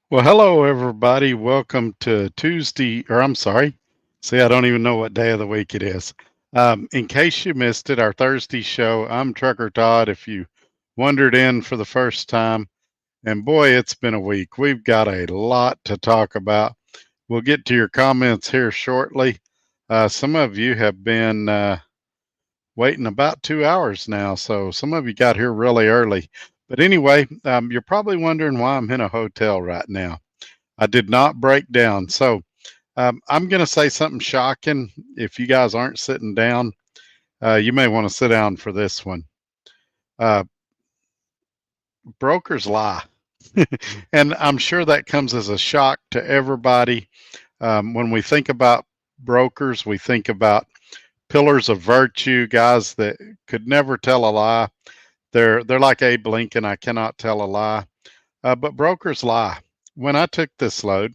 Well, hello, everybody. Welcome to Tuesday, or I'm sorry. See, I don't even know what day of the week it is. In case you missed it, our Thursday show, I'm Trucker Todd. If you wandered in for the first time, and boy, it's been a week. We've got a lot to talk about. We'll get to your comments here shortly. Some of you have been waiting about 2 hours now, so some of you got here really early. But anyway, you're probably wondering why I'm in a hotel right now. I did not break down. So I'm going to say something shocking. If you guys aren't sitting down, you may want to sit down for this one. Uh, Brokers lie. And I'm sure that comes as a shock to everybody. When we think about brokers, we think about pillars of virtue, guys that could never tell a lie. They're like Abe Lincoln. I cannot tell a lie. But brokers lie. When I took this load,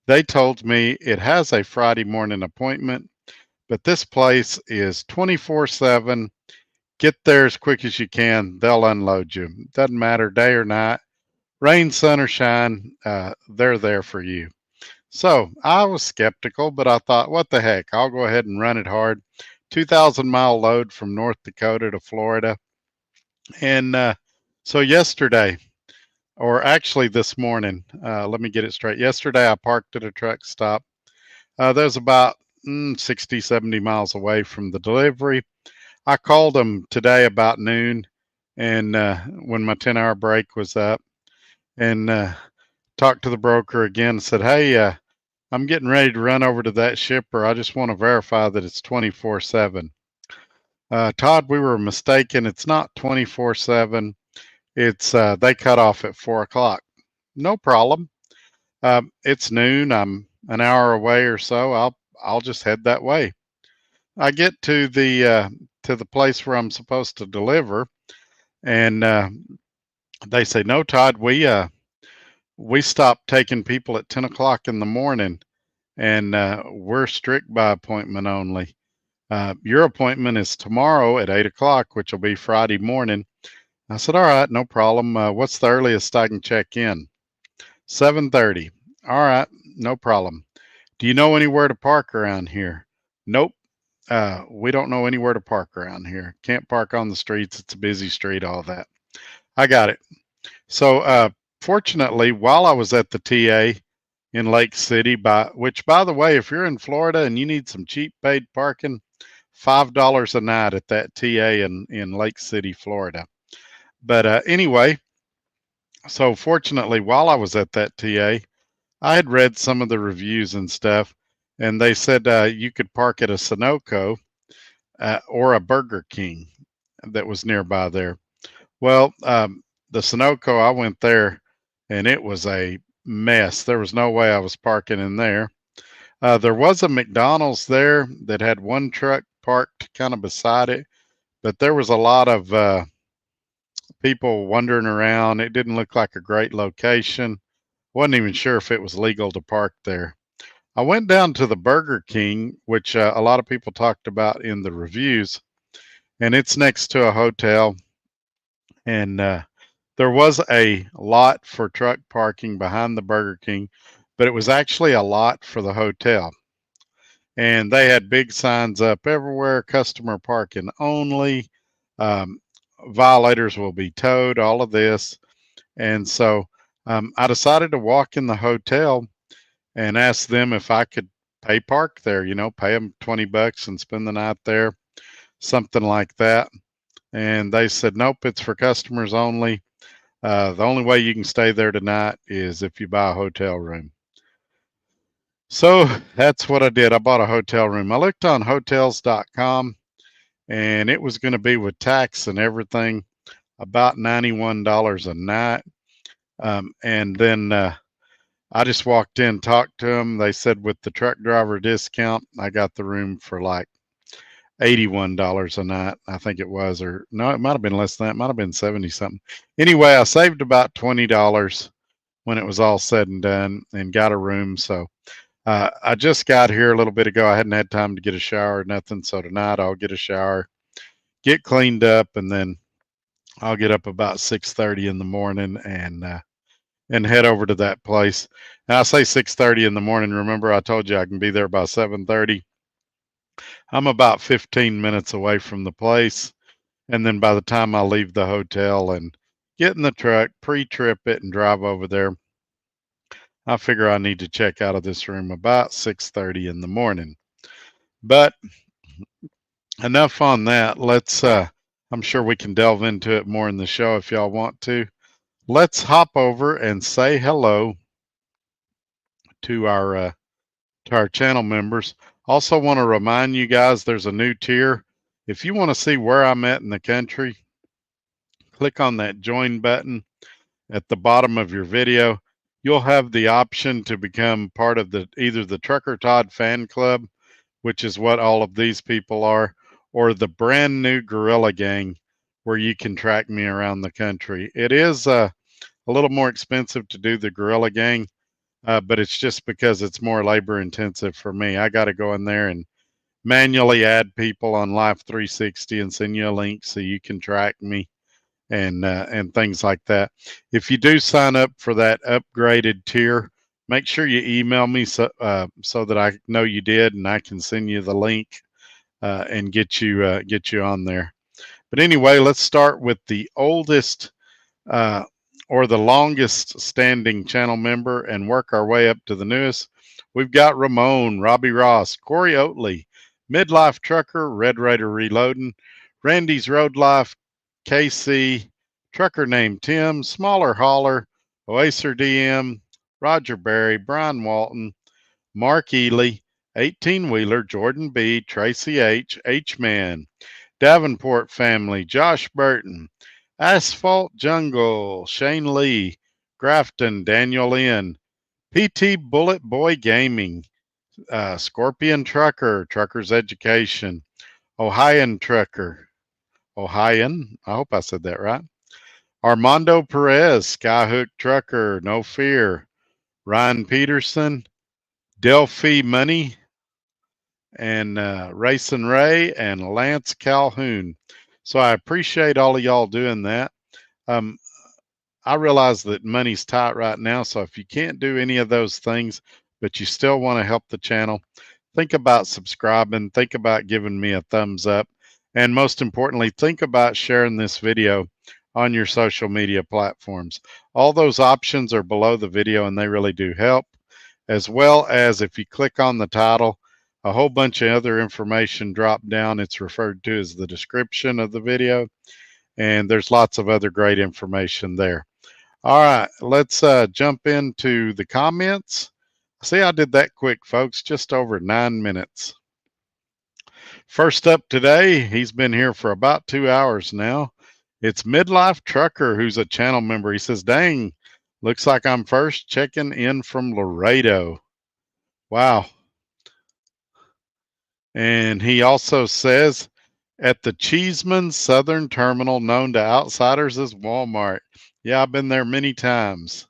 they told me it has a Friday morning appointment, but this place is 24/7. Get there as quick as you can. They'll unload you. Doesn't matter day or night, rain, sun, or shine, they're there for you. So I was skeptical, but I thought, what the heck? I'll go ahead and run it hard. 2,000-mile load from North Dakota to Florida. And so yesterday, or actually this morning, let me get it straight. Yesterday, I parked at a truck stop. There's about 60, 70 miles away from the delivery. I called them today about noon, and when my 10-hour break was up, and talked to the broker again and said, hey, I'm getting ready to run over to that shipper. I just want to verify that it's 24/7. Todd, we were mistaken. It's not 24/7. It's they cut off at 4 o'clock. No problem. It's noon. I'm an hour away or so. I'll just head that way. I get to the place where I'm supposed to deliver, and they say, "No, Todd, we stopped taking people at 10 o'clock in the morning, and we're strict by appointment only. Your appointment is tomorrow at 8 o'clock, which will be Friday morning." I said, "All right, no problem. What's the earliest I can check in?" 7:30. All right, no problem. Do you know anywhere to park around here? Nope. We don't know anywhere to park around here. Can't park on the streets. It's a busy street, all that. I got it. So, fortunately, while I was at the TA in Lake City, which, by the way, if you're in Florida and you need some cheap paid parking, $5 a night at that TA in Lake City, Florida. But anyway, so fortunately, while I was at that TA, I had read some of the reviews and stuff, and they said you could park at a Sunoco or a Burger King that was nearby there. Well, the Sunoco, I went there and it was a mess. There was no way I was parking in there. There was a McDonald's there that had one truck parked kind of beside it, but there was a lot of people wandering around. It didn't look like a great location. Wasn't even sure if it was legal to park there. I went down to the Burger King, which a lot of people talked about in the reviews, and it's next to a hotel. And there was a lot for truck parking behind the Burger King, but it was actually a lot for the hotel. And they had big signs up everywhere, customer parking only, um, violators will be towed, all of this. And so I decided to walk in the hotel and ask them if I could pay park there, pay them $20 and spend the night there, something like that. And they said, nope, it's for customers only. The only way you can stay there tonight is if you buy a hotel room. So that's what I did. I bought a hotel room. I looked on hotels.com and it was going to be with tax and everything about $91 a night. And then I just walked in, talked to them. They said with the truck driver discount, I got the room for like $81 a night, I think it was, or no, it might have been less than that. It might have been 70 something. Anyway, I saved about $20 when it was all said and done and got a room. So I just got here a little bit ago. I hadn't had time to get a shower or nothing. So tonight I'll get a shower, get cleaned up, and then I'll get up about 6:30 in the morning and and head over to that place. Now I say 6:30 in the morning. Remember, I told you I can be there by 7:30. I'm about 15 minutes away from the place, and then by the time I leave the hotel and get in the truck, pre-trip it, and drive over there, I figure I need to check out of this room about 6:30 in the morning. But enough on that. Let's I'm sure we can delve into it more in the show if y'all want to. Let's hop over and say hello to our channel members. Also want to remind you guys there's a new tier. If you want to see where I'm at in the country, click on that join button at the bottom of your video. You'll have the option to become part of either the Trucker Todd fan club, which is what all of these people are, or the brand new Guerrilla Gang, where you can track me around the country. It is a little more expensive to do the Guerrilla Gang, but it's just because it's more labor intensive for me. I got to go in there and manually add people on Life 360 and send you a link so you can track me and things like that. If you do sign up for that upgraded tier, make sure you email me so that I know you did and I can send you the link and get you on there. But anyway, let's start with the oldest or the longest standing channel member and work our way up to the newest. We've got Ramon, Robbie Ross, Corey Oatley, Midlife Trucker, Red Raider Reloading, Randy's Road Life, KC, Trucker Named Tim, Smaller Hauler, Oaser DM, Roger Berry, Brian Walton, Mark Ely, 18 Wheeler, Jordan B, Tracy H-Man, Davenport Family, Josh Burton, Asphalt Jungle, Shane Lee, Grafton, Daniel Lynn, PT Bullet Boy Gaming, Scorpion Trucker, Trucker's Education, Ohioan Trucker, Ohioan, I hope I said that right, Armando Perez, Skyhook Trucker, No Fear, Ryan Peterson, Delphi Money, and Racing Ray, and Lance Calhoun. So I appreciate all of y'all doing that. I realize that money's tight right now, so if you can't do any of those things, but you still want to help the channel, think about subscribing, think about giving me a thumbs up, and most importantly, think about sharing this video on your social media platforms. All those options are below the video and they really do help, as well as if you click on the title, a whole bunch of other information drop down. It's referred to as the description of the video, and there's lots of other great information there. All right, let's jump into the comments. See, I did that quick, folks, just over 9 minutes. First up today, he's been here for about 2 hours now. It's Midlife Trucker, who's a channel member. He says, dang, looks like I'm first checking in from Laredo. Wow. And he also says, at the Cheeseman Southern Terminal, known to outsiders as Walmart. Yeah, I've been there many times.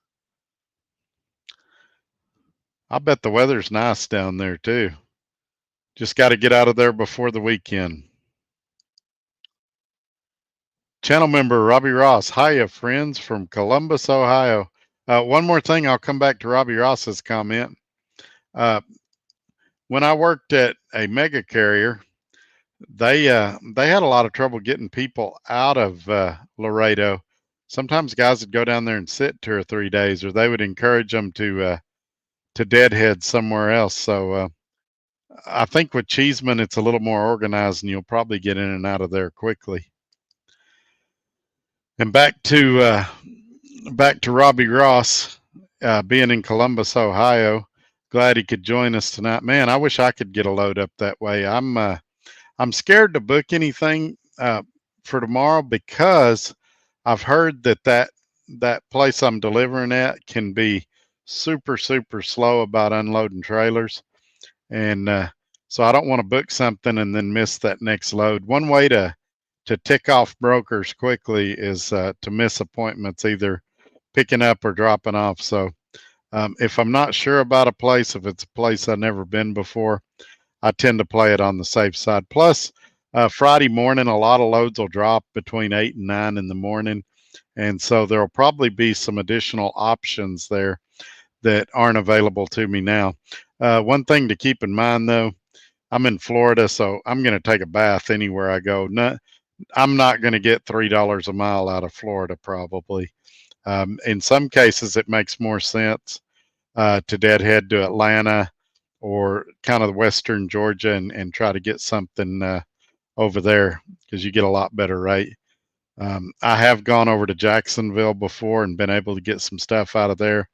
I bet the weather's nice down there too. Just got to get out of there before the weekend. Channel member Robbie Ross. Hiya, friends from Columbus, Ohio. One more thing, I'll come back to Robbie Ross's comment. When I worked at a mega carrier, they had a lot of trouble getting people out of Laredo. Sometimes guys would go down there and sit 2 or 3 days, or they would encourage them to deadhead somewhere else. So I think with Cheeseman, it's a little more organized, and you'll probably get in and out of there quickly. And back to Robbie Ross, being in Columbus, Ohio. Glad he could join us tonight. Man, I wish I could get a load up that way. I'm scared to book anything for tomorrow because I've heard that place I'm delivering at can be super slow about unloading trailers, and so I don't want to book something and then miss that next load. One way to tick off brokers quickly is to miss appointments, either picking up or dropping off. So if I'm not sure about a place, if it's a place I've never been before, I tend to play it on the safe side. Plus, Friday morning, a lot of loads will drop between 8 and 9 in the morning. And so there'll probably be some additional options there that aren't available to me now. One thing to keep in mind, though, I'm in Florida, so I'm going to take a bath anywhere I go. I'm not going to get $3 a mile out of Florida, probably. In some cases, it makes more sense to deadhead to Atlanta or kind of western Georgia and try to get something over there because you get a lot better rate. I have gone over to Jacksonville before and been able to get some stuff out of there,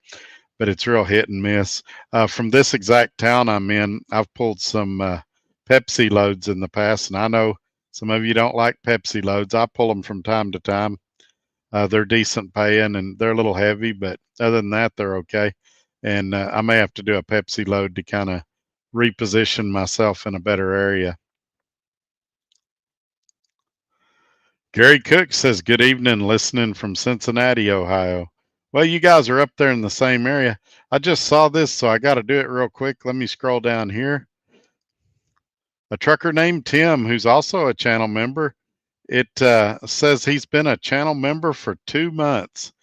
but it's real hit and miss. From this exact town I'm in, I've pulled some Pepsi loads in the past, and I know some of you don't like Pepsi loads. I pull them from time to time. They're decent paying and they're a little heavy, but other than that, they're okay. And I may have to do a Pepsi load to kind of reposition myself in a better area. Gary Cook says, good evening, listening from Cincinnati, Ohio. Well, you guys are up there in the same area. I just saw this, so I got to do it real quick. Let me scroll down here. A trucker named Tim, who's also a channel member, it says he's been a channel member for 2 months.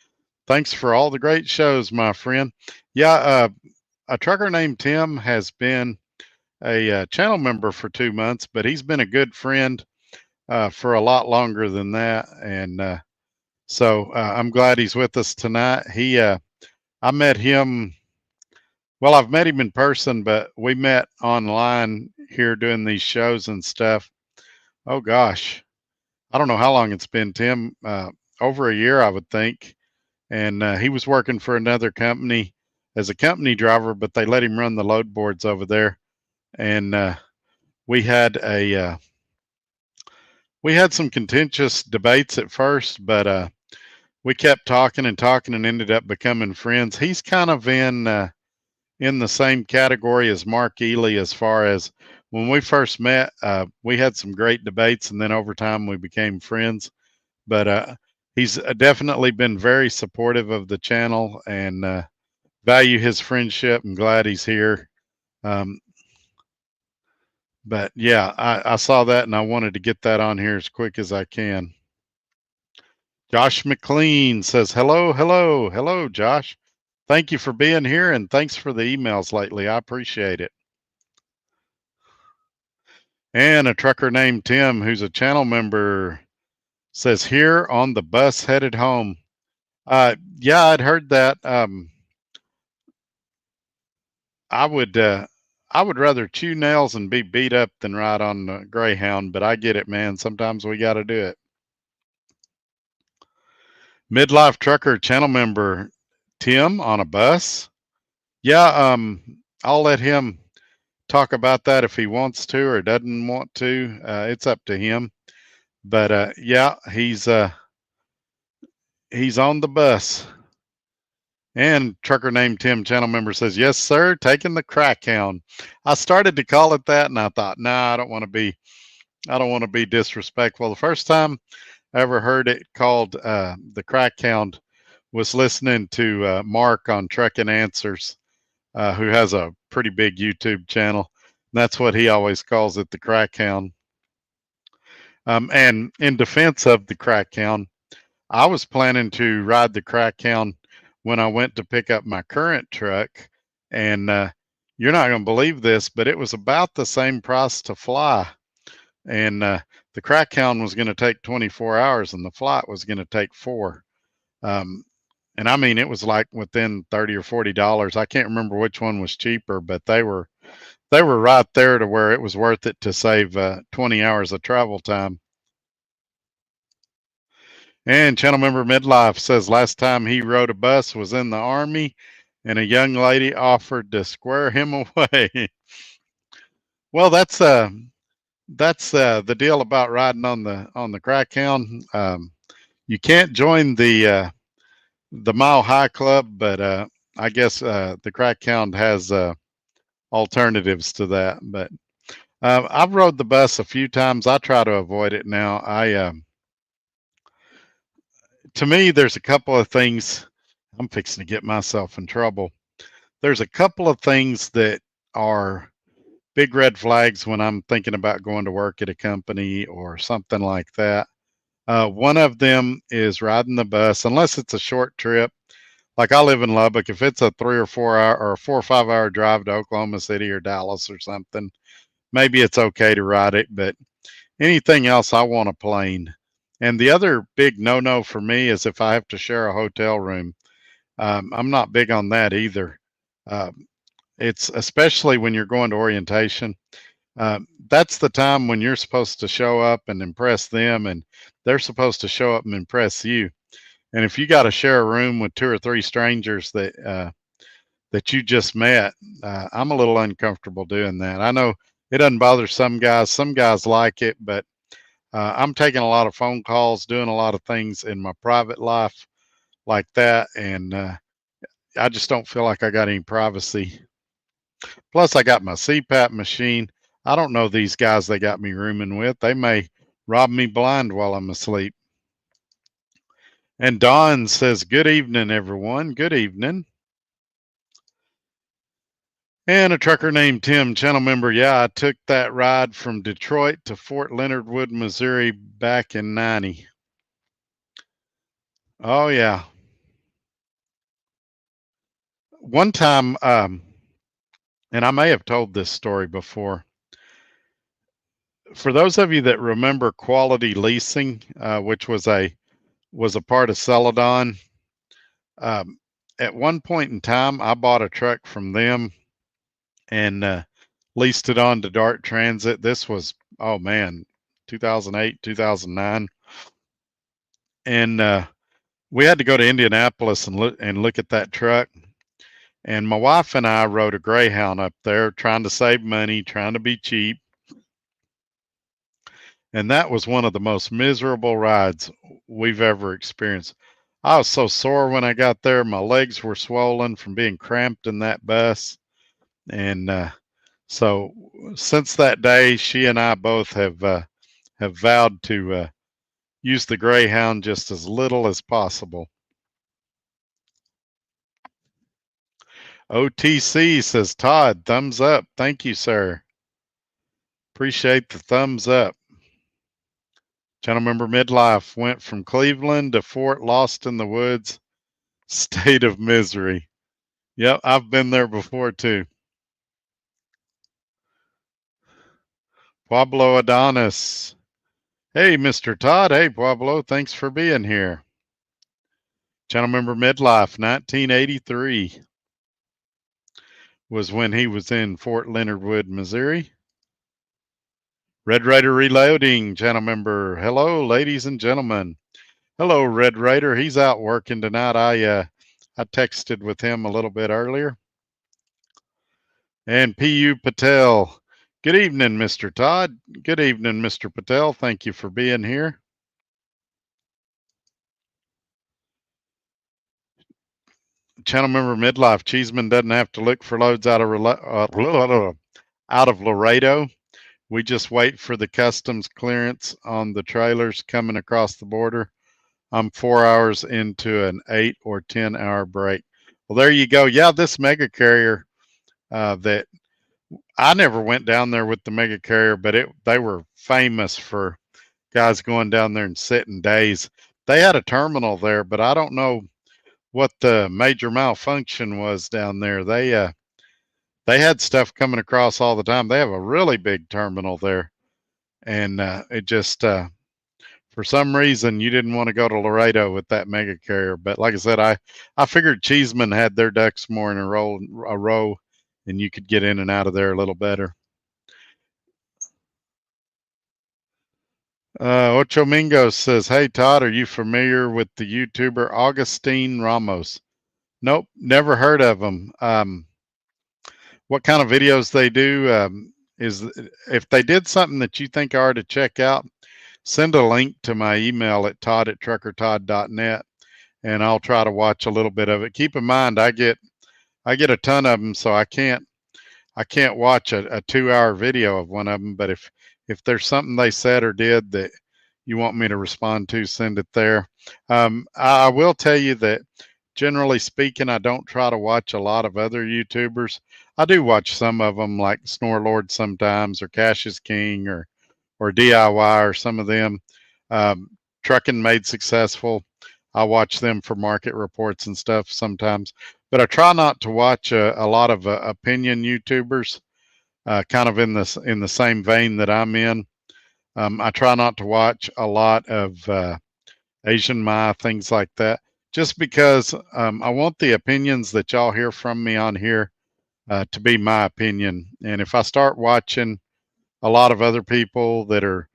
Thanks for all the great shows, my friend. Yeah, a trucker named Tim has been a channel member for 2 months, but he's been a good friend for a lot longer than that. And so I'm glad he's with us tonight. I met him. Well, I've met him in person, but we met online here doing these shows and stuff. Oh gosh, I don't know how long it's been, Tim. Over a year, I would think. And he was working for another company as a company driver, but they let him run the load boards over there. And we had some contentious debates at first, but we kept talking and talking and ended up becoming friends. He's kind of in the same category as Mark Ely as far as when we first met. We had some great debates, and then over time we became friends. But he's definitely been very supportive of the channel and value his friendship. I'm glad he's here. But yeah, I saw that and I wanted to get that on here as quick as I can. Josh McLean says, hello, hello, hello, Josh. Thank you for being here and thanks for the emails lately. I appreciate it. And a trucker named Tim, who's a channel member, says, here on the bus headed home. Yeah, I'd heard that. I would rather chew nails and be beat up than ride on the Greyhound, but I get it, man. Sometimes we got to do it. Midlife trucker channel member Tim on a bus. Yeah, I'll let him talk about that if he wants to or doesn't want to. It's up to him. But yeah, he's on the bus. And trucker named Tim channel member says, yes, sir, taking the crack hound. I started to call it that and I thought, nah, I don't want to be disrespectful. The first time I ever heard it called the crack hound was listening to Mark on Trucking Answers, who has a pretty big YouTube channel. And that's what he always calls it, the crack hound. And in defense of the crack hound, I was planning to ride the crack hound when I went to pick up my current truck. And you're not going to believe this, but it was about the same price to fly. And the crack hound was going to take 24 hours and the flight was going to take 4. And I mean, it was like within $30 or $40. I can't remember which one was cheaper, but they were right there to where it was worth it to save 20 hours of travel time. And channel member Midlife says last time he rode a bus was in the Army and a young lady offered to square him away. Well, that's the deal about riding on the crack hound. You can't join the Mile High Club, but I guess the crack hound has alternatives to that. But I've rode the bus a few times. I try to avoid it now. To me, there's a couple of things. I'm fixing to get myself in trouble. There's a couple of things that are big red flags when I'm thinking about going to work at a company or something like that. One of them is riding the bus, unless it's a short trip. Like I live in Lubbock. If it's a 3 or 4 hour or 4 or 5 hour drive to Oklahoma City or Dallas or something, maybe it's okay to ride it. But anything else, I want a plane. And the other big no-no for me is if I have to share a hotel room. I'm not big on that either. Um, it's especially when you're going to orientation. That's the time when you're supposed to show up and impress them, and they're supposed to show up and impress you. And if you got to share a room with 2 or 3 strangers that you just met, I'm a little uncomfortable doing that. I know it doesn't bother some guys. Some guys like it, but I'm taking a lot of phone calls, doing a lot of things in my private life like that, and I just don't feel like I got any privacy. Plus, I got my CPAP machine. I don't know these guys they got me rooming with. They may rob me blind while I'm asleep. And Don says, good evening, everyone. Good evening. And a trucker named Tim, channel member. Yeah, I took that ride from Detroit to Fort Leonard Wood, Missouri back in 90. Oh, yeah. One time, and I may have told this story before. For those of you that remember Quality Leasing, which was a part of Celadon, at one point in time, I bought a truck from them and leased it on to Dart Transit. This was, oh man, 2008, 2009. And we had to go to Indianapolis and look at that truck. And my wife and I rode a Greyhound up there trying to save money, trying to be cheap. And that was one of the most miserable rides we've ever experienced. I was so sore when I got there. My legs were swollen from being cramped in that bus. And so since that day, she and I both have vowed to use the Greyhound just as little as possible. OTC says, Todd, thumbs up. Thank you, sir. Appreciate the thumbs up. Channel member midlife went from Cleveland to Fort Lost in the Woods, state of misery. Yep, I've been there before too. Pablo Adonis. Hey, Mr. Todd. Hey, Pablo. Thanks for being here. Channel member midlife, 1983 was when he was in Fort Leonard Wood, Missouri. Red Raider Reloading, channel member. Hello, ladies and gentlemen. Hello, Red Raider. He's out working tonight. I texted with him a little bit earlier. And P.U. Patel. Good evening, Mr. Todd. Good evening, Mr. Patel. Thank you for being here. Channel member midlife. Cheeseman doesn't have to look for loads out of Laredo. We just wait for the customs clearance on the trailers coming across the border. I'm 4 hours into an 8 or 10 hour break. Well, there you go. Yeah, this mega carrier that I never went down there with the mega carrier, but they were famous for guys going down there and sitting days. They had a terminal there, but I don't know what the major malfunction was down there. They had stuff coming across all the time. They have a really big terminal there, and it just for some reason you didn't want to go to Laredo with that mega carrier. But like I said, I figured Cheeseman had their ducks more in a row, and you could get in and out of there a little better. Ocho Mingos says, "Hey Todd, are you familiar with the YouTuber Augustine Ramos?" Nope, never heard of them. What kind of videos they do is if they did something that you think I ought to check out, send a link to my email at todd@truckertodd.net, and I'll try to watch a little bit of it. Keep in mind, I get a ton of them, so I can't watch a 2 hour video of one of them. But if there's something they said or did that you want me to respond to, send it there. I will tell you that generally speaking, I don't try to watch a lot of other YouTubers. I do watch some of them, like Snore Lord sometimes, or Cash is King, or DIY, or some of them. Um, Trucking Made Successful. I watch them for market reports and stuff sometimes, but I try not to watch a lot of opinion YouTubers, kind of in the same vein that I'm in. I try not to watch a lot of Asian Mai, things like that, just because I want the opinions that y'all hear from me on here to be my opinion. And if I start watching a lot of other people that are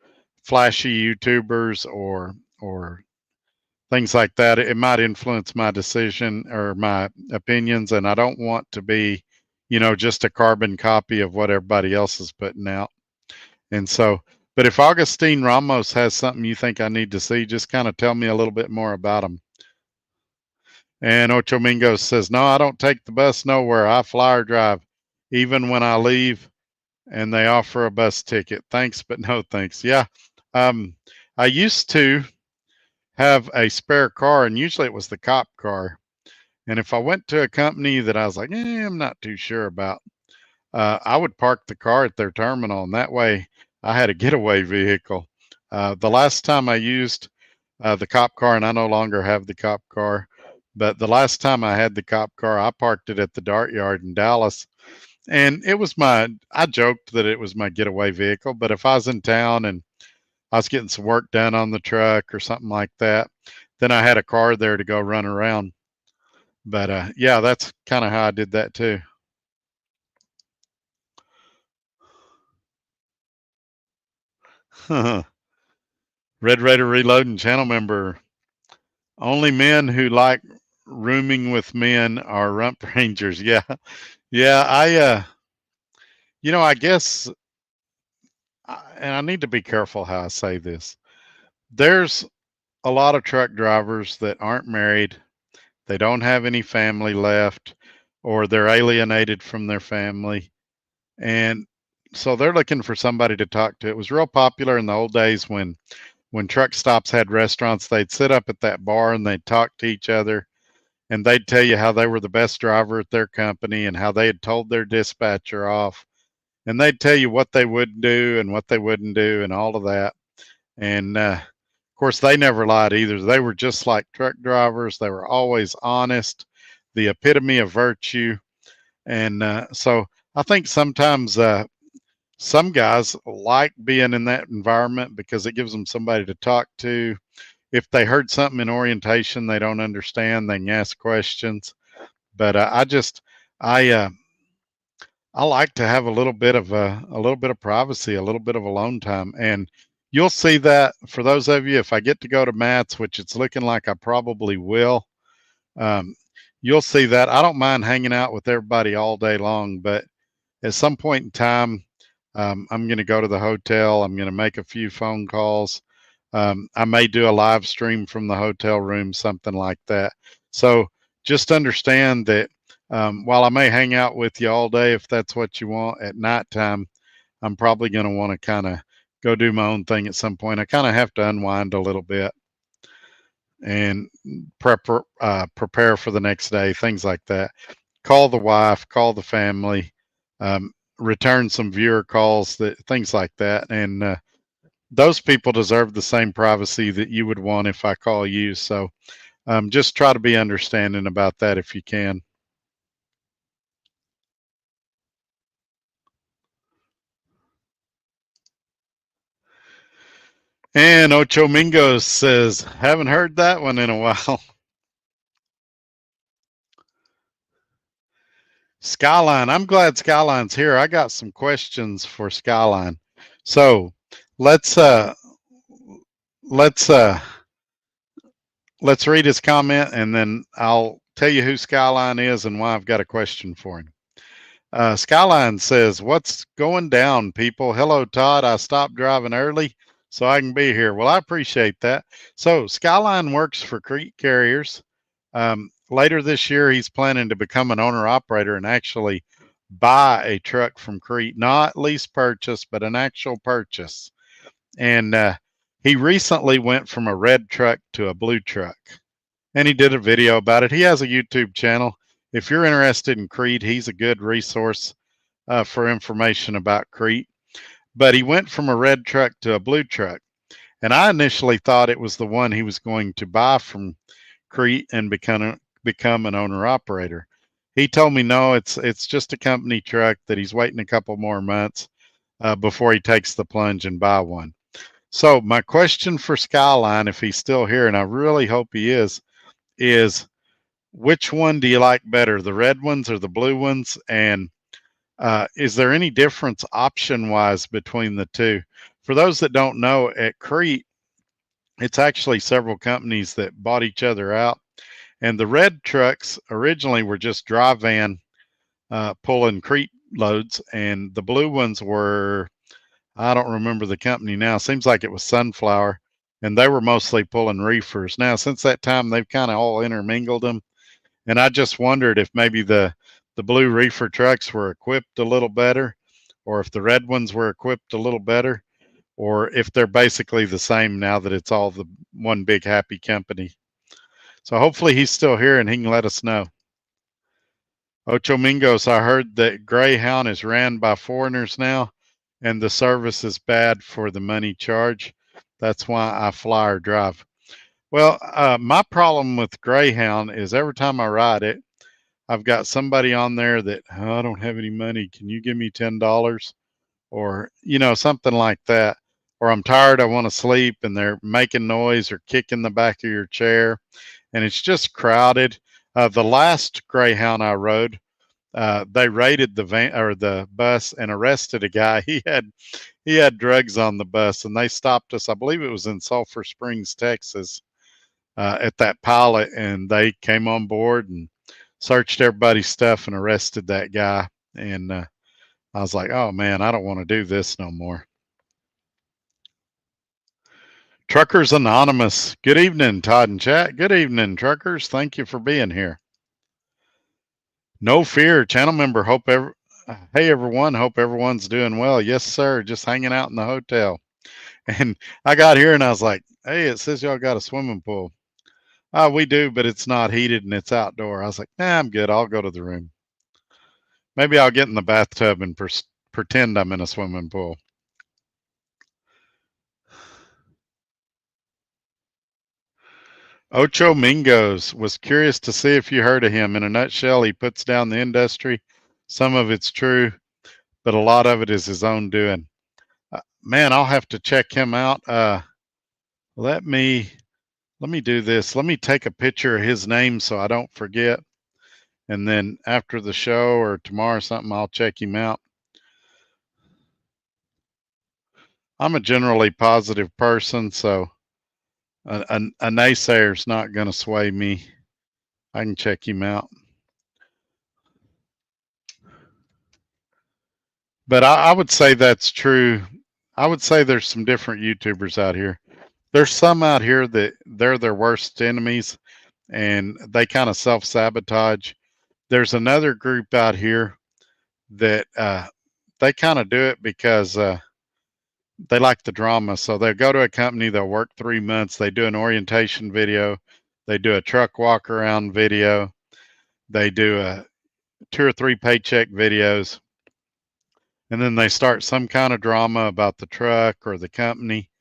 flashy YouTubers or things like that, it might influence my decision or my opinions. And I don't want to be, just a carbon copy of what everybody else is putting out. And so, but if Augustine Ramos has something you think I need to see, just kind of tell me a little bit more about him. And Ocho Mingo says, no, I don't take the bus nowhere. I fly or drive, even when I leave and they offer a bus ticket. Thanks, but no thanks. Yeah. I used to have a spare car, and usually it was the cop car. And if I went to a company that I was like, I'm not too sure about, I would park the car at their terminal, and that way I had a getaway vehicle. The last time I used the cop car, and I no longer have the cop car, but the last time I had the cop car, I parked it at the Dart Yard in Dallas. And I joked that it was my getaway vehicle, but if I was in town and I was getting some work done on the truck or something like that, then I had a car there to go run around. But yeah, that's kind of how I did that too. Red Raider Reloading channel member. Only men who like rooming with men are rump rangers. Yeah. Yeah. I guess, and I need to be careful how I say this. There's a lot of truck drivers that aren't married. They don't have any family left, or they're alienated from their family. And so they're looking for somebody to talk to. It was real popular in the old days when truck stops had restaurants. They'd sit up at that bar and they'd talk to each other, and they'd tell you how they were the best driver at their company and how they had told their dispatcher off. And they'd tell you what they would do and what they wouldn't do and all of that. And of course, they never lied either. They were just like truck drivers. They were always honest, the epitome of virtue. And so I think sometimes some guys like being in that environment because it gives them somebody to talk to. If they heard something in orientation they don't understand, they can ask questions. But I like to have a little bit of privacy, a little bit of alone time, and you'll see that for those of you, if I get to go to Matt's, which it's looking like I probably will, um, you'll see that I don't mind hanging out with everybody all day long, but at some point in time, I'm going to go to the hotel. I'm going to make a few phone calls. I may do a live stream from the hotel room, something like that. So just understand that while I may hang out with you all day, if that's what you want, at nighttime, I'm probably going to want to kind of go do my own thing at some point. I kind of have to unwind a little bit and prepare for the next day, things like that. Call the wife, call the family, return some viewer calls, things like that. And those people deserve the same privacy that you would want if I call you. So just try to be understanding about that if you can. And Ocho Mingo says, haven't heard that one in a while. Skyline, I'm glad Skyline's here. I got some questions for Skyline. So let's let's let's read his comment, and then I'll tell you who Skyline is and why I've got a question for him. Skyline says, what's going down, people? Hello, Todd. I stopped driving early so I can be here. Well, I appreciate that. So Skyline works for Crete Carriers. Later this year, he's planning to become an owner operator and actually buy a truck from Crete, not lease purchase, but an actual purchase. And he recently went from a red truck to a blue truck. and he did a video about it. He has a YouTube channel. If you're interested in Crete, he's a good resource for information about Crete. But he went from a red truck to a blue truck. And I initially thought it was the one he was going to buy from Crete and become an owner operator. He told me no, it's just a company truck that he's waiting a couple more months before he takes the plunge and buy one. So my question for Skyline, if he's still here, and I really hope he is which one do you like better, the red ones or the blue ones? And is there any difference option wise between the two? For those that don't know, at Crete, it's actually several companies that bought each other out. And the red trucks originally were just dry van pulling Crete loads, and the blue ones were, I don't remember the company now. Seems like it was Sunflower, and they were mostly pulling reefers. Now, since that time, they've kind of all intermingled them, and I just wondered if maybe the blue reefer trucks were equipped a little better, or if the red ones were equipped a little better, or if they're basically the same now that it's all the one big happy company. So hopefully he's still here and he can let us know. Ocho Mingos, I heard that Greyhound is ran by foreigners now, and the service is bad for the money charge. That's why I fly or drive. Well, my problem with Greyhound is every time I ride it, I've got somebody on there that, oh, I don't have any money. Can you give me $10? Or, something like that. Or I'm tired, I want to sleep, and they're making noise or kicking the back of your chair, and it's just crowded. The last Greyhound I rode, they raided the van or the bus and arrested a guy. He had drugs on the bus, and they stopped us. I believe it was in Sulphur Springs, Texas, at that pilot, and they came on board and searched everybody's stuff and arrested that guy. And I was like, oh man, I don't want to do this no more. Truckers Anonymous. Good evening, Todd and chat. Good evening, truckers. Thank you for being here. No fear, channel member. Hey everyone. Hope everyone's doing well. Yes, sir. Just hanging out in the hotel. And I got here and I was like, hey, it says y'all got a swimming pool. We do, but it's not heated and it's outdoor. I was like, nah, I'm good. I'll go to the room. Maybe I'll get in the bathtub and pretend I'm in a swimming pool. Ocho Mingos, was curious to see if you heard of him. In a nutshell, he puts down the industry. Some of it's true, but a lot of it is his own doing. Man, I'll have to check him out. Let me do this. Let me take a picture of his name so I don't forget. And then after the show or tomorrow or something, I'll check him out. I'm a generally positive person, so a naysayer's not going to sway me. I can check him out. But I would say that's true. I would say there's some different YouTubers out here. There's some out here that they're their worst enemies and they kind of self-sabotage. There's another group out here that they kind of do it because they like the drama. So they'll go to a company, they'll work 3 months, they do an orientation video, they do a truck walk around video, they do a 2 or 3 paycheck videos, and then they start some kind of drama about the truck or the company.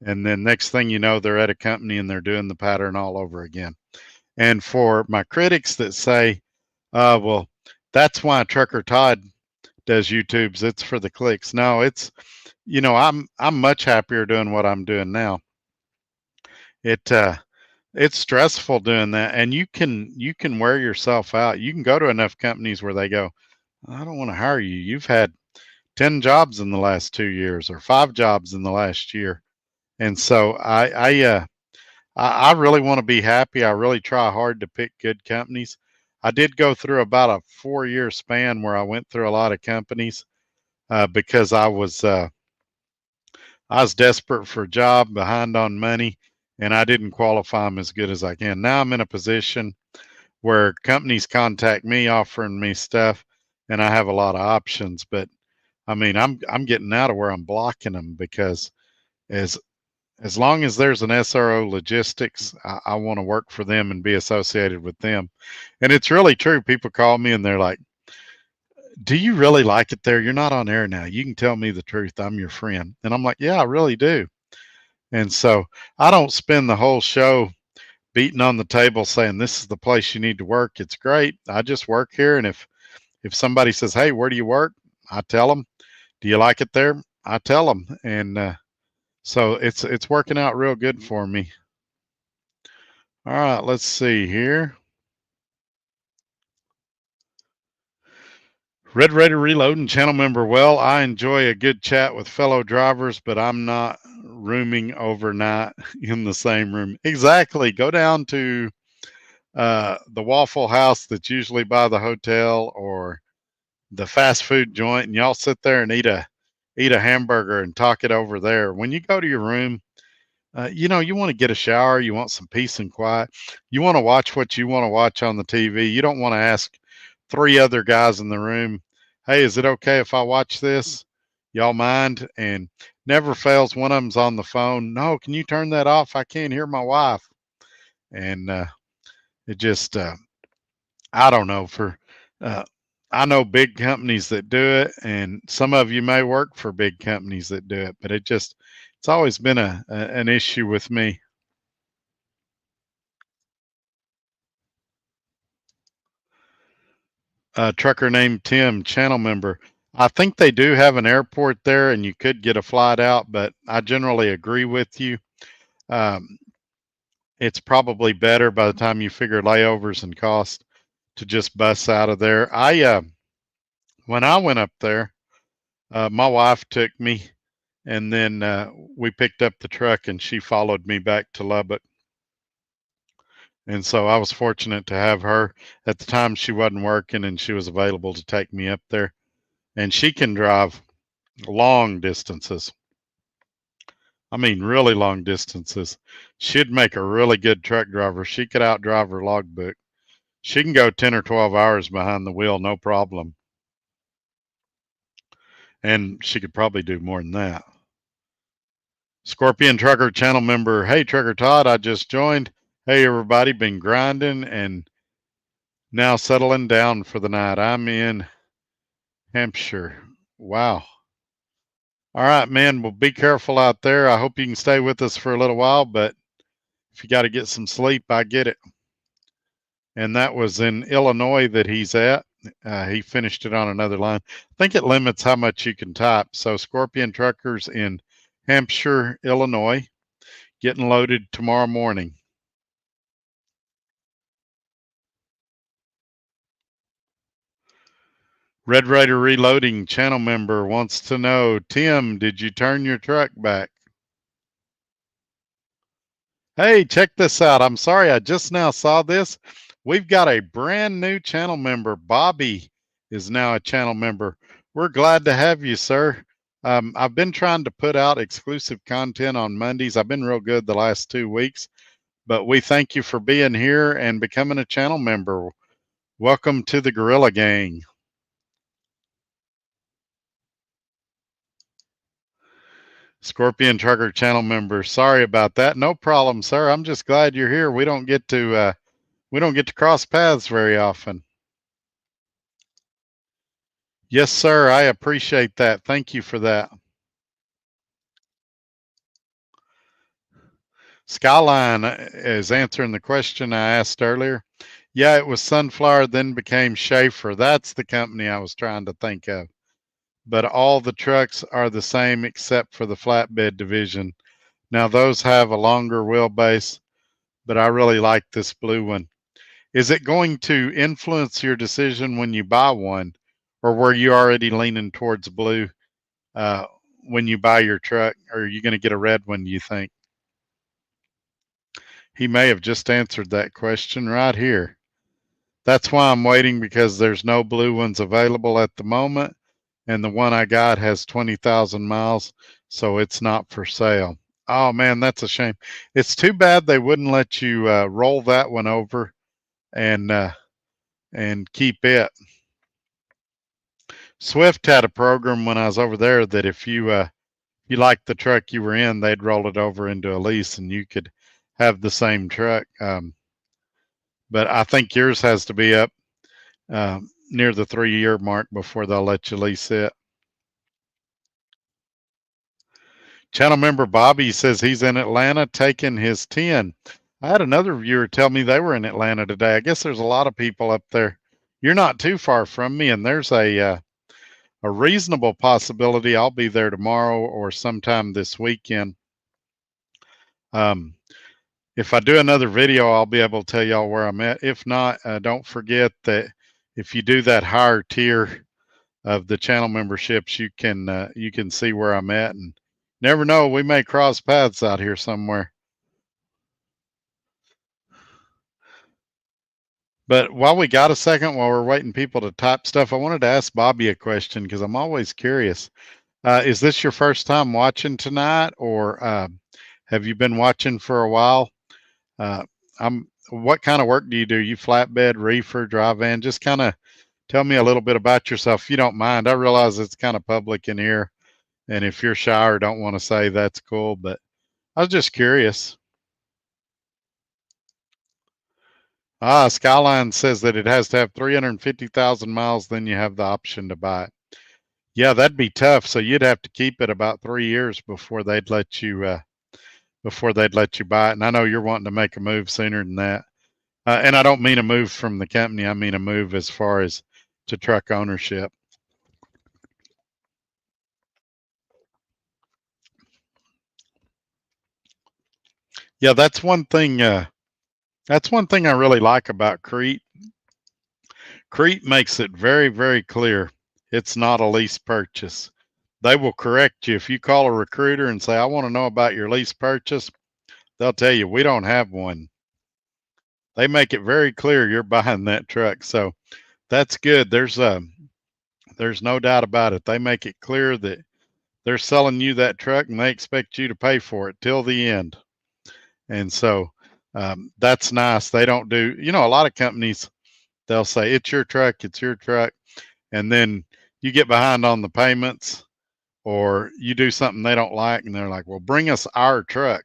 And then next thing you know, they're at a company and they're doing the pattern all over again. And for my critics that say, well, that's why Trucker Todd does YouTubes, it's for the clicks. No, it's, I'm much happier doing what I'm doing now. It's stressful doing that, and you can wear yourself out. You can go to enough companies where they go, I don't want to hire you. You've had 10 jobs in the last 2 years or 5 jobs in the last year. And so I really want to be happy. I really try hard to pick good companies. I did go through about a 4-year span where I went through a lot of companies because I was desperate for a job, behind on money, and I didn't qualify them as good as I can. Now I'm in a position where companies contact me offering me stuff, and I have a lot of options. But I mean, I'm getting out of where I'm blocking them because as as long as there's an SRO Logistics, I want to work for them and be associated with them. And it's really true. People call me and they're like, do you really like it there? You're not on air now. You can tell me the truth. I'm your friend. And I'm like, yeah, I really do. And so I don't spend the whole show beating on the table saying this is the place you need to work. It's great. I just work here. And if somebody says, hey, where do you work? I tell them. Do you like it there? I tell them. And so it's working out real good for me. All right, let's see here. Red Raider Reloading channel member. Well, I enjoy a good chat with fellow drivers, but I'm not rooming overnight in the same room. Exactly. Go down to the Waffle House that's usually by the hotel or the fast food joint, and y'all sit there and eat a hamburger and talk it over there. When you go to your room, you know, you want to get a shower, you want some peace and quiet, you want to watch what you want to watch on the TV. You don't want to ask three other guys in the room, hey, is it okay if I watch this? Y'all mind? And never fails, one of them's on the phone. No, can you turn that off? I can't hear my wife. And it just, I don't know, uh, I know big companies that do it, and some of you may work for big companies that do it, but it's always been an issue with me. Trucker named Tim, channel member. I think they do have an airport there, and you could get a flight out, but I generally agree with you. Um, it's probably better by the time you figure layovers and cost to just bus out of there. When I went up there, my wife took me, and then we picked up the truck, and she followed me back to Lubbock. And so I was fortunate to have her. At the time, she wasn't working, and she was available to take me up there. And she can drive long distances. I mean, really long distances. She'd make a really good truck driver. She could outdrive her logbook. She can go 10 or 12 hours behind the wheel, no problem. And she could probably do more than that. Scorpion Trucker channel member. Hey, Trucker Todd, I just joined. Hey, everybody, been grinding and now settling down for the night. I'm in Hampshire. Wow. All right, man. Well, be careful out there. I hope you can stay with us for a little while, but if you got to get some sleep, I get it. And that was in Illinois that he's at. He finished it on another line. I think it limits how much you can type. So, Scorpion Truckers in Hampshire, Illinois, getting loaded tomorrow morning. Red Raider Reloading channel member wants to know, Tim, did you turn your truck back? Hey, check this out. I'm sorry, I just now saw this. We've got a brand new channel member. Bobby is now a channel member. We're glad to have you, sir. I've been trying to put out exclusive content on Mondays. I've been real good the last 2 weeks, but we thank you for being here and becoming a channel member. Welcome to the Gorilla Gang. Scorpion Trucker channel member. Sorry about that. No problem, sir. I'm just glad you're here. We don't get to cross paths very often. Yes, sir. I appreciate that. Thank you for that. Skyline is answering the question I asked earlier. Yeah, it was Sunflower, then became Schaefer. That's the company I was trying to think of. But all the trucks are the same except for the flatbed division. Now, those have a longer wheelbase, but I really like this blue one. Is it going to influence your decision when you buy one, or were you already leaning towards blue when you buy your truck? Or are you going to get a red one, do you think? He may have just answered that question right here. That's why I'm waiting, because there's no blue ones available at the moment, and the one I got has 20,000 miles, so it's not for sale. Oh man, that's a shame. It's too bad they wouldn't let you roll that one over and keep it. Swift had a program when I was over there that if you you liked the truck you were in, they'd roll it over into a lease and you could have the same truck. But I think yours has to be up near the 3 year mark before they'll let you lease it. Channel member Bobby says he's in Atlanta taking his 10. I had another viewer tell me they were in Atlanta today. I guess there's a lot of people up there. You're not too far from me, and there's a reasonable possibility I'll be there tomorrow or sometime this weekend. If I do another video, I'll be able to tell y'all where I'm at. If not, don't forget that if you do that higher tier of the channel memberships, you can see where I'm at, and never know, we may cross paths out here somewhere. But while we got a second, while we're waiting people to type stuff, I wanted to ask Bobby a question because I'm always curious. Is this your first time watching tonight, or have you been watching for a while? What kind of work do you do? You flatbed, reefer, dry van? Just kind of tell me a little bit about yourself, if you don't mind. I realize it's kind of public in here, and if you're shy or don't want to say, that's cool. But I was just curious. Skyline says that it has to have 350,000 miles, then you have the option to buy it. Yeah, that'd be tough. So you'd have to keep it about 3 years before they'd let you buy it. And I know you're wanting to make a move sooner than that. And I don't mean a move from the company. I mean a move as far as to truck ownership. Yeah, that's one thing. That's one thing I really like about Crete. Crete makes it very, very clear it's not a lease purchase. They will correct you if you call a recruiter and say, "I want to know about your lease purchase." They'll tell you, "We don't have one." They make it very clear you're buying that truck. So that's good. There's no doubt about it. They make it clear that they're selling you that truck and they expect you to pay for it till the end. And so that's nice. They don't do, a lot of companies, they'll say, it's your truck, it's your truck. And then you get behind on the payments or you do something they don't like and they're like, well, bring us our truck.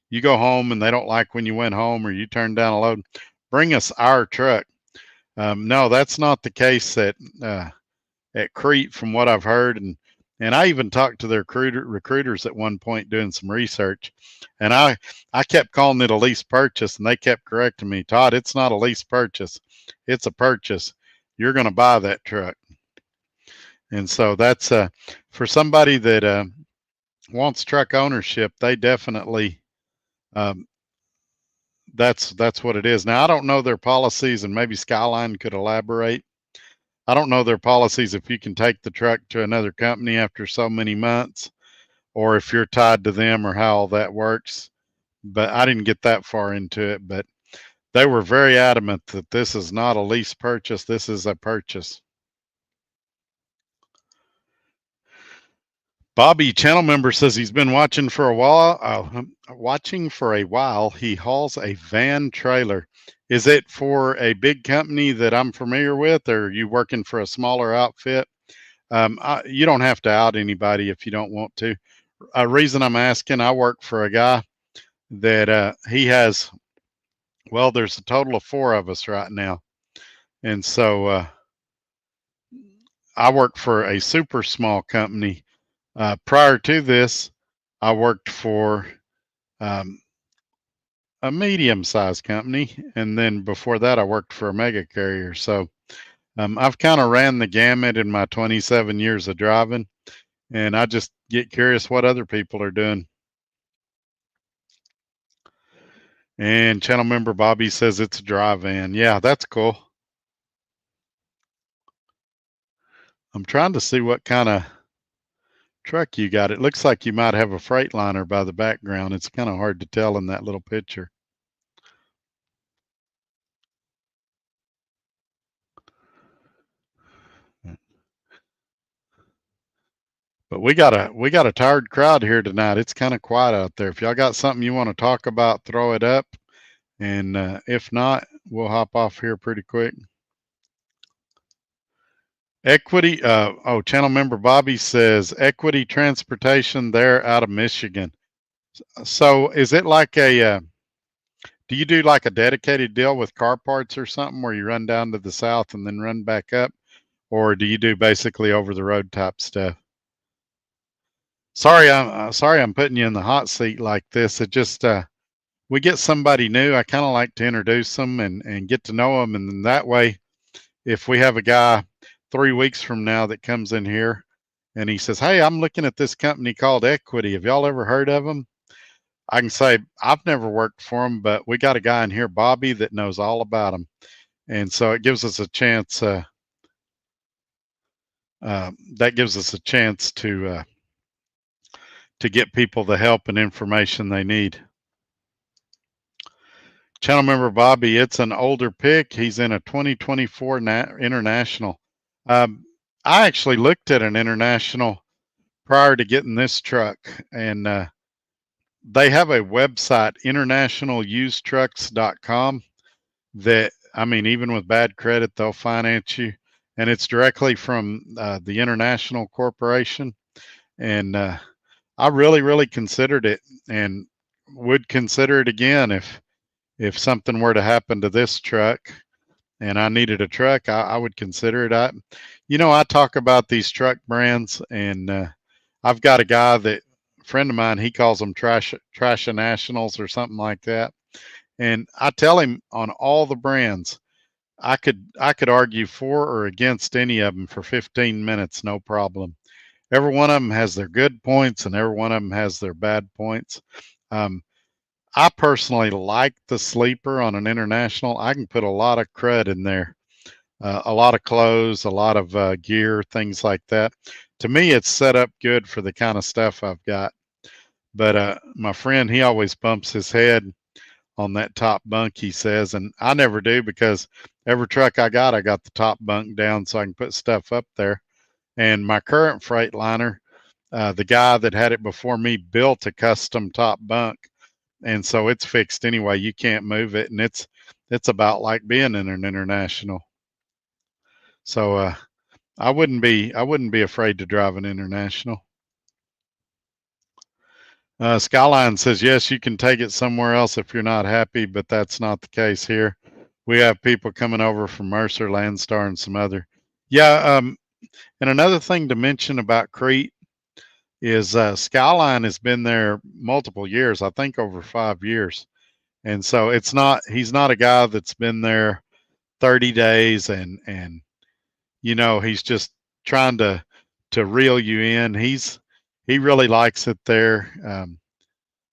You go home and they don't like when you went home or you turn down a load. Bring us our truck. No, that's not the case at Crete, from what I've heard, and I even talked to their recruiters at one point doing some research, and I kept calling it a lease purchase, and they kept correcting me, Todd, it's not a lease purchase, it's a purchase. You're going to buy that truck, and so that's for somebody that wants truck ownership. They definitely um, that's what it is. Now I don't know their policies, and maybe Skyline could elaborate. I don't know their policies if you can take the truck to another company after so many months or if you're tied to them or how all that works. But I didn't get that far into it. But they were very adamant that this is not a lease purchase, this is a purchase. Bobby, channel member, says he's been watching for a while. He hauls a van trailer. Is it for a big company that I'm familiar with, or are you working for a smaller outfit? You don't have to out anybody if you don't want to. A reason I'm asking, I work for a guy that he has, well, there's a total of 4 of us right now. And so I work for a super small company. Prior to this, I worked for um, a medium-sized company, and then before that, I worked for a mega carrier. So I've kind of ran the gamut in my 27 years of driving, and I just get curious what other people are doing. And channel member Bobby says it's a dry van. Yeah, that's cool. I'm trying to see what kind of truck you got. It looks like you might have a Freightliner by the background. It's kind of hard to tell in that little picture. But we got a tired crowd here tonight. It's kind of quiet out there. If y'all got something you want to talk about, throw it up. And if not, we'll hop off here pretty quick. Equity. Channel member Bobby says Equity Transportation. They're out of Michigan. So is it like do you do like a dedicated deal with car parts or something where you run down to the south and then run back up? Or do you do basically over the road type stuff? Sorry I'm putting you in the hot seat like this. It just we get somebody new. I kind of like to introduce them and get to know them, and then that way, if we have a guy 3 weeks from now that comes in here and he says, "Hey, I'm looking at this company called Equity. Have y'all ever heard of them?" I can say I've never worked for them, but we got a guy in here, Bobby, that knows all about them, and so it gives us a chance. That gives us a chance to get people the help and information they need. Channel member Bobby, it's an older pick. He's in a 2024 international. I actually looked at an international prior to getting this truck, and they have a website, internationalusedtrucks.com, that, I mean, even with bad credit, they'll finance you. And it's directly from the International Corporation. And I really, really considered it and would consider it again if something were to happen to this truck and I needed a truck. I would consider it. I talk about these truck brands, and I've got a guy that friend of mine. He calls them trash nationals or something like that. And I tell him on all the brands, I could argue for or against any of them for 15 minutes, no problem. Every one of them has their good points, and every one of them has their bad points. Um, I personally like the sleeper on an international. I can put a lot of crud in there, a lot of clothes, a lot of gear, things like that. To me, it's set up good for the kind of stuff I've got. But my friend, he always bumps his head on that top bunk, he says, and I never do because every truck I got the top bunk down so I can put stuff up there. And my current Freightliner, the guy that had it before me built a custom top bunk, and so it's fixed anyway. You can't move it, and it's about like being in an international. So I wouldn't be afraid to drive an international. Skyline says yes, you can take it somewhere else if you're not happy, but that's not the case here. We have people coming over from Mercer, Landstar, and some other. Yeah, and another thing to mention about Crete is Skyline has been there multiple years. I think over 5 years. And so he's not a guy that's been there 30 days and he's just trying to reel you in. He really likes it there.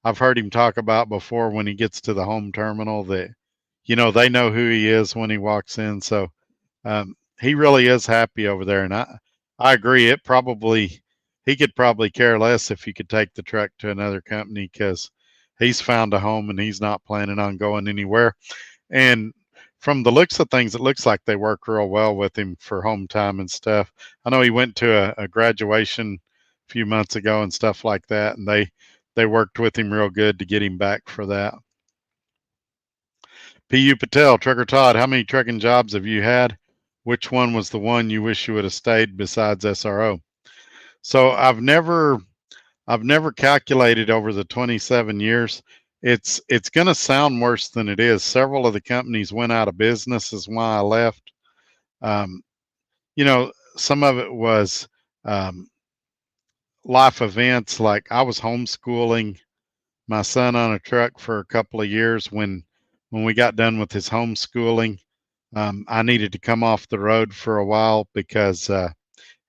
I've heard him talk about before when he gets to the home terminal that they know who he is when he walks in. So he really is happy over there, and I agree. He could probably care less if he could take the truck to another company because he's found a home and he's not planning on going anywhere. And from the looks of things, it looks like they work real well with him for home time and stuff. I know he went to a graduation a few months ago and stuff like that, and they worked with him real good to get him back for that. P.U. Patel, Trucker Todd, how many trucking jobs have you had? Which one was the one you wish you would have stayed besides SRO? So I've never calculated over the 27 years. It's going to sound worse than it is. Several of the companies went out of business is why I left. Some of it was life events. Like I was homeschooling my son on a truck for a couple of years when we got done with his homeschooling. I needed to come off the road for a while because he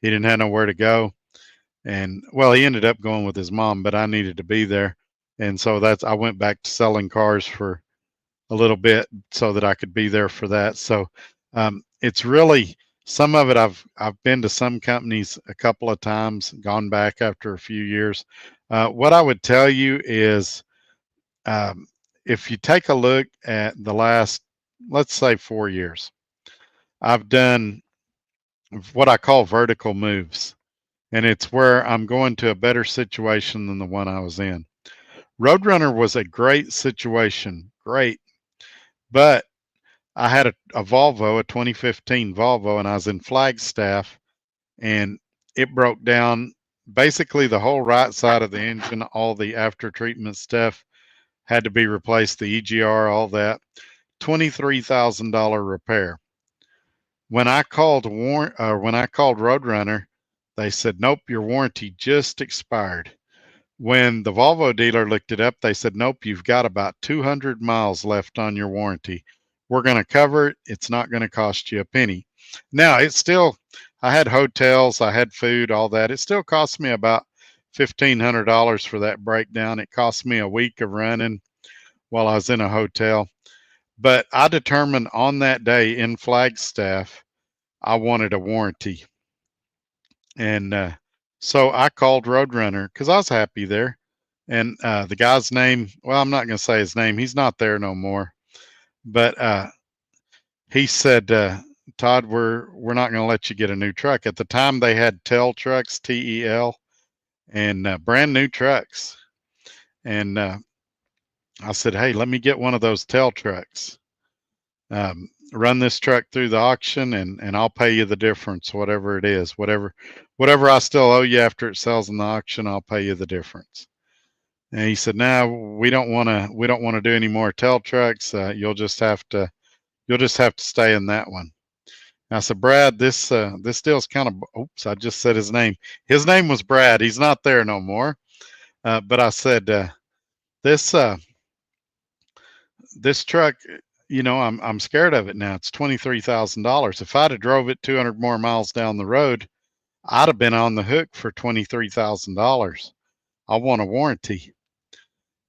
didn't have nowhere to go. And well, he ended up going with his mom, but I needed to be there. And so I went back to selling cars for a little bit so that I could be there for that. So it's really some of it. I've been to some companies a couple of times, gone back after a few years. What I would tell you is if you take a look at the last, let's say 4 years, I've done what I call vertical moves. And it's where I'm going to a better situation than the one I was in. Roadrunner was a great situation, great, but I had a Volvo, a 2015 Volvo, and I was in Flagstaff, and it broke down. Basically, the whole right side of the engine, all the after treatment stuff had to be replaced, the EGR, all that. $23,000 repair. When I called Roadrunner, they said, nope, your warranty just expired. When the Volvo dealer looked it up, they said, nope, you've got about 200 miles left on your warranty. We're going to cover it. It's not going to cost you a penny. Now, it's still, I had hotels, I had food, all that. It still cost me about $1,500 for that breakdown. It cost me a week of running while I was in a hotel. But I determined on that day in Flagstaff, I wanted a warranty. And so I called Roadrunner because I was happy there. And the guy's name, well, I'm not going to say his name. He's not there no more. But he said, Todd, we're not going to let you get a new truck. At the time, they had TEL trucks, TEL, and brand new trucks. And I said, hey, let me get one of those TEL trucks. Run this truck through the auction, and I'll pay you the difference, whatever it is, whatever I still owe you after it sells in the auction, I'll pay you the difference. And he said, no, we don't want to do any more TEL trucks. You'll just have to stay in that one. And I said, Brad, this deal's kind of, oops, I just said his name. His name was Brad. He's not there no more. But I said, this truck, I'm scared of it now. It's $23,000. If I'd have drove it 200 more miles down the road, I'd have been on the hook for $23,000. I want a warranty.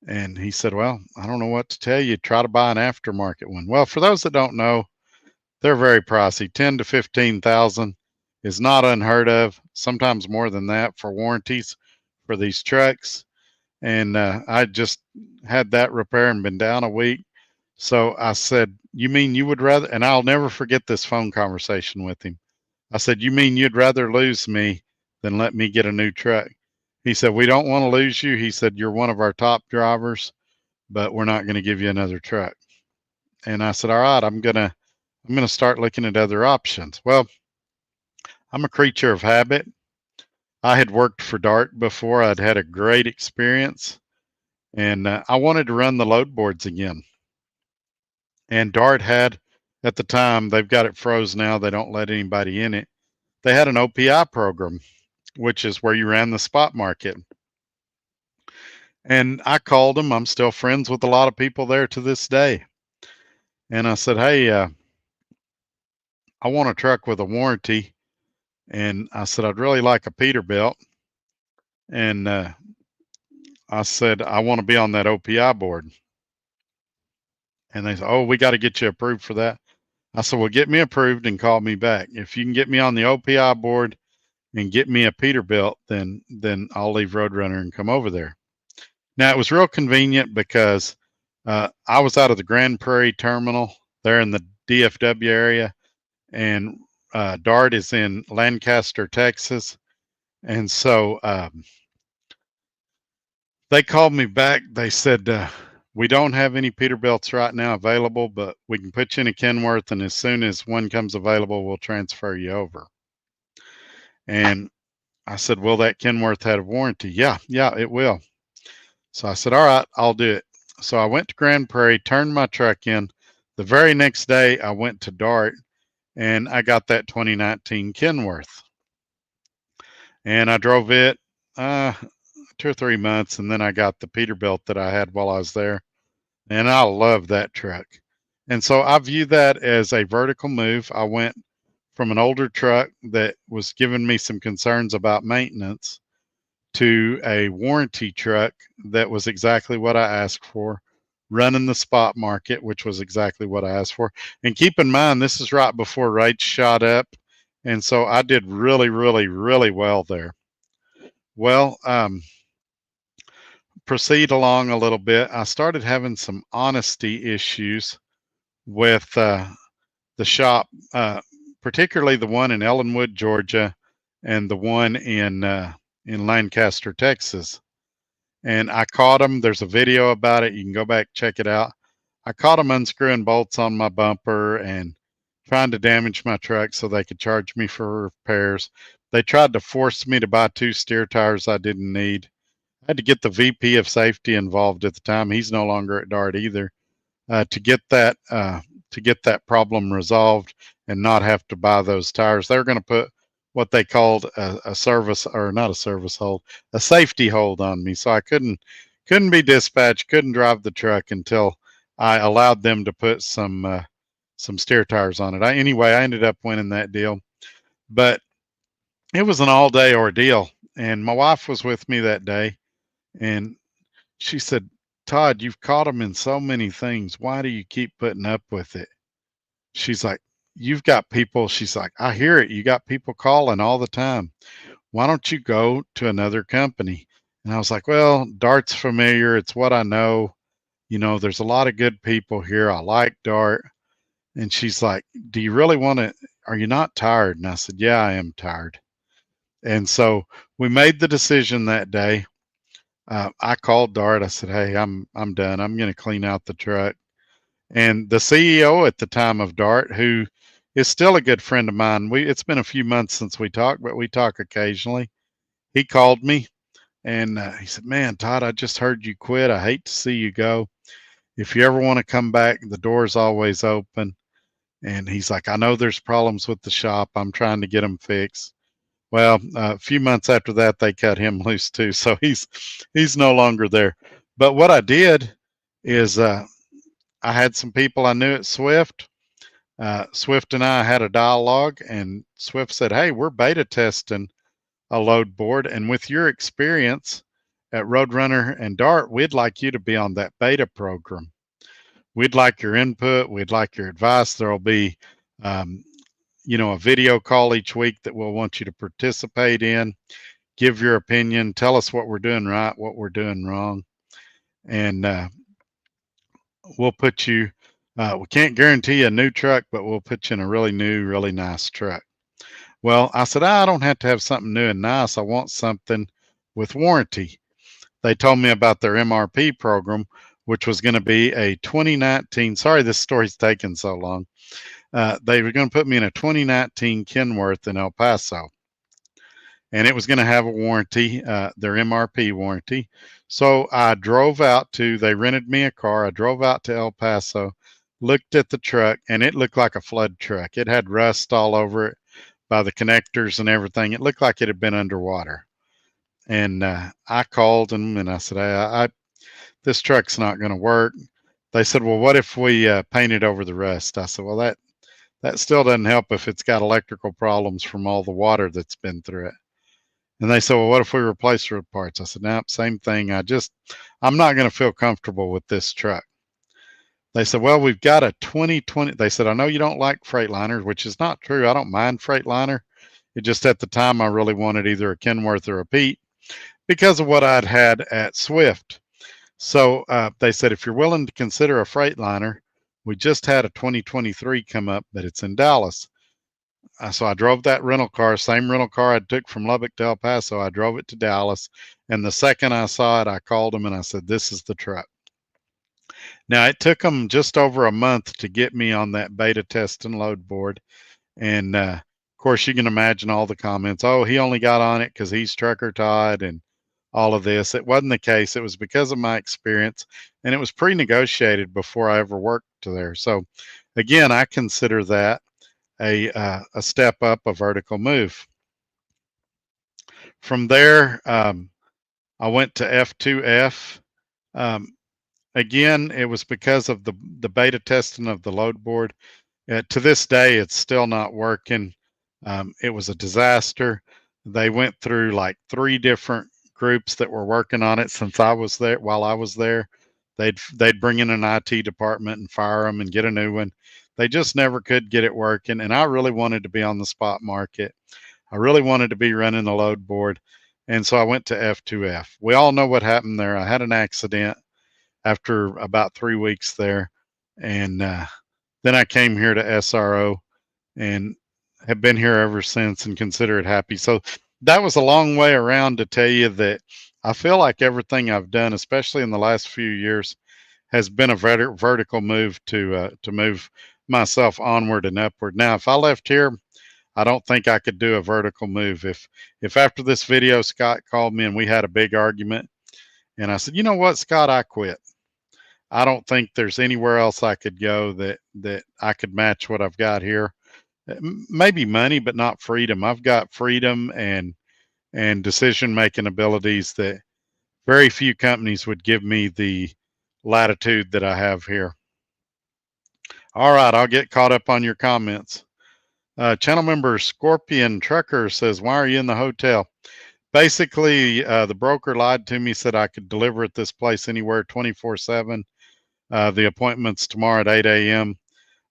And he said, well, I don't know what to tell you. Try to buy an aftermarket one. Well, for those that don't know, they're very pricey. 10 to 15,000 is not unheard of. Sometimes more than that for warranties for these trucks. And I just had that repair and been down a week. So I said, you mean you would rather, and I'll never forget this phone conversation with him. I said, you mean you'd rather lose me than let me get a new truck? He said, we don't want to lose you. He said, you're one of our top drivers, but we're not going to give you another truck. And I said, all right, I'm going to start looking at other options. Well, I'm a creature of habit. I had worked for Dart before. I'd had a great experience, and I wanted to run the load boards again. And Dart had, at the time, they've got it froze now. They don't let anybody in it. They had an OPI program, which is where you ran the spot market. And I called them. I'm still friends with a lot of people there to this day. And I said, hey, I want a truck with a warranty. And I said, I'd really like a Peterbilt. And I said, I want to be on that OPI board. And they said, oh, we got to get you approved for that. I said, well, get me approved and call me back. If you can get me on the OPI board and get me a Peterbilt, then I'll leave Roadrunner and come over there. Now, it was real convenient because I was out of the Grand Prairie terminal there in the DFW area, and Dart is in Lancaster, Texas. And so they called me back. They said, we don't have any Peterbilts right now available, but we can put you in a Kenworth, and as soon as one comes available, we'll transfer you over. And I said, will that Kenworth have a warranty? Yeah, it will. So I said, all right, I'll do it. So I went to Grand Prairie, turned my truck in. The very next day, I went to Dart, and I got that 2019 Kenworth. And I drove it 2 or 3 months, and then I got the Peterbilt that I had while I was there. And I love that truck. And so I view that as a vertical move. I went from an older truck that was giving me some concerns about maintenance to a warranty truck that was exactly what I asked for, running the spot market, which was exactly what I asked for. And keep in mind, this is right before rates shot up. And so I did really, really, really well there. Well, proceed along a little bit. I started having some honesty issues with the shop, particularly the one in Ellenwood, Georgia, and the one in Lancaster, Texas. And I caught them. There's a video about it. You can go back, check it out. I caught them unscrewing bolts on my bumper and trying to damage my truck so they could charge me for repairs. They tried to force me to buy 2 steer tires I didn't need. I had to get the VP of safety involved at the time. He's no longer at Dart either, to get that problem resolved and not have to buy those tires. They're going to put what they called a service, or not a service hold, a safety hold on me. So I couldn't be dispatched, couldn't drive the truck until I allowed them to put some steer tires on it. Anyway, I ended up winning that deal, but it was an all day ordeal. And my wife was with me that day, and she said, "Todd, you've caught them in so many things. Why do you keep putting up with it?" She's like, "You've got people," she's like, "I hear it. You got people calling all the time. Why don't you go to another company?" And I was like, "Well, Dart's familiar. It's what I know. There's a lot of good people here. I like Dart." And she's like, "Do you really want to? Are you not tired?" And I said, "Yeah, I am tired." And so we made the decision that day. I called Dart. I said, "Hey, I'm done. I'm going to clean out the truck." And the CEO at the time of Dart, who is still a good friend of mine, it's been a few months since we talked, but we talk occasionally. He called me and he said, "Man, Todd, I just heard you quit. I hate to see you go. If you ever want to come back, the door's always open." And he's like, "I know there's problems with the shop. I'm trying to get them fixed." Well, a few months after that, they cut him loose too, so he's no longer there. But what I did is I had some people I knew at Swift. Swift and I had a dialogue, and Swift said, "Hey, we're beta testing a load board, and with your experience at Roadrunner and Dart, we'd like you to be on that beta program. We'd like your input. We'd like your advice. There'll be, um, a video call each week that we'll want you to participate in. Give your opinion. Tell us what we're doing right, what we're doing wrong, and we'll put you. We can't guarantee a new truck, but we'll put you in a really new, really nice truck." Well, I said, "I don't have to have something new and nice. I want something with warranty." They told me about their MRP program, which was going to be a 2019. Sorry, this story's taken so long. They were going to put me in a 2019 Kenworth in El Paso, and it was going to have a warranty, their MRP warranty. So I drove out they rented me a car. I drove out to El Paso, looked at the truck, and it looked like a flood truck. It had rust all over it by the connectors and everything. It looked like it had been underwater. And I called them and I said, "Hey, this truck's not going to work." They said, "Well, what if we painted over the rust?" I said, "Well, that still doesn't help if it's got electrical problems from all the water that's been through it." And they said, "Well, what if we replace the parts?" I said, "No, same thing. I'm not going to feel comfortable with this truck." They said, "Well, we've got a 2020." They said, "I know you don't like Freightliners," which is not true. I don't mind Freightliner. It just at the time I really wanted either a Kenworth or a Pete because of what I'd had at Swift. So they said, "If you're willing to consider a Freightliner, we just had a 2023 come up, but it's in Dallas." So I drove that rental car, same rental car I took from Lubbock to El Paso. I drove it to Dallas. And the second I saw it, I called them and I said, "This is the truck." Now, it took them just over a month to get me on that beta test and load board. And of course, you can imagine all the comments. "Oh, he only got on it because he's Trucker Todd," and all of this. It wasn't the case. It was because of my experience, and it was pre-negotiated before I ever worked there. So, again, I consider that a step up, a vertical move. From there, I went to F2F. Um, Again, it was because of the beta testing of the load board. To this day, it's still not working. It was a disaster. They went through like 3 different groups that were working on it since I was there. While I was there, they'd bring in an IT department and fire them and get a new one. They just never could get it working. And I really wanted to be on the spot market. I really wanted to be running the load board. And so I went to F2F. We all know what happened there. I had an accident after about 3 weeks there. And then I came here to SRO and have been here ever since and consider it happy. So that was a long way around to tell you that I feel like everything I've done, especially in the last few years, has been a vertical move to move myself onward and upward. Now, if I left here, I don't think I could do a vertical move. If after this video Scott called me and we had a big argument, and I said, you know what, Scott, I quit. I don't think there's anywhere else I could go that I could match what I've got here. Maybe money, but not freedom. I've got freedom and decision making abilities that very few companies would give me the latitude that I have here. All right, I'll get caught up on your comments. Channel member Scorpion Trucker says, why are you in the hotel? Basically, the broker lied to me, said I could deliver at this place anywhere 24/7. The appointment's tomorrow at 8 a.m.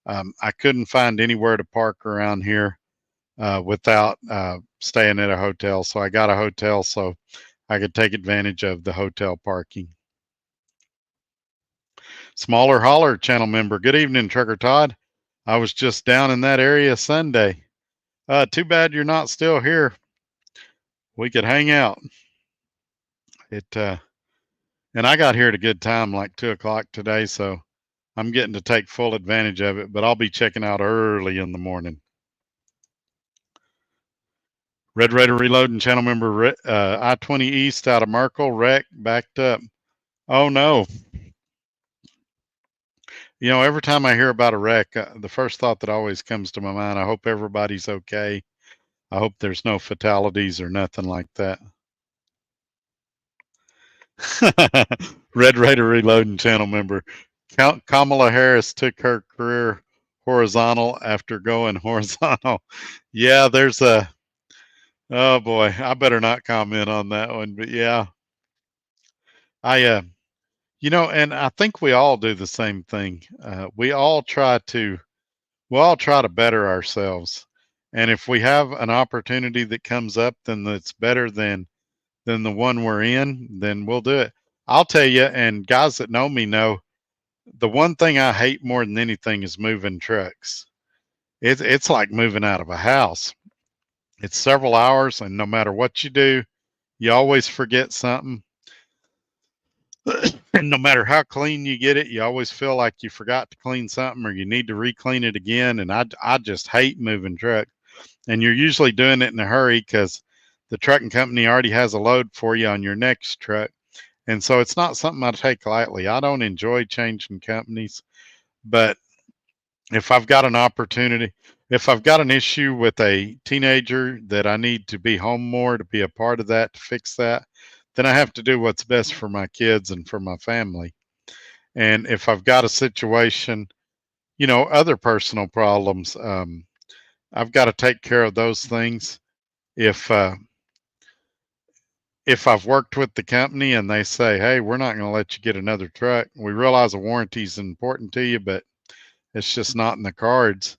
I couldn't find anywhere to park around here without staying at a hotel. So I got a hotel so I could take advantage of the hotel parking. Smaller Holler channel member, good evening, Trucker Todd. I was just down in that area Sunday. Too bad you're not still here. We could hang out. And I got here at a good time, like 2 o'clock today, so I'm getting to take full advantage of it, but I'll be checking out early in the morning. Red Raider Reloading channel member, I-20 East out of Merkel, wreck, backed up. Oh no. You know, every time I hear about a wreck, the first thought that always comes to my mind, I hope everybody's okay. I hope there's no fatalities or nothing like that. Red Raider Reloading channel member, Kamala Harris took her career horizontal after going horizontal. Yeah, there's a, oh boy, I better not comment on that one, but yeah. You know, and I think we all do the same thing. We all try to better ourselves. And if we have an opportunity that comes up, then that's better than the one we're in, then we'll do it. I'll tell you, and guys that know me know, the one thing I hate more than anything is moving trucks. It's like moving out of a house. It's several hours, and no matter what you do, you always forget something. And no matter how clean you get it, you always feel like you forgot to clean something or you need to re-clean it again. And I just hate moving truck. And you're usually doing it in a hurry because the trucking company already has a load for you on your next truck. And so it's not something I take lightly. I don't enjoy changing companies, but if I've got an opportunity, if I've got an issue with a teenager that I need to be home more to be a part of that, to fix that, then I have to do what's best for my kids and for my family. And if I've got a situation, you know, other personal problems, I've got to take care of those things. If I've worked with the company and they say, hey, we're not going to let you get another truck, we realize a warranty is important to you, but it's just not in the cards,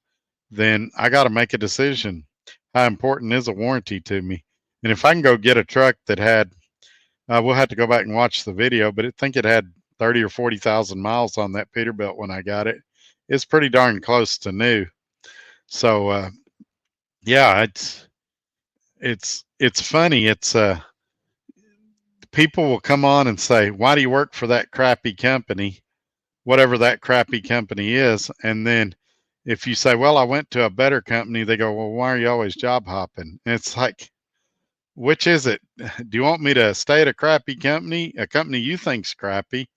then I got to make a decision. How important is a warranty to me? And if I can go get a truck that had, we'll have to go back and watch the video, but I think it had 30 or 40,000 miles on that Peterbilt when I got it. It's pretty darn close to new. So, yeah, it's funny. It's, people will come on and say, why do you work for that crappy company? Whatever that crappy company is. And then if you say, well, I went to a better company, they go, well, why are you always job hopping? And it's like, which is it? Do you want me to stay at a crappy company, a company you think's crappy,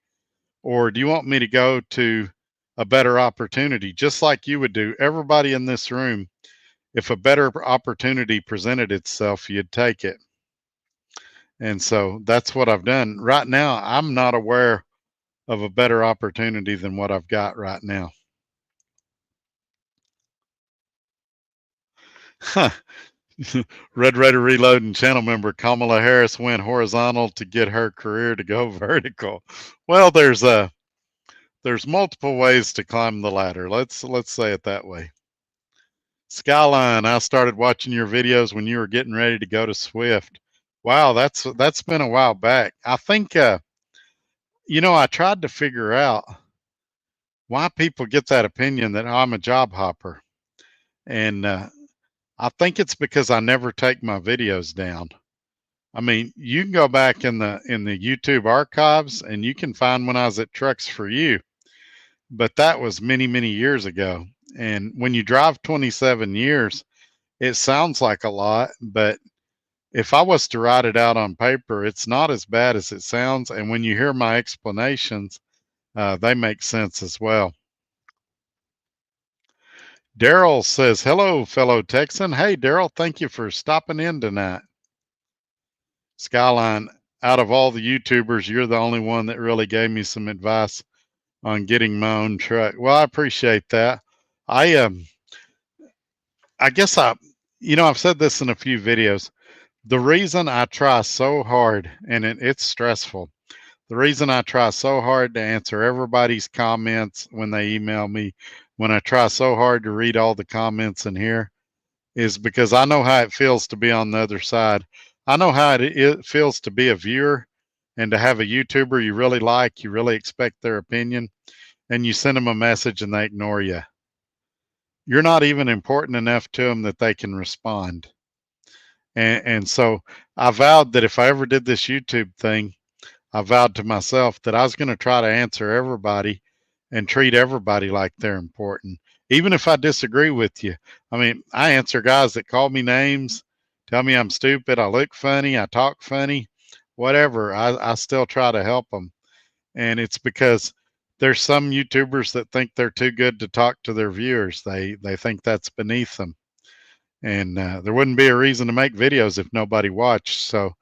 or do you want me to go to a better opportunity, just like you would do? Everybody in this room, if a better opportunity presented itself, you'd take it. And so that's what I've done. Right now, I'm not aware of a better opportunity than what I've got right now. Huh. Red Raider Reloading channel member Kamala Harris went horizontal to get her career to go vertical. Well, there's multiple ways to climb the ladder. Let's say it that way. Skyline, I started watching your videos when you were getting ready to go to Swift. Wow, that's been a while back. I think you know, I tried to figure out why people get that opinion that I'm a job hopper. And I think it's because I never take my videos down. I mean, you can go back in the YouTube archives and you can find when I was at Trucks for You, but that was many, many years ago. And when you drive 27 years, it sounds like a lot, but if I was to write it out on paper, it's not as bad as it sounds. And when you hear my explanations, they make sense as well. Daryl says, hello, fellow Texan. Hey, Daryl, thank you for stopping in tonight. Skyline, out of all the YouTubers, you're the only one that really gave me some advice on getting my own truck. Well, I appreciate that. I I guess I've said this in a few videos. The reason I try so hard, and it's stressful, the reason I try so hard to answer everybody's comments when they email me, when I try so hard to read all the comments in here, is because I know how it feels to be on the other side. I know how it feels to be a viewer and to have a YouTuber you really like, you really expect their opinion, and you send them a message and they ignore you. You're not even important enough to them that they can respond. And so I vowed that if I ever did this YouTube thing, I vowed to myself that I was going to try to answer everybody and treat everybody like they're important, even if I disagree with you. I mean, I answer guys that call me names, tell me I'm stupid, I look funny, I talk funny, whatever. I still try to help them. And it's because there's some YouTubers that think they're too good to talk to their viewers. They think that's beneath them. And there wouldn't be a reason to make videos if nobody watched. So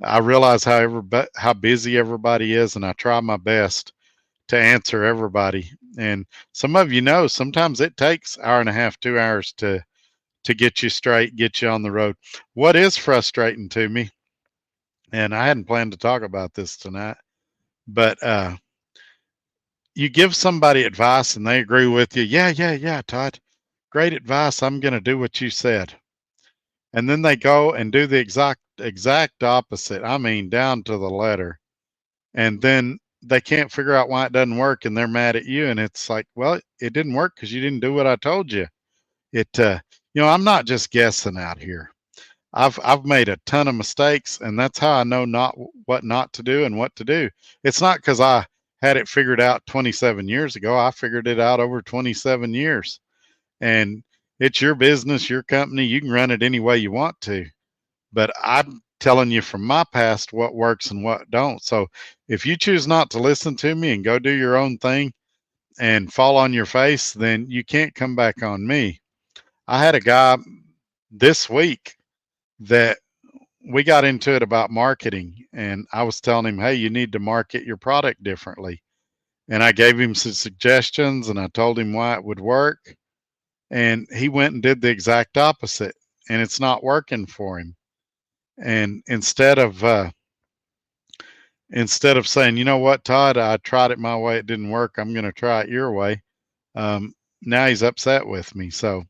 I realize how busy everybody is, and I try my best to answer everybody. And some of you know, sometimes it takes hour and a half, 2 hours to get you straight, get you on the road. What is frustrating to me, and I hadn't planned to talk about this tonight, but you give somebody advice and they agree with you. Yeah, Todd, great advice. I'm going to do what you said. And then they go and do the exact opposite. I mean, down to the letter. And then they can't figure out why it doesn't work and they're mad at you. And it's like, well, it didn't work because you didn't do what I told you. I'm not just guessing out here. I've made a ton of mistakes, and that's how I know what not to do and what to do. It's not because I had it figured out 27 years ago. I figured it out over 27 years. And it's your business, your company. You can run it any way you want to. But I'm telling you from my past what works and what don't. So if you choose not to listen to me and go do your own thing and fall on your face, then you can't come back on me. I had a guy this week that we got into it about marketing, and I was telling him, hey, you need to market your product differently. And I gave him some suggestions and I told him why it would work. And he went and did the exact opposite, and it's not working for him. And instead of saying, you know what, Todd, I tried it my way, it didn't work, I'm going to try it your way. Now he's upset with me. So,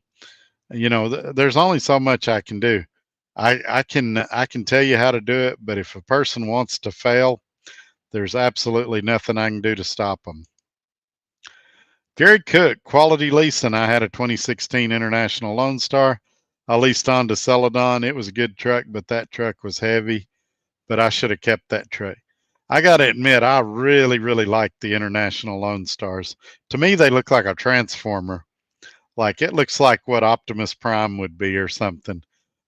there's only so much I can do. I can tell you how to do it, but if a person wants to fail, there's absolutely nothing I can do to stop them. Gary Cook, Quality Leasing. I had a 2016 International Lone Star. I leased on to Celadon. It was a good truck, but that truck was heavy. But I should have kept that truck. I got to admit, I really, really like the International Lone Stars. To me, they look like a transformer. Like it looks like what Optimus Prime would be or something.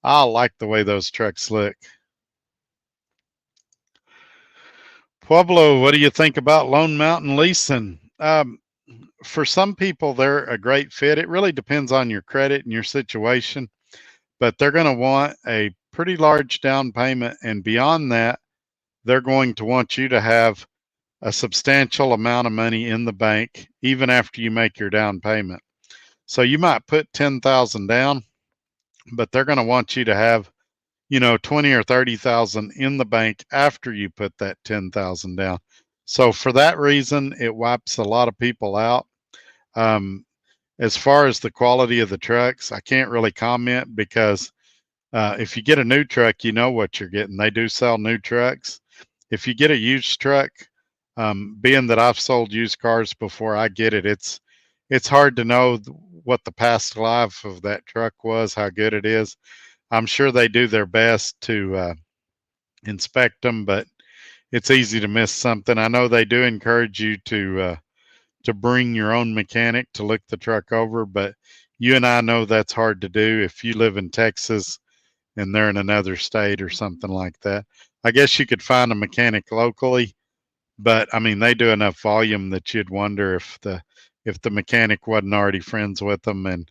I like the way those trucks look. Pueblo, what do you think about Lone Mountain Leasing? For some people, they're a great fit. It really depends on your credit and your situation, but they're going to want a pretty large down payment. And beyond that, they're going to want you to have a substantial amount of money in the bank, even after you make your down payment. So you might put 10,000 down, but they're going to want you to have 20 or 30,000 in the bank after you put that 10,000 down. So for that reason, it wipes a lot of people out. As far as the quality of the trucks, I can't really comment because if you get a new truck, you know what you're getting. They do sell new trucks. If you get a used truck, being that I've sold used cars before, I get it. It's hard to know what the past life of that truck was, how good it is. I'm sure they do their best to inspect them, but it's easy to miss something. I know they do encourage you to to bring your own mechanic to look the truck over, but you and I know that's hard to do if you live in Texas and they're in another state or something like that. I guess you could find a mechanic locally, but I mean they do enough volume that you'd wonder if the mechanic wasn't already friends with them and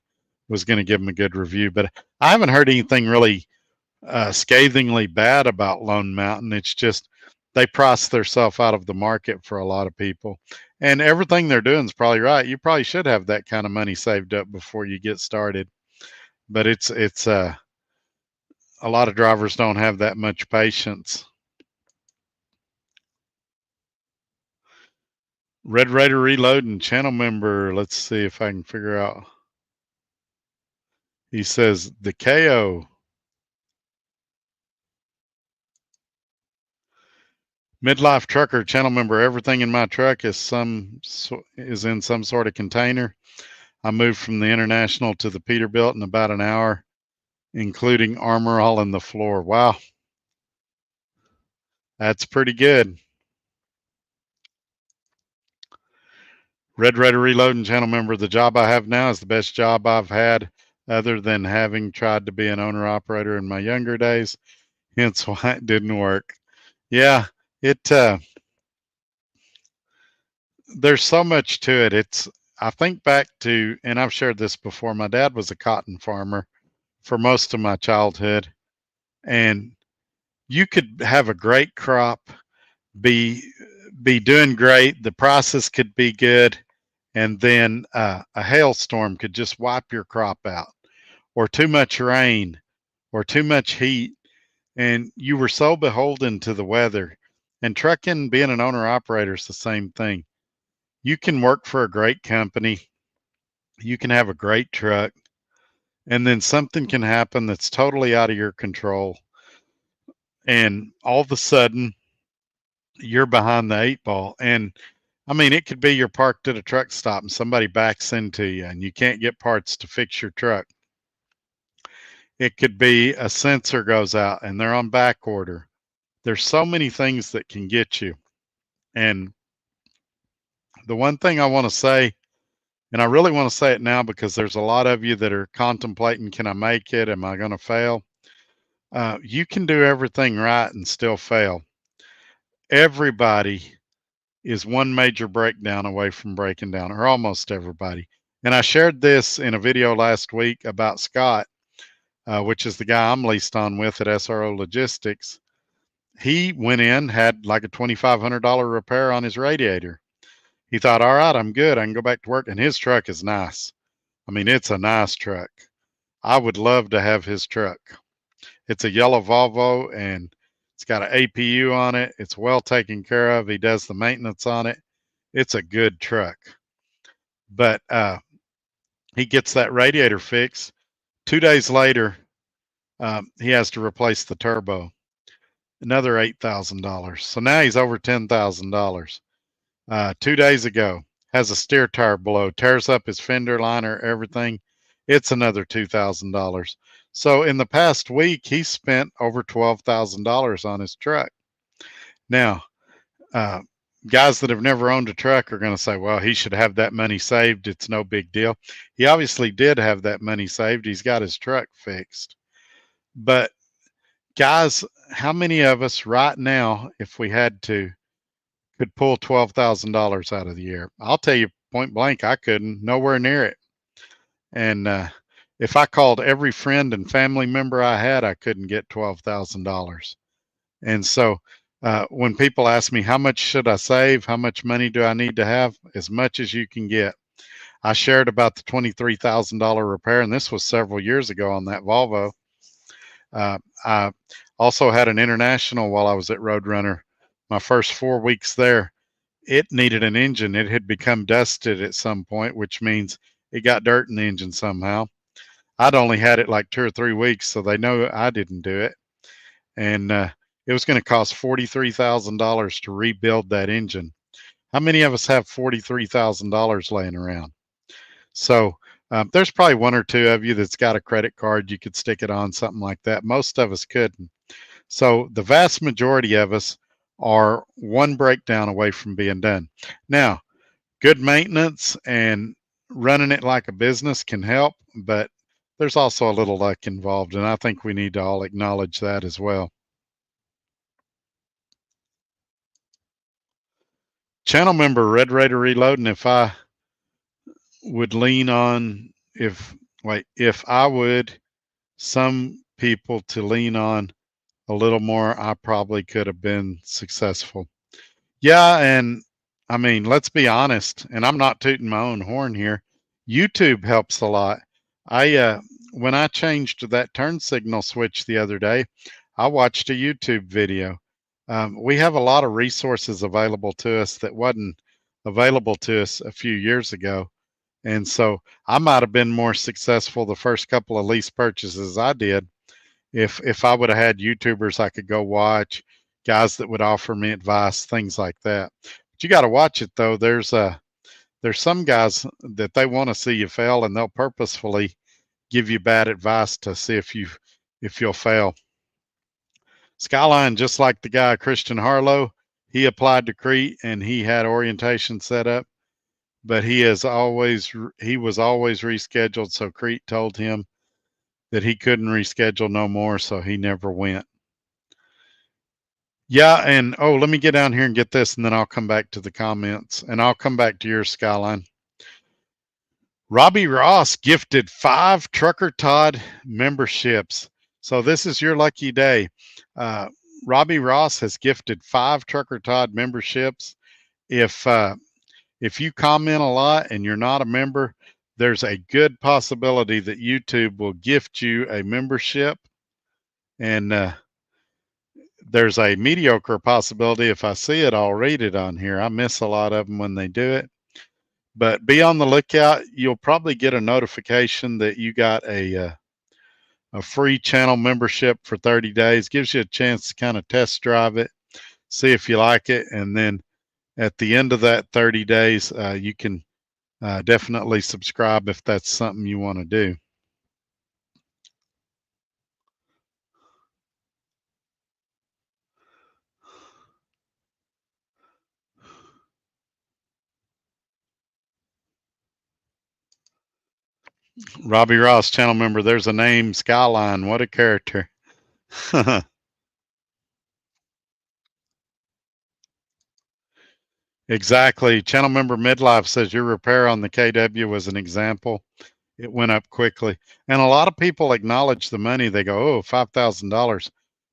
was going to give them a good review. But I haven't heard anything really scathingly bad about Lone Mountain. It's just they price themselves out of the market for a lot of people, and everything they're doing is probably right. You probably should have that kind of money saved up before you get started, but it's a lot of drivers don't have that much patience. Red Raider Reloading channel member. Let's see if I can figure out. He says the KO. Midlife Trucker channel member. Everything in my truck is in some sort of container. I moved from the International to the Peterbilt in about an hour, including armor all in the floor. Wow, that's pretty good. Red Raider Reloading channel member. The job I have now is the best job I've had, other than having tried to be an owner operator in my younger days. Hence why it didn't work. Yeah, it. There's so much to it. I think back to, and I've shared this before. My dad was a cotton farmer for most of my childhood, and you could have a great crop, be doing great. The prices could be good, and then a hailstorm could just wipe your crop out, or too much rain, or too much heat, and you were so beholden to the weather. And trucking, being an owner operator, is the same thing. You can work for a great company, you can have a great truck, and then something can happen that's totally out of your control, and all of a sudden you're behind the eight ball. And I mean, it could be you're parked at a truck stop and somebody backs into you and you can't get parts to fix your truck. It could be a sensor goes out and they're on back order. There's so many things that can get you. And the one thing I want to say, and I really want to say it now because there's a lot of you that are contemplating, can I make it? Am I going to fail? You can do everything right and still fail. Everybody is one major breakdown away from breaking down, or almost everybody. And I shared this in a video last week about Scott, which is the guy I'm leased on with at SRO Logistics. He went in, had like a $2,500 repair on his radiator. He thought, all right, I'm good. I can go back to work. And his truck is nice. I mean, it's a nice truck. I would love to have his truck. It's a yellow Volvo and it's got an APU on it. It's well taken care of. He does the maintenance on it. It's a good truck. But he gets that radiator fixed. 2 days later, he has to replace the turbo. Another $8,000. So now he's over $10,000. 2 days ago, has a steer tire blow, tears up his fender liner, everything. It's another $2,000. So in the past week, he spent over $12,000 on his truck. Now, guys that have never owned a truck are going to say, well, he should have that money saved. It's no big deal. He obviously did have that money saved. He's got his truck fixed. But guys, how many of us right now, if we had to, could pull $12,000 out of the air? I'll tell you point blank, I couldn't, nowhere near it. And if I called every friend and family member I had, I couldn't get $12,000. And so when people ask me, how much should I save? How much money do I need to have? As much as you can get. I shared about the $23,000 repair, and this was several years ago on that Volvo. I also had an International while I was at Roadrunner. My first 4 weeks there, it needed an engine. It had become dusted at some point, which means it got dirt in the engine somehow. I'd only had it like 2 or 3 weeks, so they know I didn't do it. And it was going to cost $43,000 to rebuild that engine. How many of us have $43,000 laying around? So there's probably one or two of you that's got a credit card. You could stick it on, something like that. Most of us couldn't. So the vast majority of us are one breakdown away from being done. Now, Good maintenance and running it like a business can help, but there's also a little luck involved, and I think we need to all acknowledge that as well. Channel member Red Raider Reloading, if I would lean on, if I would some people to lean on a little more, I probably could have been successful. Yeah, and I mean, let's be honest, and I'm not tooting my own horn here. YouTube helps a lot. I when I changed that turn signal switch the other day, I watched a YouTube video. We have a lot of resources available to us that wasn't available to us a few years ago. And so I might have been more successful the first couple of lease purchases I did if I would have had YouTubers I could go watch, guys that would offer me advice, things like that. But you got to watch it though. There's some guys that they want to see you fail, and they'll purposefully give you bad advice to see if you'll fail. Skyline, just like the guy Christian Harlow, he applied to Crete and he had orientation set up, but he was always rescheduled. So Crete told him that he couldn't reschedule no more, so he never went. Yeah, and oh, let me get down here and get this, and then I'll come back to the comments, and I'll come back to your Skyline. Robbie Ross gifted 5 Trucker Todd memberships. So this is your lucky day. Robbie Ross has gifted 5 Trucker Todd memberships. If you comment a lot and you're not a member, there's a good possibility that YouTube will gift you a membership. And there's a mediocre possibility. If I see it, I'll read it on here. I miss a lot of them when they do it. But be on the lookout. You'll probably get a notification that you got a free channel membership for 30 days. Gives you a chance to kind of test drive it, see if you like it. And then at the end of that 30 days, you can definitely subscribe if that's something you want to do. Robbie Ross, channel member. There's a name, Skyline. What a character. Exactly. Channel member Midlife says your repair on the KW was an example. It went up quickly. And a lot of people acknowledge the money. They go, oh, $5,000.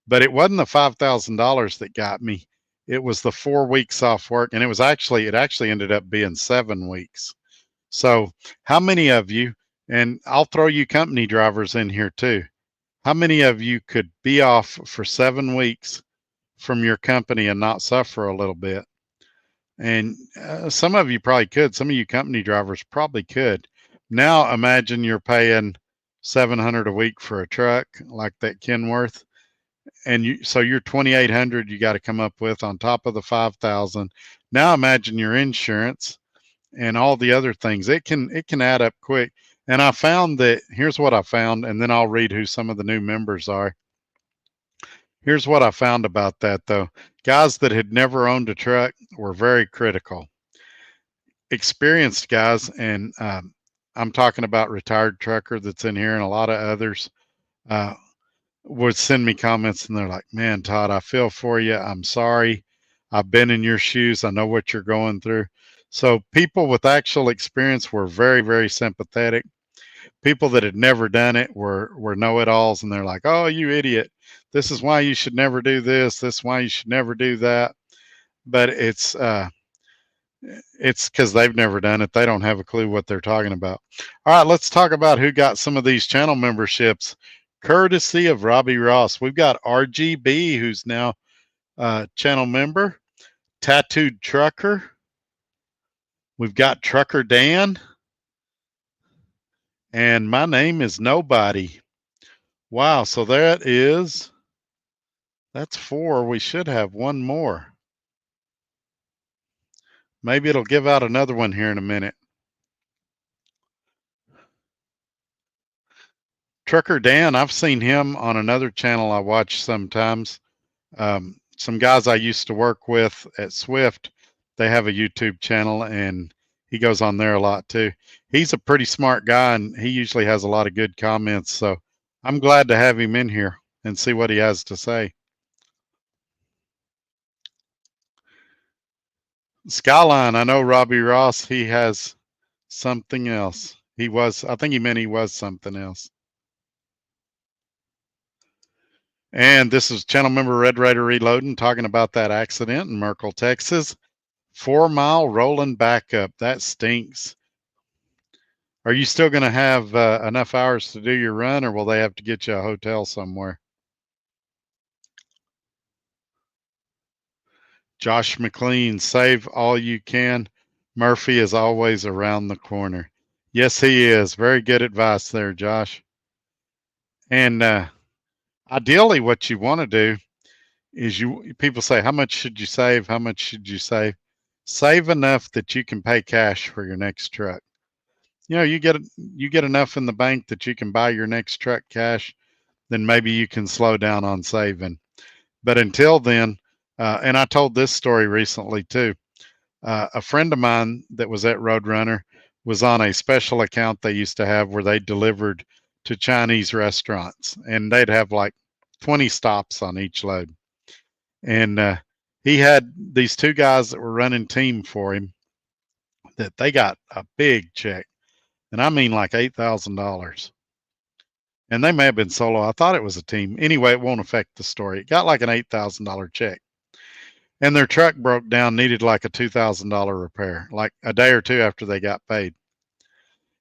But it wasn't the $5,000 that got me. It was the 4 weeks off work. And it actually ended up being 7 weeks. So how many of you, and I'll throw you company drivers in here too. How many of you could be off for 7 weeks from your company and not suffer a little bit? And some of you probably could. Some of you company drivers probably could. Now imagine you're paying $700 a week for a truck like that Kenworth, and so you're $2,800 you got to come up with on top of the $5,000. Now imagine your insurance and all the other things. It can add up quick. And I found that, here's what I found, and then I'll read who some of the new members are. Here's what I found about that though. Guys that had never owned a truck were very critical. Experienced guys, and I'm talking about retired trucker that's in here and a lot of others, would send me comments and they're like, man, Todd, I feel for you. I'm sorry. I've been in your shoes. I know what you're going through. So people with actual experience were very, very sympathetic. People that had never done it were know-it-alls, and they're like, oh, you idiot. This is why you should never do this. This is why you should never do that. But it's because they've never done it. They don't have a clue what they're talking about. All right, let's talk about who got some of these channel memberships courtesy of Robbie Ross. We've got RGB, who's now a channel member. Tattooed Trucker. We've got Trucker Dan. And my name is Nobody. Wow, so that's 4. We should have one more. Maybe it'll give out another one here in a minute. Trucker Dan, I've seen him on another channel I watch sometimes. Some guys I used to work with at Swift, they have a YouTube channel, and He goes on there a lot too. He's a pretty smart guy, and he usually has a lot of good comments. So I'm glad to have him in here and see what he has to say. Skyline, I know Robbie Ross, he has something else. I think he meant he was something else. And this is channel member Red Raider Reloading talking about that accident in Merkel, Texas. 4-mile rolling backup. That stinks. Are you still going to have enough hours to do your run, or will they have to get you a hotel somewhere? Josh McLean, save all you can. Murphy is always around the corner. Yes, he is. Very good advice there, Josh. And ideally, what you want to do is people say, how much should you save? How much should you save? Save enough that you can pay cash for your next truck. You get enough in the bank that you can buy your next truck cash, then maybe you can slow down on saving. But until then, and I told this story recently too. A friend of mine that was at Roadrunner was on a special account they used to have where they delivered to Chinese restaurants, and they'd have like 20 stops on each load. And he had these two guys that were running team for him that they got a big check, and I mean like $8,000. And they may have been solo. I thought it was a team. Anyway, it won't affect the story. It got like an $8,000 check. And their truck broke down, needed like a $2,000 repair, like a day or two after they got paid.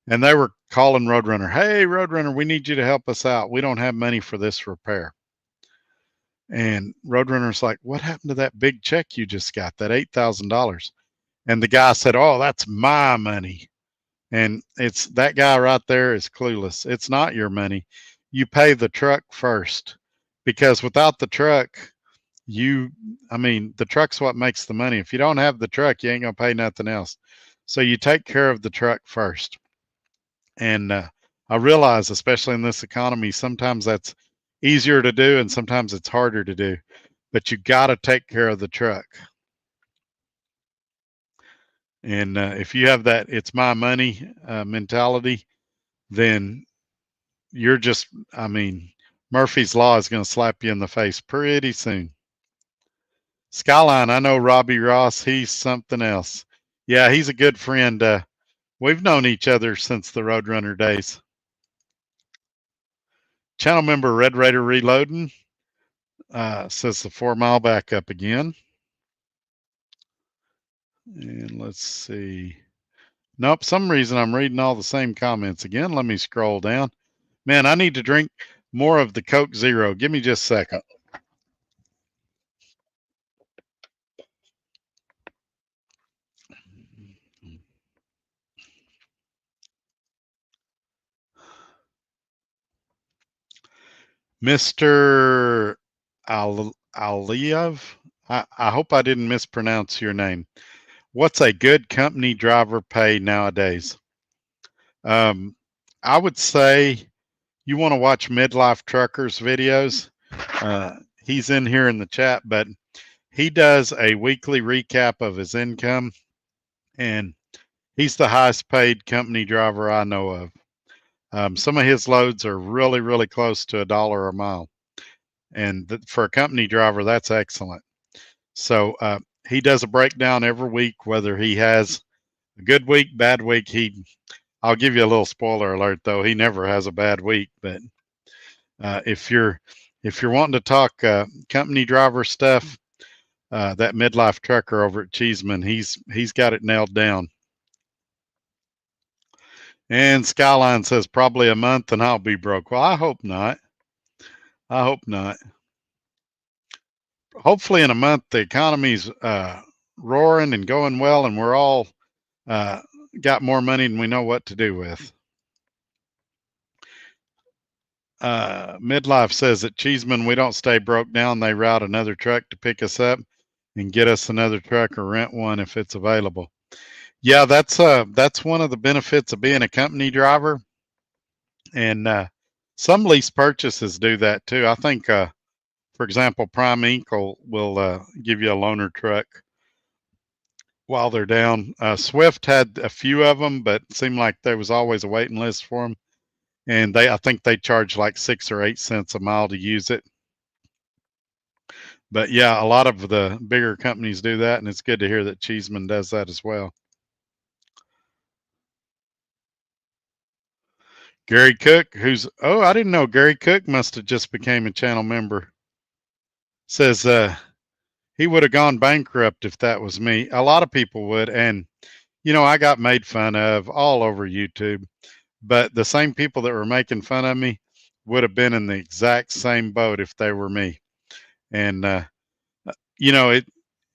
And they were calling Roadrunner, hey, Roadrunner, we need you to help us out. We don't have money for this repair. And Roadrunner's like, what happened to that big check you just got, that $8,000? And the guy said, oh, that's my money. And it's that guy right there is clueless. It's not your money. You pay the truck first, because without the truck, the truck's what makes the money. If you don't have the truck, you ain't gonna pay nothing else. So you take care of the truck first. And I realize, especially in this economy, sometimes that's easier to do and sometimes it's harder to do, but you got to take care of the truck. And if you have that it's my money mentality, then you're just, Murphy's Law is going to slap you in the face pretty soon. Skyline, I know Robbie Ross. He's something else. Yeah, he's a good friend. We've known each other since the Roadrunner days. Channel member Red Raider Reloading says the 4-mile backup again. And let's see. Nope, some reason I'm reading all the same comments again. Let me scroll down. Man, I need to drink more of the Coke Zero. Give me just a second. Mr. Aliyev, I hope I didn't mispronounce your name. What's a good company driver pay nowadays? I would say you want to watch Midlife Truckers videos. He's in here in the chat, but he does a weekly recap of his income, and he's the highest paid company driver I know of. Some of his loads are really, really close to $1 a mile. And for a company driver, that's excellent. So he does a breakdown every week, whether he has a good week, bad week. I'll give you a little spoiler alert, though. He never has a bad week. But if you're wanting to talk company driver stuff, that Midlife Trucker over at Cheeseman, he's got it nailed down. And Skyline says probably a month and I'll be broke. Well, I hope not. I hope not. Hopefully in a month the economy's roaring and going well, and we're all got more money than we know what to do with. Midlife says at Cheeseman we don't stay broke down. They route another truck to pick us up and get us another truck or rent one if it's available. Yeah, that's one of the benefits of being a company driver. And some lease purchases do that too. I think, for example, Prime Inc. will give you a loaner truck. while they're down. Swift had a few of them, but it seemed like there was always a waiting list for them. And I think they charge like 6 or 8 cents a mile to use it. But yeah, a lot of the bigger companies do that, and it's good to hear that Cheeseman does that as well. Gary Cook, I didn't know Gary Cook must have just became a channel member. Says he would have gone bankrupt if that was me. A lot of people would, and I got made fun of all over YouTube. But the same people that were making fun of me would have been in the exact same boat if they were me. And you know,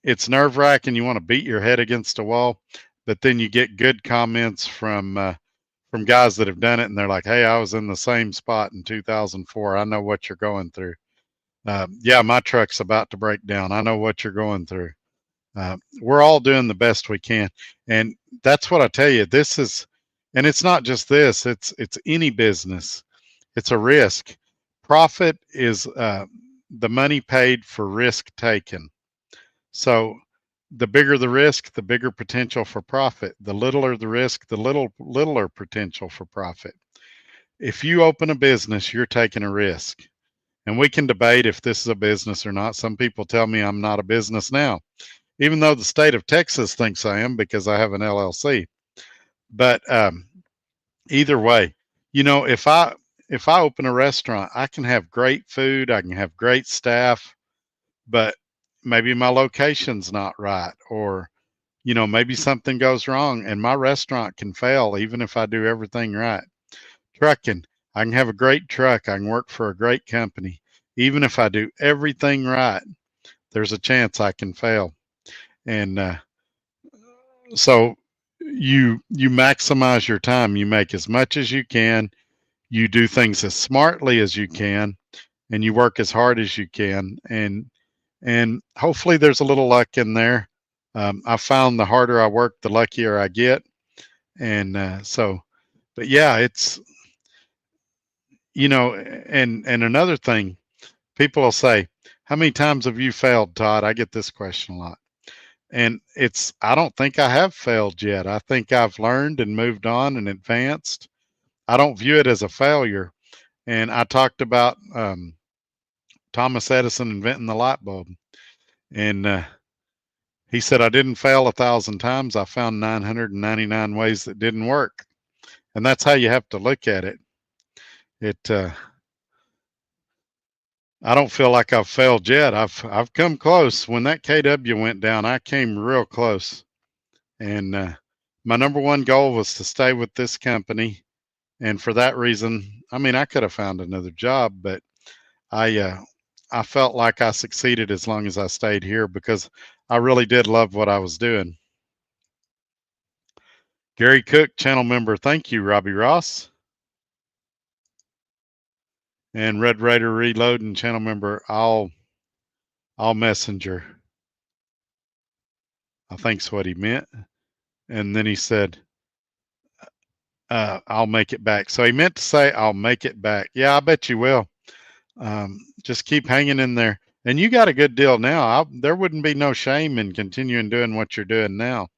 it's nerve wracking. You want to beat your head against a wall, but then you get good comments from guys that have done it, and they're like, "Hey, I was in the same spot in 2004. I know what you're going through. Yeah, my truck's about to break down. I know what you're going through." We're all doing the best we can, and that's what I tell you. And it's not just this. It's any business. It's a risk. Profit is the money paid for risk taken. So the bigger the risk, the bigger potential for profit. The littler the risk, the littler potential for profit. If you open a business, you're taking a risk. And we can debate if this is a business or not. Some people tell me I'm not a business now, even though the state of Texas thinks I am because I have an LLC. But either way, if I open a restaurant, I can have great food, I can have great staff, but maybe my location's not right, or maybe something goes wrong and my restaurant can fail even if I do everything right. Trucking, I can have a great truck, I can work for a great company. Even if I do everything right, there's a chance I can fail. And so you maximize your time, you make as much as you can, you do things as smartly as you can, and you work as hard as you can, and hopefully there's a little luck in there. I found the harder I work, the luckier I get. And but yeah, it's and another thing, people will say, how many times have you failed, Todd? I get this question a lot. And I don't think I have failed yet. I think I've learned and moved on and advanced. I don't view it as a failure. And I talked about Thomas Edison inventing the light bulb. And he said, I didn't fail 1,000 times. I found 999 ways that didn't work. And that's how you have to look at it. I don't feel like I've failed yet. I've come close. When that KW went down, I came real close. And my number one goal was to stay with this company. And for that reason, I mean, I could have found another job, but I felt like I succeeded as long as I stayed here because I really did love what I was doing. Gary Cook, channel member, thank you, Robbie Ross. And Red Raider Reloading, channel member, all messenger. I think's what he meant. And then he said, I'll make it back. So he meant to say, I'll make it back. Yeah, I bet you will. Just keep hanging in there. And you got a good deal now. There wouldn't be no shame in continuing doing what you're doing now.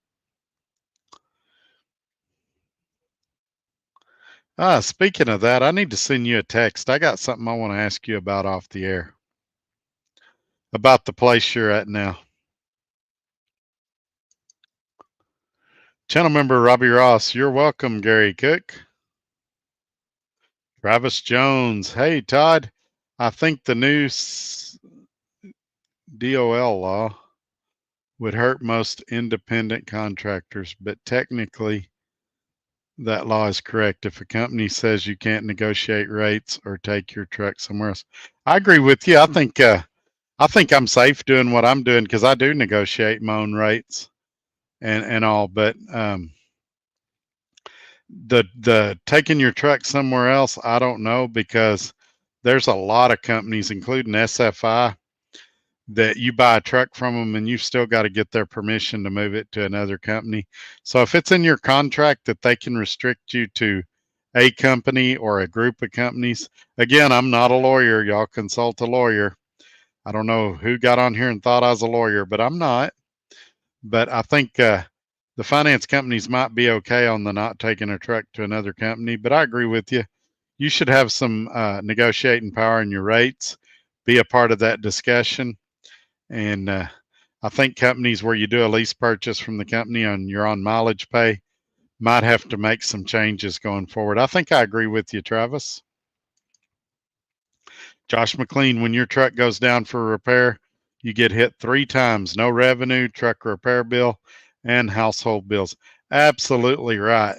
Speaking of that, I need to send you a text. I got something I want to ask you about off the air. About the place you're at now. Channel member Robbie Ross, you're welcome, Gary Cook. Travis Jones, hey Todd, I think the new DOL law would hurt most independent contractors, but technically that law is correct. If a company says you can't negotiate rates or take your truck somewhere else, I agree with you. I think I'm safe doing what I'm doing because I do negotiate my own rates and all. But the taking your truck somewhere else, I don't know, because there's a lot of companies, including SFI, that you buy a truck from them and you've still got to get their permission to move it to another company. So if it's in your contract that they can restrict you to a company or a group of companies, again, I'm not a lawyer. Y'all consult a lawyer. I don't know who got on here and thought I was a lawyer, but I'm not. But I think the finance companies might be okay on the not taking a truck to another company. But I agree with you. You should have some negotiating power in your rates, be a part of that discussion. And I think companies where you do a lease purchase from the company and you're on mileage pay might have to make some changes going forward. I think I agree with you, Travis. Josh McLean, when your truck goes down for repair, you get hit 3 times: no revenue, truck repair bill, and household bills. Absolutely right.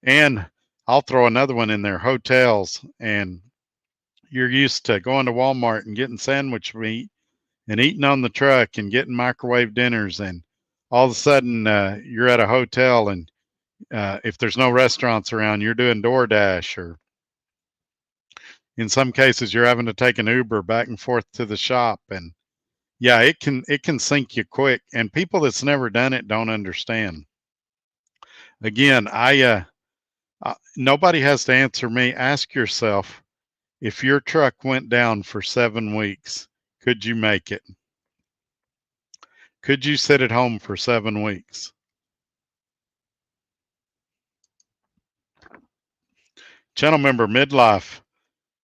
And I'll throw another one in there: hotels. And you're used to going to Walmart and getting sandwich meat and eating on the truck and getting microwave dinners. And all of a sudden, you're at a hotel, and if there's no restaurants around, you're doing DoorDash, or in some cases, you're having to take an Uber back and forth to the shop. And yeah, it can sink you quick. And people that's never done it don't understand. Again, nobody has to answer me. Ask yourself, if your truck went down for 7 weeks, could you make it? Could you sit at home for 7 weeks? Channel member midlife.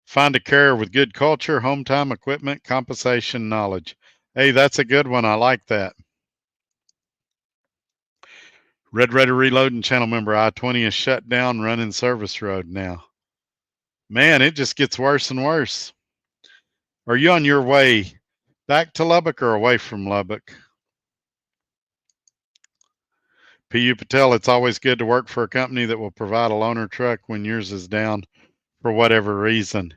Find a carrier with good culture, home time, equipment, compensation, knowledge. Hey, that's a good one. I like that. Red Raider Reloading channel member. I-20 is shut down, running service road now. Man, it just gets worse and worse. Are you on your way back to Lubbock or away from Lubbock? P.U. Patel, it's always good to work for a company that will provide a loaner truck when yours is down for whatever reason.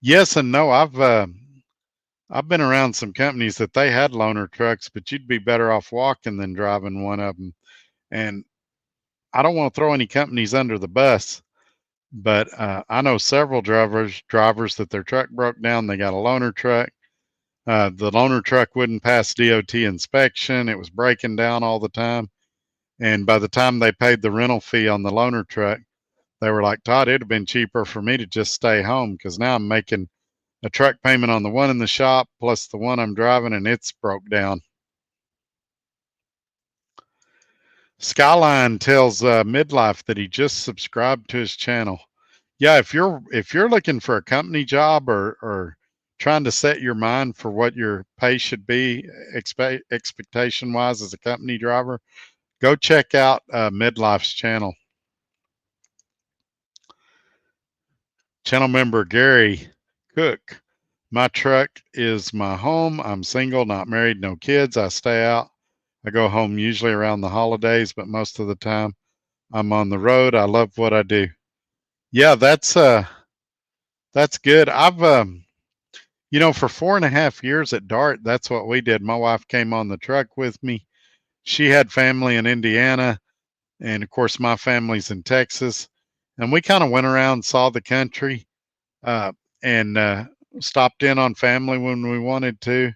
Yes and no. I've been around some companies that they had loaner trucks, but you'd be better off walking than driving one of them. And I don't want to throw any companies under the bus, but I know several drivers that their truck broke down. They got a loaner truck. The loaner truck wouldn't pass DOT inspection. It was breaking down all the time. And by the time they paid the rental fee on the loaner truck, they were like, Todd, it'd have been cheaper for me to just stay home, because now I'm making a truck payment on the one in the shop plus the one I'm driving, and it's broke down. Skyline tells Midlife that he just subscribed to his channel. Yeah, if you're looking for a company job, or trying to set your mind for what your pay should be expectation wise as a company driver, go check out Midlife's channel. Channel member Gary Cook. My truck is my home. I'm single, not married, no kids. I stay out. I go home usually around the holidays, but most of the time I'm on the road. I love what I do. Yeah, that's good. I've for 4.5 years at Dart, that's what we did. My wife came on the truck with me. She had family in Indiana, and of course my family's in Texas. And we kind of went around, saw the country, uh, and stopped in on family when we wanted to,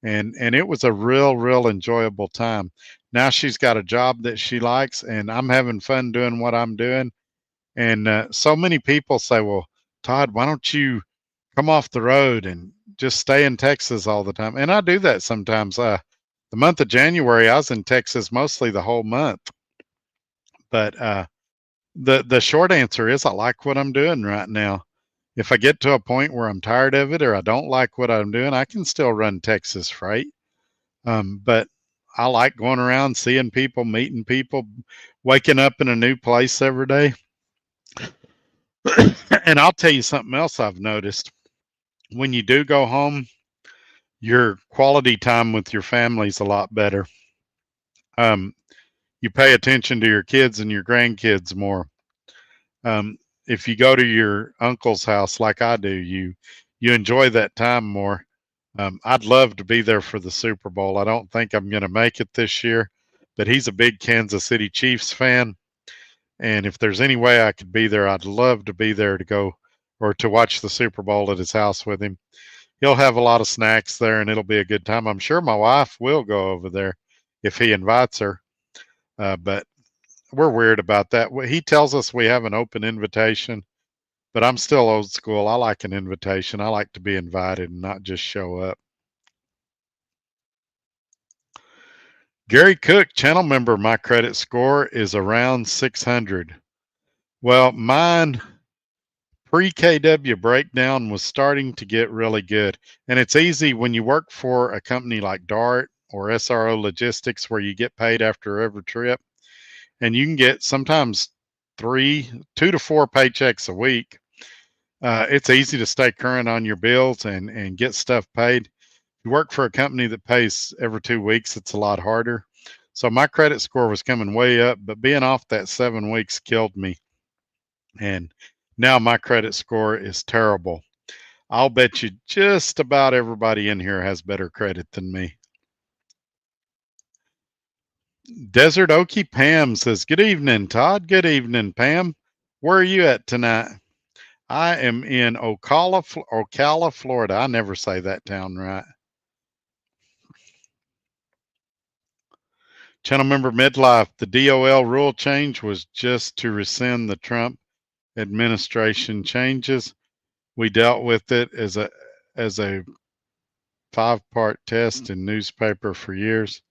and it was a real enjoyable time. Now she's got a job that she likes, and I'm having fun doing what I'm doing. And so many people say, well, Todd, why don't you come off the road and just stay in Texas all the time? And I do that sometimes. The month of January, I was in Texas mostly the whole month. But the short answer is I like what I'm doing right now. If I get to a point where I'm tired of it or I don't like what I'm doing, I can still run Texas freight. But I like going around, seeing people, meeting people, waking up in a new place every day. And I'll tell you something else I've noticed. When you do go home, your quality time with your family is a lot better. Um, you pay attention to your kids and your grandkids more. If you go to your uncle's house like I do, you enjoy that time more. I'd love to be there for the Super Bowl. I don't think I'm going to make it this year, but he's a big Kansas City Chiefs fan. And if there's any way I could be there, I'd love to be there to go or to watch the Super Bowl at his house with him. He'll have a lot of snacks there, and it'll be a good time. I'm sure my wife will go over there if he invites her. But we're weird about that. He tells us we have an open invitation, but I'm still old school. I like an invitation. I like to be invited and not just show up. Gary Cook, channel member, my credit score is around 600. Well, mine pre KW breakdown was starting to get really good. And it's easy when you work for a company like Dart or SRO Logistics where you get paid after every trip and you can get sometimes 2 to 4 paychecks a week. It's easy to stay current on your bills and get stuff paid. If you work for a company that pays every 2 weeks, it's a lot harder. So my credit score was coming way up, but being off that 7 weeks killed me. And now my credit score is terrible. I'll bet you just about everybody in here has better credit than me. Desert Okie Pam says, "Good evening, Todd. Good evening, Pam. Where are you at tonight?" I am in Ocala, Florida. I never say that town right. Channel member Midlife, the DOL rule change was just to rescind the Trump administration changes. We dealt with it as a 5-part test in newspaper for years.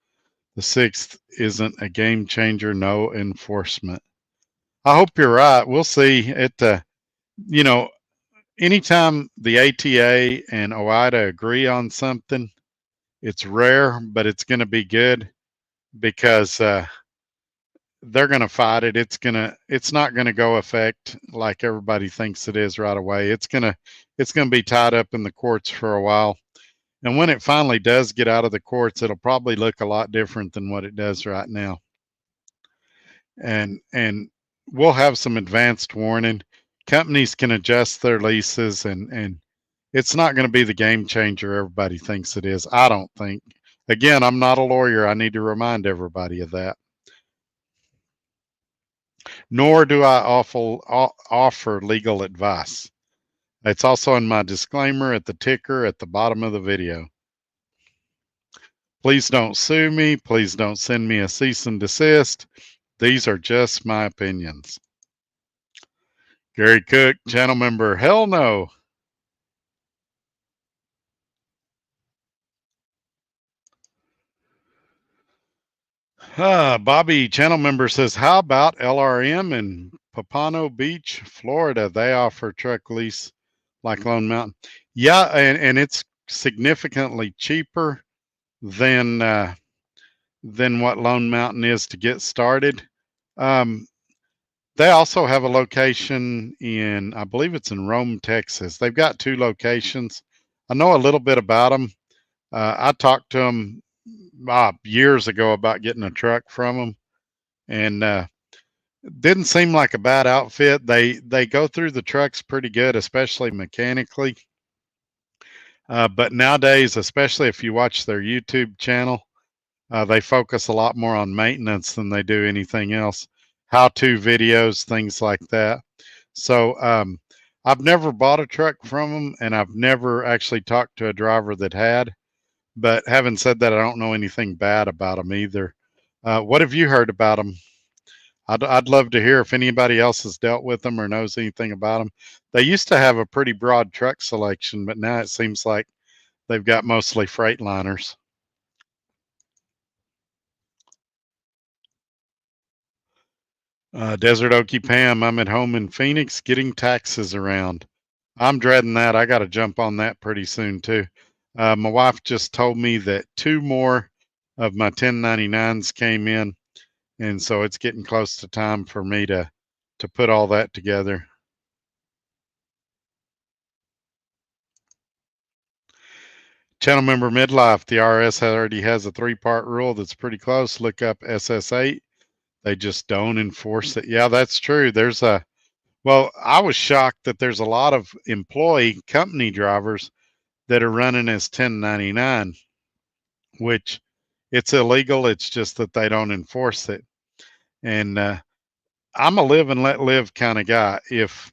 The sixth isn't a game changer, no enforcement. I hope you're right. We'll see. You know, anytime the ATA and OIDA agree on something, it's rare, but it's going to be good because they're going to fight it. It's not going to go effect like everybody thinks it is right away. It's going to be tied up in the courts for a while. And when it finally does get out of the courts, it'll probably look a lot different than what it does right now. And we'll have some advanced warning. Companies can adjust their leases and it's not going to be the game changer everybody thinks it is. I don't think. Again, I'm not a lawyer. I need to remind everybody of that. Nor do I offer legal advice. It's also in my disclaimer at the ticker at the bottom of the video. Please don't sue me. Please don't send me a cease and desist. These are just my opinions. Gary Cook, channel member, hell no. Bobby, channel member, says, how about LRM in Pompano Beach, Florida? They offer truck lease like Lone Mountain. Yeah, and it's significantly cheaper than what Lone Mountain is to get started. They also have a location in, I believe it's in Rome, Texas. They've got 2 locations. I know a little bit about them. I talked to them years ago about getting a truck from them, and didn't seem like a bad outfit. They go through the trucks pretty good, especially mechanically. But nowadays, especially if you watch their YouTube channel, they focus a lot more on maintenance than they do anything else. How-to videos, things like that. So I've never bought a truck from them, and I've never actually talked to a driver that had. But having said that, I don't know anything bad about them either. What have you heard about them? I'd love to hear if anybody else has dealt with them or knows anything about them. They used to have a pretty broad truck selection, but now it seems like they've got mostly Freightliners. Desert Okie Pam, I'm at home in Phoenix getting taxes around. I'm dreading that. I got to jump on that pretty soon too. My wife just told me that 2 more of my 1099s came in, and so it's getting close to time for me to put all that together. Channel member Midlife, the IRS already has a 3-part rule that's pretty close. Look up SS8. They just don't enforce it. Yeah, that's true. Well, I was shocked that there's a lot of employee company drivers that are running as 1099, which it's illegal. It's just that they don't enforce it. And I'm a live and let live kind of guy. If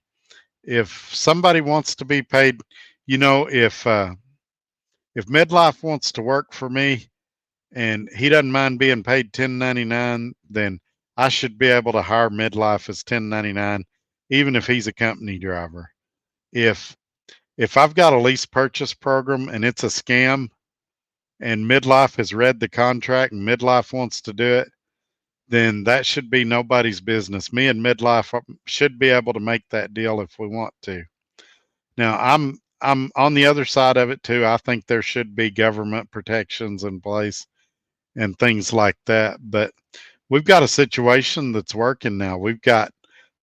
somebody wants to be paid, if Midlife wants to work for me and he doesn't mind being paid 1099, then I should be able to hire Midlife as 1099, even if he's a company driver. If I've got a lease purchase program and it's a scam, and midlife has read the contract and midlife wants to do it, then that should be nobody's business. Me and midlife should be able to make that deal if we want to. Now, I'm on the other side of it too. I think there should be government protections in place and things like that. But we've got a situation that's working now. We've got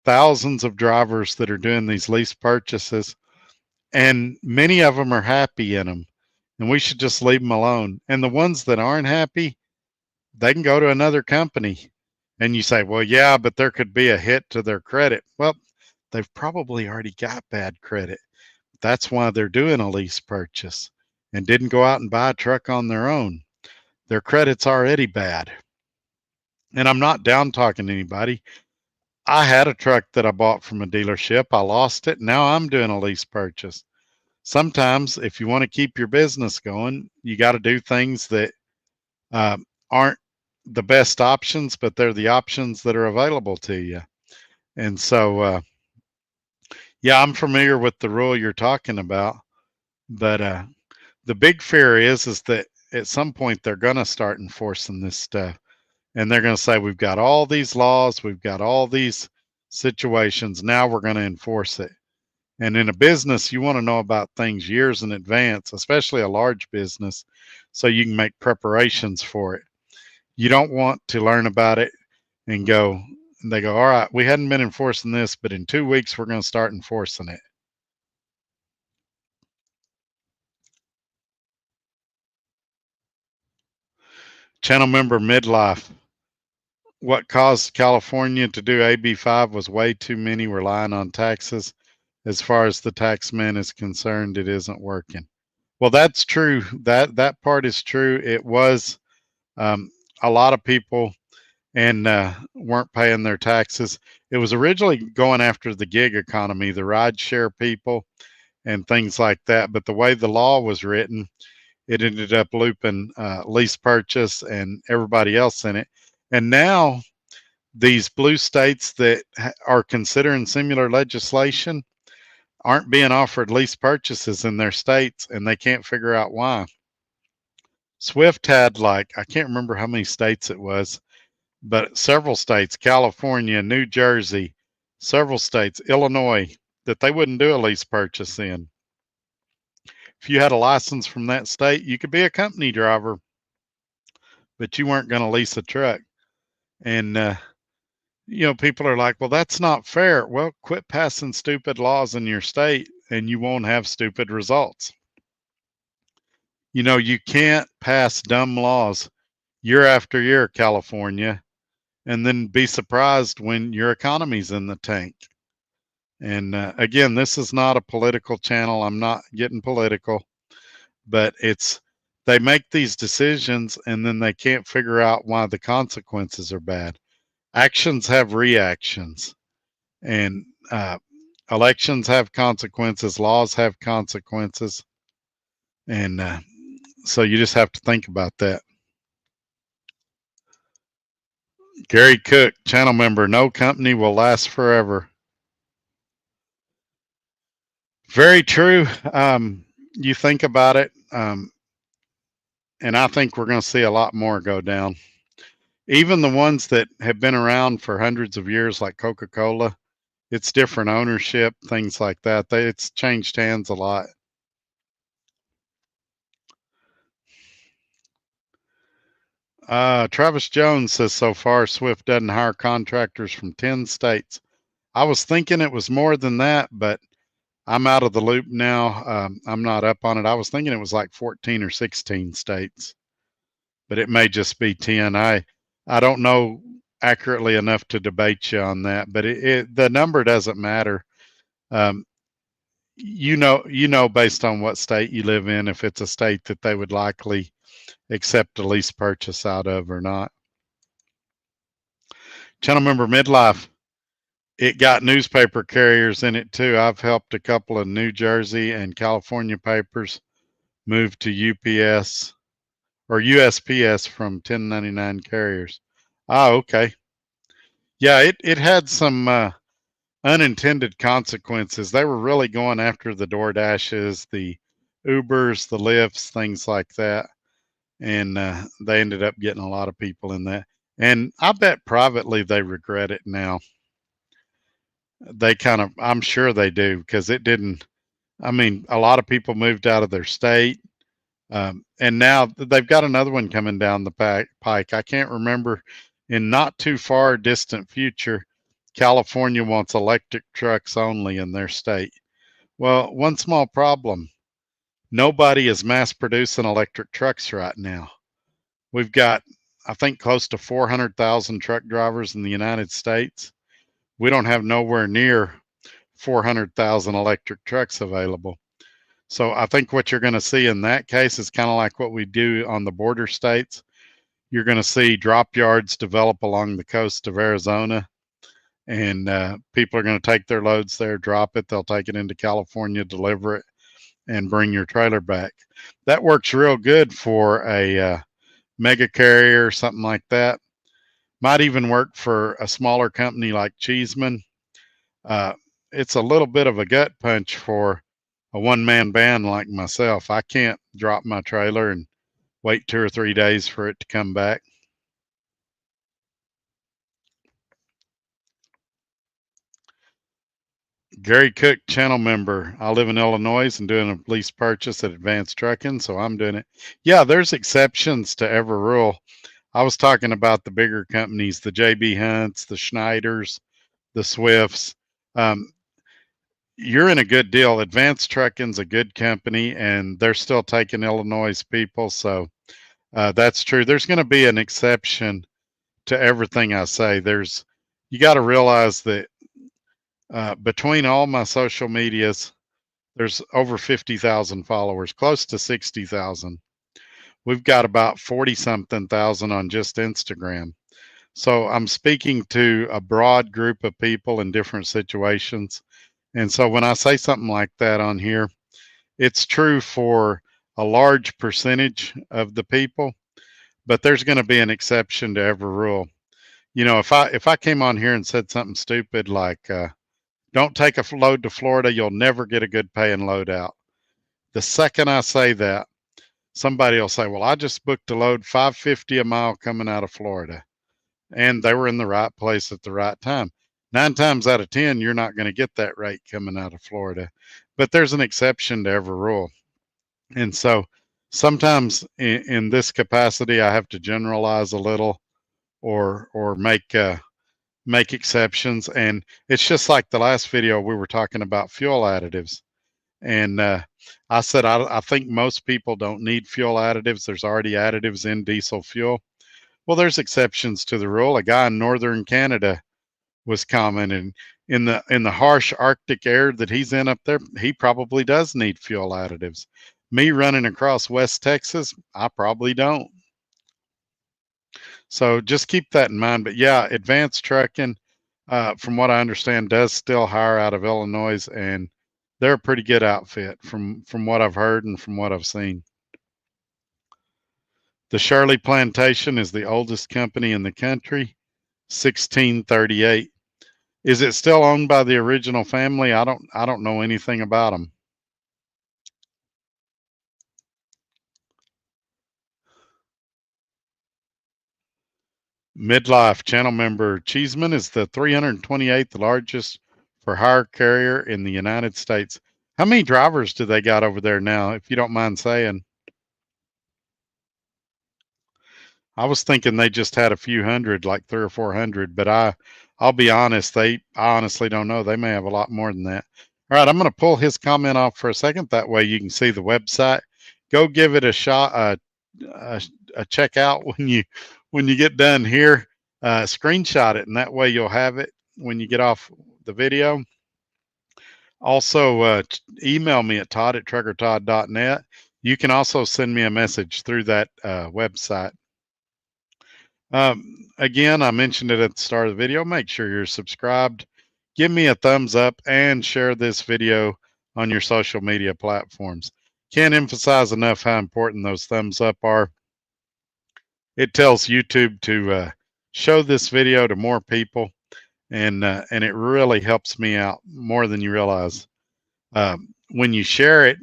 thousands of drivers that are doing these lease purchases, and many of them are happy in them. And we should just leave them alone. And the ones that aren't happy, they can go to another company. And you say, well, yeah, but there could be a hit to their credit. Well, they've probably already got bad credit. That's why they're doing a lease purchase and didn't go out and buy a truck on their own. Their credit's already bad. And I'm not down talking anybody. I had a truck that I bought from a dealership. I lost it. Now I'm doing a lease purchase. Sometimes, if you want to keep your business going, you got to do things that uh, aren't the best options, but they're the options that are available to you. And so, yeah, I'm familiar with the rule you're talking about, but the big fear is that at some point they're going to start enforcing this stuff, and they're going to say, we've got all these laws, we've got all these situations, now we're going to enforce it. And in a business, you want to know about things years in advance, especially a large business, so you can make preparations for it. You don't want to learn about it and go, and they go, all right, we hadn't been enforcing this, but in 2 weeks, we're going to start enforcing it. Channel member midlife. What caused California to do AB5 was way too many relying on taxes. As far as the tax man is concerned, it isn't working. Well, that's true. That part is true. It was a lot of people and weren't paying their taxes. It was originally going after the gig economy, the ride share people, and things like that. But the way the law was written, it ended up looping lease purchase and everybody else in it. And now these blue states that are considering similar legislation aren't being offered lease purchases in their states, and they can't figure out why. Swift had, like, I can't remember how many states it was, but several states, California, New Jersey, several states, Illinois, that they wouldn't do a lease purchase in. If you had a license from that state, you could be a company driver, but you weren't going to lease a truck. And, people are like, well, that's not fair. Well, quit passing stupid laws in your state and you won't have stupid results. You can't pass dumb laws year after year, California, and then be surprised when your economy's in the tank. And again, this is not a political channel. I'm not getting political, but they make these decisions and then they can't figure out why the consequences are bad. Actions have reactions, and elections have consequences, laws have consequences. And so you just have to think about that. Gary Cook, channel member, no company will last forever. Very true. You think about it, and I think we're going to see a lot more go down. Even the ones that have been around for hundreds of years, like Coca-Cola, it's different ownership, things like that. It's changed hands a lot. Travis Jones says so far Swift doesn't hire contractors from 10 states. I was thinking it was more than that, but I'm out of the loop now. I'm not up on it. I was thinking it was like 14 or 16 states, but it may just be 10. I don't know accurately enough to debate you on that, but the number doesn't matter. Um, based on what state you live in, if it's a state that they would likely accept a lease purchase out of or not. Channel member midlife, it got newspaper carriers in it too. I've helped a couple of New Jersey and California papers move to UPS or USPS from 1099 carriers. Oh, okay. Yeah, it had some unintended consequences. They were really going after the DoorDashes, the Ubers, the Lyfts, things like that. and they ended up getting a lot of people in that. And I bet privately they regret it now. They kind of, I'm sure they do, because it didn't. I mean, a lot of people moved out of their state. And now they've got another one coming down the pike. I can't remember, in not too far distant future, California wants electric trucks only in their state. Well, one small problem: nobody is mass producing electric trucks right now. We've got, I think, close to 400,000 truck drivers in the United States. We don't have nowhere near 400,000 electric trucks available. So I think what you're going to see in that case is kind of like what we do on the border states. You're going to see drop yards develop along the coast of Arizona, and people are going to take their loads there, drop it. They'll take it into California, deliver it, and bring your trailer back. That works real good for a mega carrier or something like that. Might even work for a smaller company like Cheeseman. Uh, it's a little bit of a gut punch for a one-man band like myself. I can't drop my trailer and wait 2 or 3 days for it to come back. Gary Cook, channel member. I live in Illinois and doing a lease purchase at Advanced Trucking, so I'm doing it. Yeah, there's exceptions to every rule. I was talking about the bigger companies, the JB Hunts, the Schneiders, the Swifts. Um, you're in a good deal. Advanced Trucking's a good company, and they're still taking Illinois people, so that's true. There's going to be an exception to everything I say. You got to realize that between all my social medias, there's over 50,000 followers, close to 60,000. We've got about 40 something thousand on just Instagram. So I'm speaking to a broad group of people in different situations. And so when I say something like that on here, it's true for a large percentage of the people, but there's going to be an exception to every rule. You know, if I came on here and said something stupid like, don't take a load to Florida, you'll never get a good paying load out. The second I say that, somebody will say, well, I just booked a load $5.50 a mile coming out of Florida. And they were in the right place at the right time. 9 times out of 10, you're not going to get that rate coming out of Florida. But there's an exception to every rule. And so sometimes in this capacity, I have to generalize a little or make exceptions. And it's just like the last video we were talking about fuel additives. And I said, I think most people don't need fuel additives. There's already additives in diesel fuel. Well, there's exceptions to the rule. A guy in northern Canada was commenting, in the harsh Arctic air that he's in up there, he probably does need fuel additives. Me running across West Texas, I probably don't. So just keep that in mind. But yeah, Advanced Trucking, from what I understand, does still hire out of Illinois, and they're a pretty good outfit from what I've heard and from what I've seen. The Shirley Plantation is the oldest company in the country, 1638. Is it still owned by the original family? I don't know anything about them. Midlife, channel member. Cheeseman is the 328th largest for hire carrier in the United States. How many drivers do they got over there now, if you don't mind saying? I was thinking they just had a few hundred, like 300 or 400, but I'll be honest, I honestly don't know. They may have a lot more than that. All right, I'm going to pull his comment off for a second. That way you can see the website. Go give it a shot, a check out when you get done here. Screenshot it, and that way you'll have it when you get off the video. Also, email me at todd@truckertodd.net. You can also send me a message through that website. Again, I mentioned it at the start of the video. Make sure you're subscribed. Give me a thumbs up and share this video on your social media platforms. Can't emphasize enough how important those thumbs up are. It tells YouTube to show this video to more people, and it really helps me out more than you realize. When you share it,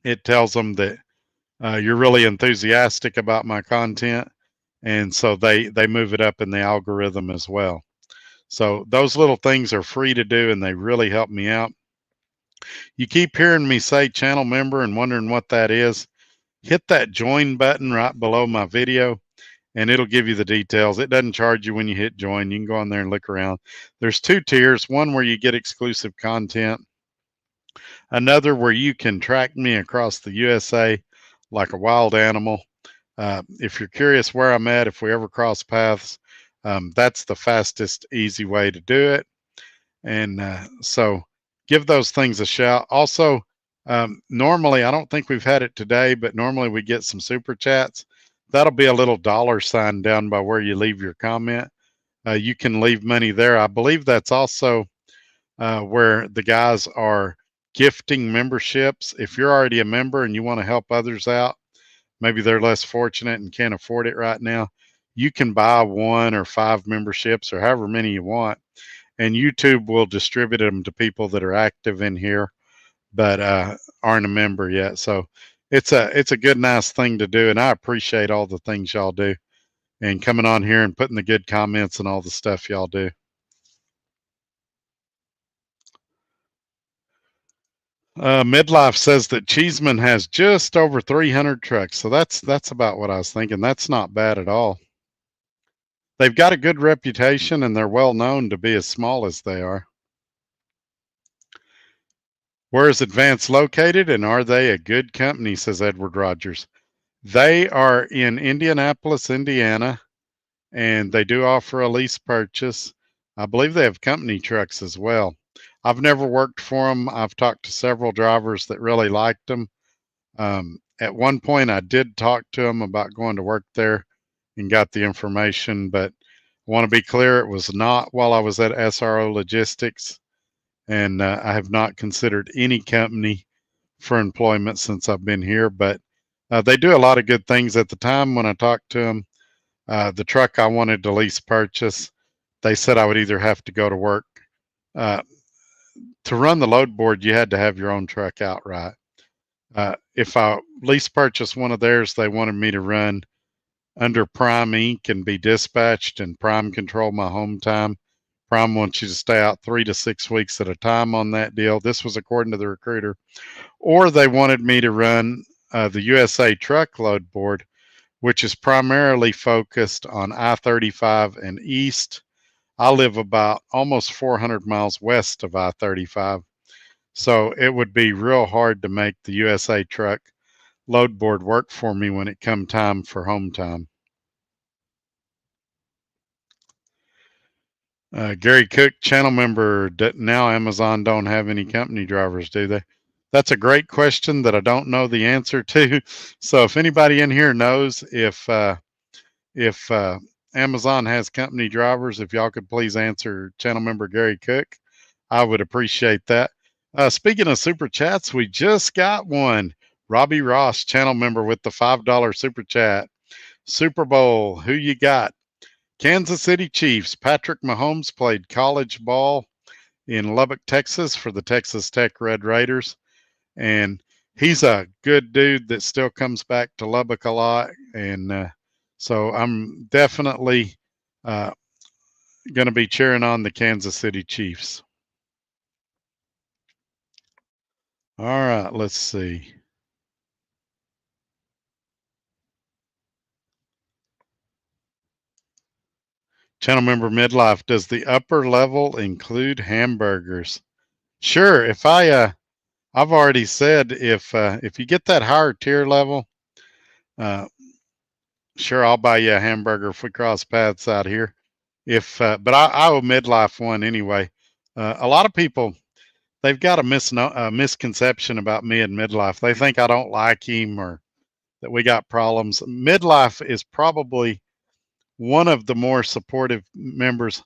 it tells them that you're really enthusiastic about my content, and so they move it up in the algorithm as well. So those little things are free to do, and they really help me out. You keep hearing me say channel member and wondering what that is. Hit that join button right below my video, and it'll give you the details. It doesn't charge you when you hit join. You can go on there and look around. There's two tiers, one where you get exclusive content, another where you can track me across the USA like a wild animal. If you're curious where I'm at, if we ever cross paths, that's the fastest, easy way to do it. And so give those things a shout. Also, normally, I don't think we've had it today, but normally we get some super chats. That'll be a little dollar sign down by where you leave your comment. You can leave money there. I believe that's also where the guys are gifting memberships. If you're already a member and you want to help others out, maybe they're less fortunate and can't afford it right now, you can buy 1 or 5 memberships or however many you want, and YouTube will distribute them to people that are active in here but aren't a member yet. So it's a good, nice thing to do, and I appreciate all the things y'all do and coming on here and putting the good comments and all the stuff y'all do. Midlife says that Cheeseman has just over 300 trucks, so that's about what I was thinking. That's not bad at all. They've got a good reputation, and they're well known to be as small as they are. Where is Advance located, and are they a good company, says Edward Rogers. They are in Indianapolis, Indiana, and they do offer a lease purchase. I believe they have company trucks as well. I've never worked for them. I've talked to several drivers that really liked them. At one point, I did talk to them about going to work there and got the information, but I want to be clear, it was not while I was at SRO Logistics, and I have not considered any company for employment since I've been here, but they do a lot of good things. At the time when I talked to them, the truck I wanted to lease purchase, they said I would either have to go to work. To run the load board, you had to have your own truck outright. If I lease purchased one of theirs, they wanted me to run under Prime Inc. and be dispatched, and Prime control my home time. Prime wants you to stay out 3 to 6 weeks at a time on that deal. This was according to the recruiter. Or they wanted me to run the USA truckload board, which is primarily focused on I-35 and east. I live about almost 400 miles west of I-35. So it would be real hard to make the USA truck load board work for me when it come time for home time. Gary Cook, channel member, now Amazon don't have any company drivers, do they? That's a great question that I don't know the answer to. So if anybody in here knows if Amazon has company drivers, if y'all could please answer channel member Gary Cook, I would appreciate that. Speaking of super chats, we just got one. Robbie Ross, channel member with the $5 super chat. Super Bowl, who you got? Kansas City Chiefs. Patrick Mahomes played college ball in Lubbock, Texas for the Texas Tech Red Raiders. And he's a good dude that still comes back to Lubbock a lot. And so I'm definitely going to be cheering on the Kansas City Chiefs. All right, let's see. Channel member Midlife, does the upper level include hamburgers? Sure. If I've already said if you get that higher tier level, sure, I'll buy you a hamburger if we cross paths out here. If but I owe Midlife one anyway. A lot of people, they've got a misconception about me and Midlife. They think I don't like him or that we got problems. Midlife is probably one of the more supportive members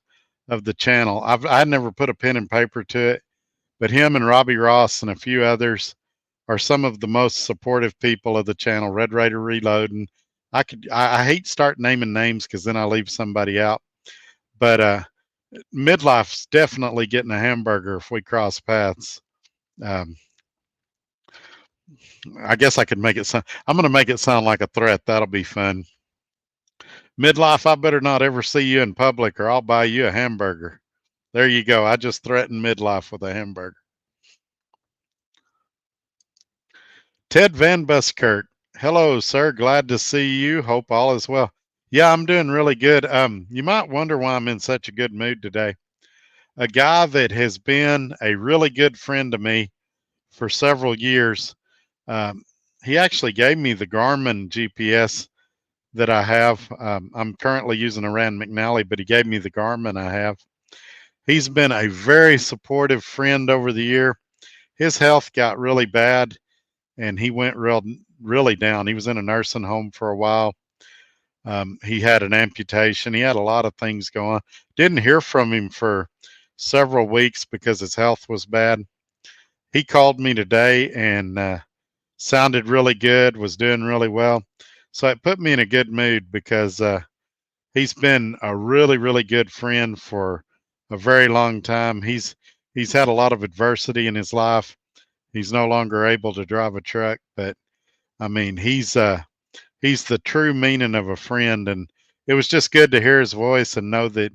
of the channel. I never put a pen and paper to it, but him and Robbie Ross and a few others are some of the most supportive people of the channel. Red Raider Reloading. I hate start naming names because then I leave somebody out. But Midlife's definitely getting a hamburger if we cross paths. Um, I guess I could make it sound. I'm going to make it sound like a threat. That'll be fun. Midlife, I better not ever see you in public or I'll buy you a hamburger. There you go. I just threatened midlife with a hamburger. Ted Van Buskirk. Hello, sir. Glad to see you. Hope all is well. Yeah, I'm doing really good. You might wonder why I'm in such a good mood today. A guy that has been a really good friend to me for several years. Um, he actually gave me the Garmin GPS that I have. I'm currently using a Rand McNally, but he gave me the Garmin I have. He's been a very supportive friend over the year. His health got really bad and he went really down. He was in a nursing home for a while. He had an amputation. He had a lot of things going. Didn't hear from him for several weeks because his health was bad. He called me today and sounded really good, was doing really well. So it put me in a good mood because he's been a really, really good friend for a very long time. He's had a lot of adversity in his life. He's no longer able to drive a truck, but I mean, he's the true meaning of a friend, and it was just good to hear his voice and know that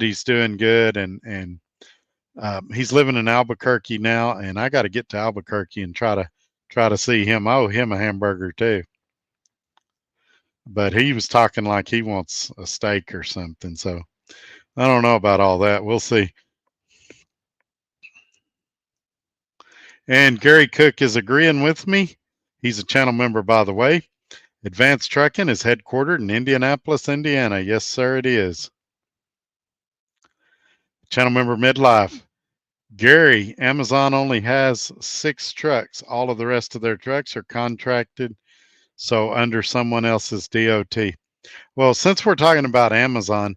he's doing good, and he's living in Albuquerque now, and I got to get to Albuquerque and try to see him. I owe him a hamburger too, but he was talking like he wants a steak or something, so I don't know about all that. We'll see. And Gary Cook is agreeing with me. He's a channel member, by the way. Advanced Trucking is headquartered in Indianapolis, Indiana. Yes, sir, it is. Channel member Midlife. Gary, Amazon only has 6 trucks. All of the rest of their trucks are contracted, so under someone else's DOT. Well, since we're talking about Amazon,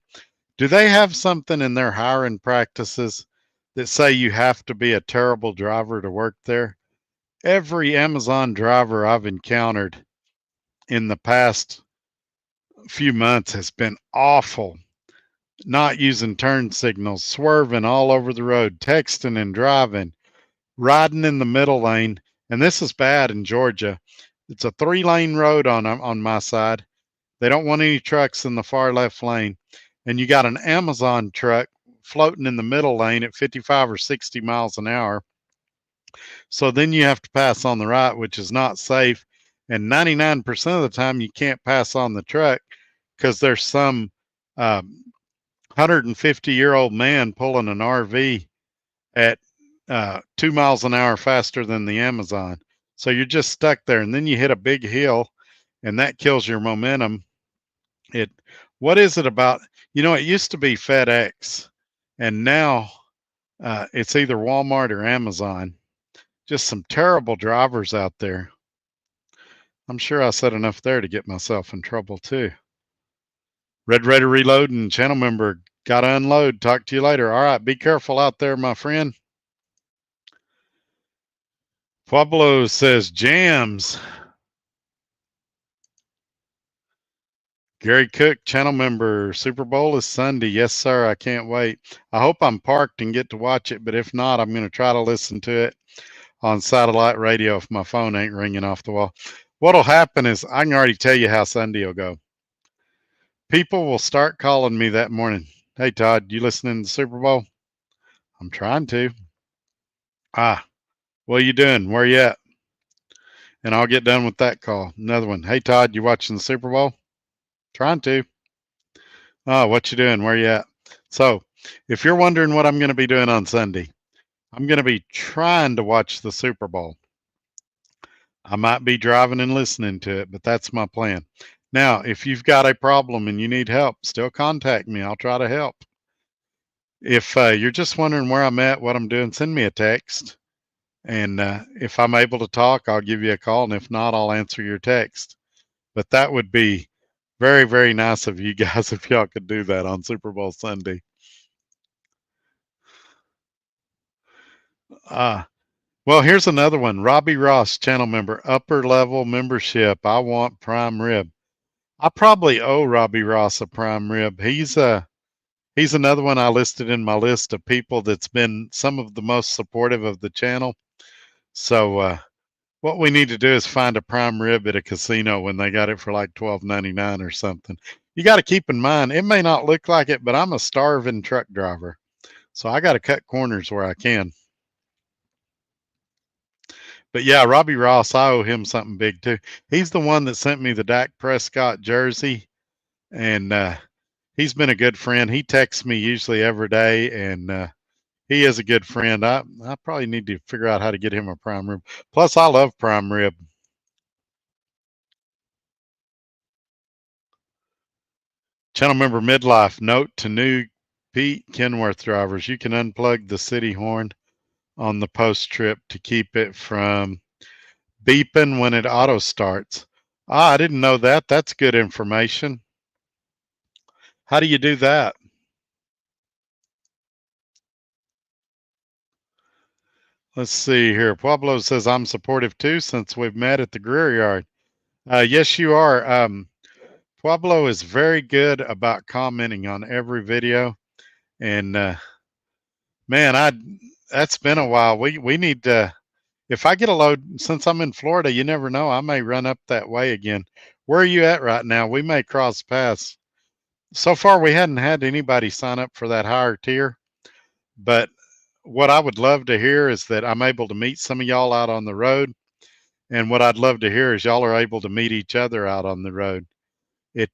do they have something in their hiring practices that say you have to be a terrible driver to work there? Every Amazon driver I've encountered in the past few months has been awful. Not using turn signals, swerving all over the road, texting and driving, riding in the middle lane. And this is bad in Georgia. It's a 3-lane road on my side. They don't want any trucks in the far left lane. And you got an Amazon truck floating in the middle lane at 55 or 60 miles an hour. So then you have to pass on the right, which is not safe. And 99% of the time, you can't pass on the truck because there's some 150-year-old man pulling an RV at 2 miles an hour faster than the Amazon. So you're just stuck there. And then you hit a big hill and that kills your momentum. What is it about? It used to be FedEx and now it's either Walmart or Amazon. Just some terrible drivers out there. I'm sure I said enough there to get myself in trouble too. Red Raider Reloading, channel member, gotta unload. Talk to you later. All right, be careful out there, my friend. Pueblo says jams. Gary Cook, channel member, Super Bowl is Sunday. Yes, sir. I can't wait. I hope I'm parked and get to watch it, but if not, I'm going to try to listen to it on satellite radio if my phone ain't ringing off the wall. What'll happen is I can already tell you how Sunday will go. People will start calling me that morning. Hey, Todd, you listening to the Super Bowl? I'm trying to. What are you doing? Where you at? And I'll get done with that call. Another one. Hey, Todd, you watching the Super Bowl? Trying to. What you doing? Where you at? So if you're wondering what I'm going to be doing on Sunday, I'm going to be trying to watch the Super Bowl. I might be driving and listening to it, but that's my plan. Now, if you've got a problem and you need help, still contact me. I'll try to help. If you're just wondering where I'm at, what I'm doing, send me a text. And if I'm able to talk, I'll give you a call. And if not, I'll answer your text. But that would be very, very nice of you guys if y'all could do that on Super Bowl Sunday. Well, here's another one. Robbie Ross, channel member, upper level membership. I want prime rib. I probably owe Robbie Ross a prime rib. He's another one I listed in my list of people that's been some of the most supportive of the channel. So What we need to do is find a prime rib at a casino when they got it for like $12.99 or something. You got to keep in mind, it may not look like it, but I'm a starving truck driver. So I got to cut corners where I can. But yeah, Robbie Ross, I owe him something big too. He's the one that sent me the Dak Prescott jersey, and he's been a good friend. He texts me usually every day, and he is a good friend. I probably need to figure out how to get him a prime rib. Plus, I love prime rib. Channel member midlife note to new Pete Kenworth drivers: you can unplug the city horn on the post trip to keep it from beeping when it auto starts. Ah, I didn't know that. That's good information. How do you do that? Let's see here. Pueblo says I'm supportive too since we've met at the Greer Yard. Yes, you are. Pueblo is very good about commenting on every video, and man, I that's been a while. We need to. If I get a load, since I'm in Florida, you never know. I may run up that way again. Where are you at right now? We may cross paths. So far, we hadn't had anybody sign up for that higher tier, but what I would love to hear is that I'm able to meet some of y'all out on the road. And what I'd love to hear is y'all are able to meet each other out on the road. It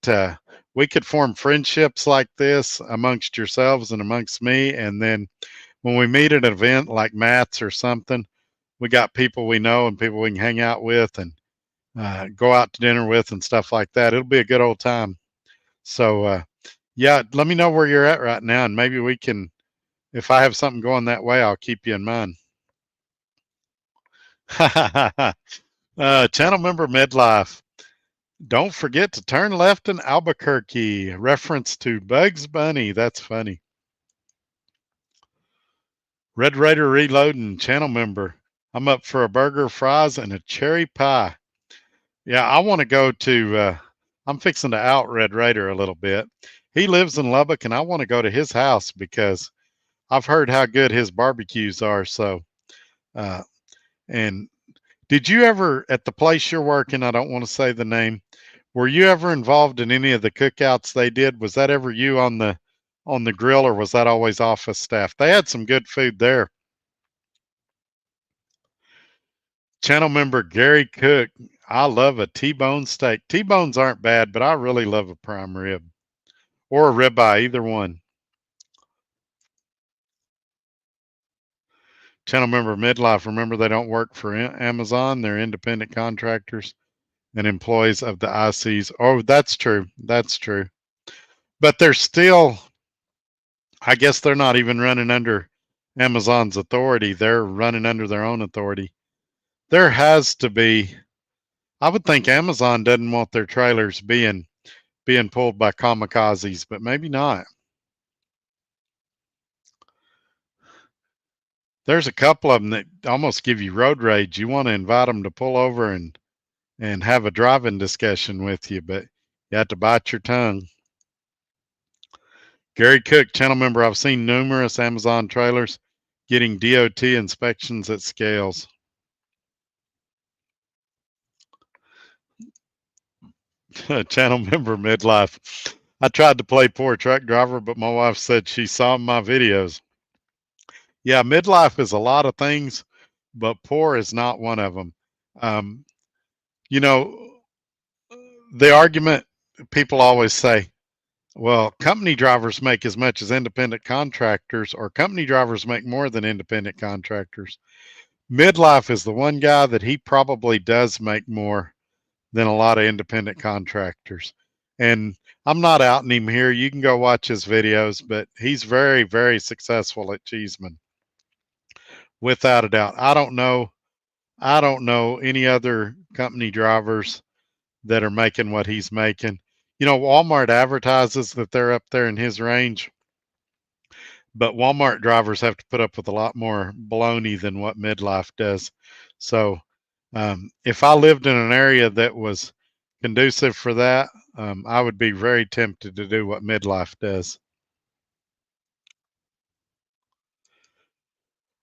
we could form friendships like this amongst yourselves and amongst me, and then when we meet at an event like Matt's or something, we got people we know and people we can hang out with and go out to dinner with and stuff like that. It'll be a good old time. So yeah, let me know where you're at right now, and maybe we can. If I have something going that way, I'll keep you in mind. Channel member midlife. Don't forget to turn left in Albuquerque. Reference to Bugs Bunny. That's funny. Red Raider Reloading, channel member. I'm up for a burger, fries, and a cherry pie. Yeah, I want to go to. I'm fixing to out Red Raider a little bit. He lives in Lubbock, and I want to go to his house because I've heard how good his barbecues are. So, uh, and did you ever, at the place you're working, I don't want to say the name, were you ever involved in any of the cookouts they did? Was that ever you on the grill, or was that always office staff? They had some good food there. Channel member Gary Cook, I love a T-bone steak. T-bones aren't bad, but I really love a prime rib or a ribeye, either one. Channel member Midlife, remember they don't work for Amazon. They're independent contractors and employees of the ICs. Oh, that's true. That's true. But they're still, I guess they're not even running under Amazon's authority. They're running under their own authority. There has to be, I would think Amazon doesn't want their trailers being pulled by kamikazes, but maybe not. There's a couple of them that almost give you road rage. You want to invite them to pull over and have a driving discussion with you, but you have to bite your tongue. Gary Cook, channel member, I've seen numerous Amazon trailers getting DOT inspections at scales. Channel member midlife. I tried to play poor truck driver, but my wife said she saw my videos. Yeah, midlife is a lot of things, but poor is not one of them. Um, you know, the argument people always say, well, company drivers make as much as independent contractors, or company drivers make more than independent contractors. Midlife is the one guy that he probably does make more than a lot of independent contractors. And I'm not outing him here. You can go watch his videos, but he's very, very successful at Cheeseman, without a doubt. I don't know any other company drivers that are making what he's making. You know, Walmart advertises that they're up there in his range, but Walmart drivers have to put up with a lot more baloney than what midlife does. So, if I lived in an area that was conducive for that, I would be very tempted to do what midlife does.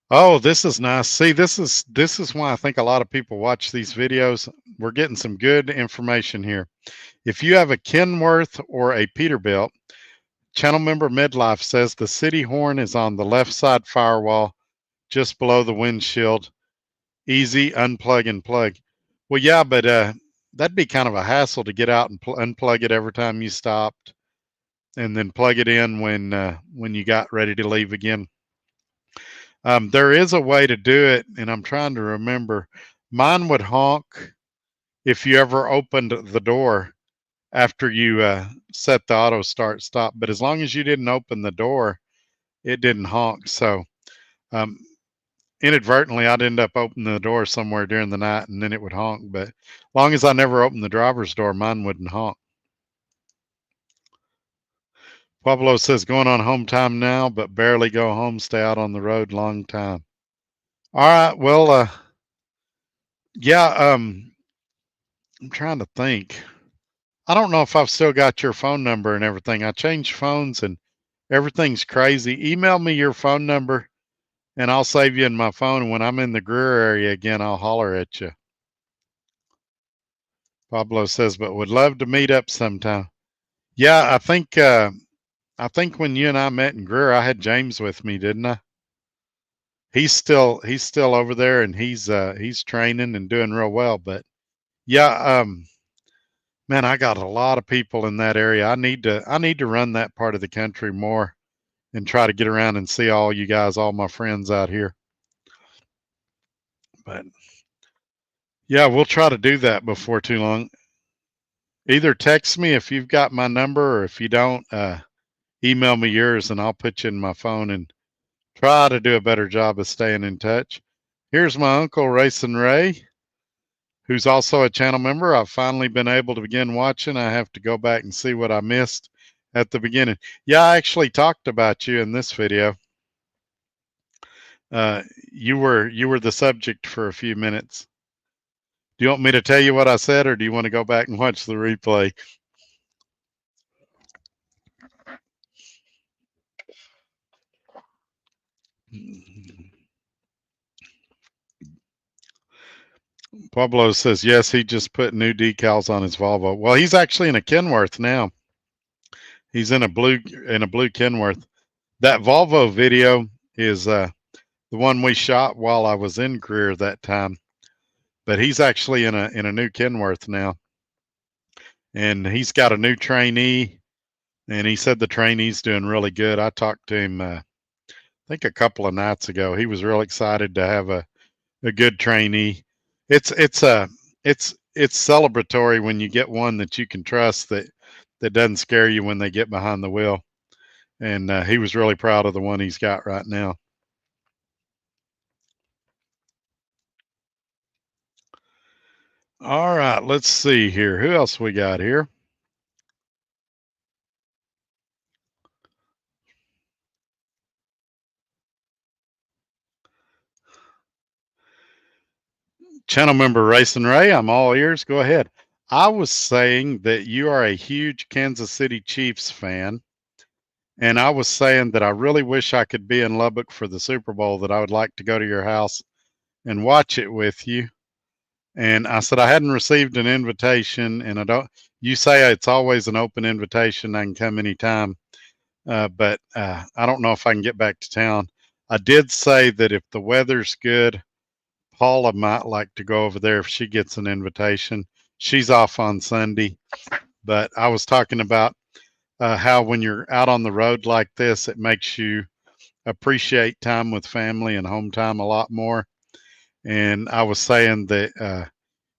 Oh, this is nice. See, this is why I think a lot of people watch these videos. We're getting some good information here. If you have a Kenworth or a Peterbilt, channel member Midlife says the city horn is on the left side firewall, just below the windshield. Easy unplug and plug. Well, yeah, but that'd be kind of a hassle to get out and unplug it every time you stopped, and then plug it in when you got ready to leave again. There is a way to do it, and I'm trying to remember. Mine would honk if you ever opened the door after you set the auto start stop. But as long as you didn't open the door, it didn't honk. So um, inadvertently, I'd end up opening the door somewhere during the night, and then it would honk. But as long as I never opened the driver's door, mine wouldn't honk. Pueblo says going on home time now, but barely go home. Stay out on the road long time. All right. Well, yeah. I'm trying to think. I don't know if I've still got your phone number and everything. I changed phones and everything's crazy. Email me your phone number and I'll save you in my phone. And when I'm in the Greer area again, I'll holler at you. Pablo says, but would love to meet up sometime. Yeah, I think when you and I met in Greer, I had James with me, didn't I? He's still over there and he's training and doing real well. But yeah, man, I got a lot of people in that area. I need to run that part of the country more and try to get around and see all you guys, all my friends out here. But yeah, we'll try to do that before too long. Either text me if you've got my number, or if you don't, email me yours and I'll put you in my phone and try to do a better job of staying in touch. Here's my uncle, Racing Ray, who's also a channel member. I've finally been able to begin watching. I have to go back and see what I missed at the beginning. Yeah, I actually talked about you in this video. You were the subject for a few minutes. Do you want me to tell you what I said, or do you want to go back and watch the replay? Pablo says yes. He just put new decals on his Volvo. Well, he's actually in a Kenworth now. He's in a blue Kenworth. That Volvo video is the one we shot while I was in Greer that time. But he's actually in a new Kenworth now, and he's got a new trainee. And he said the trainee's doing really good. I talked to him, I think a couple of nights ago. He was real excited to have a good trainee. It's celebratory when you get one that you can trust that doesn't scare you when they get behind the wheel. And he was really proud of the one he's got right now. All right, let's see here. Who else we got here? Channel member Racing Ray, I'm all ears. Go ahead. I was saying that you are a huge Kansas City Chiefs fan. And I was saying that I really wish I could be in Lubbock for the Super Bowl, that I would like to go to your house and watch it with you. And I said I hadn't received an invitation, and I don't. You say it's always an open invitation. I can come anytime, but I don't know if I can get back to town. I did say that if the weather's good, Paula might like to go over there if she gets an invitation. She's off on Sunday, but I was talking about how when you're out on the road like this, it makes you appreciate time with family and home time a lot more. And I was saying that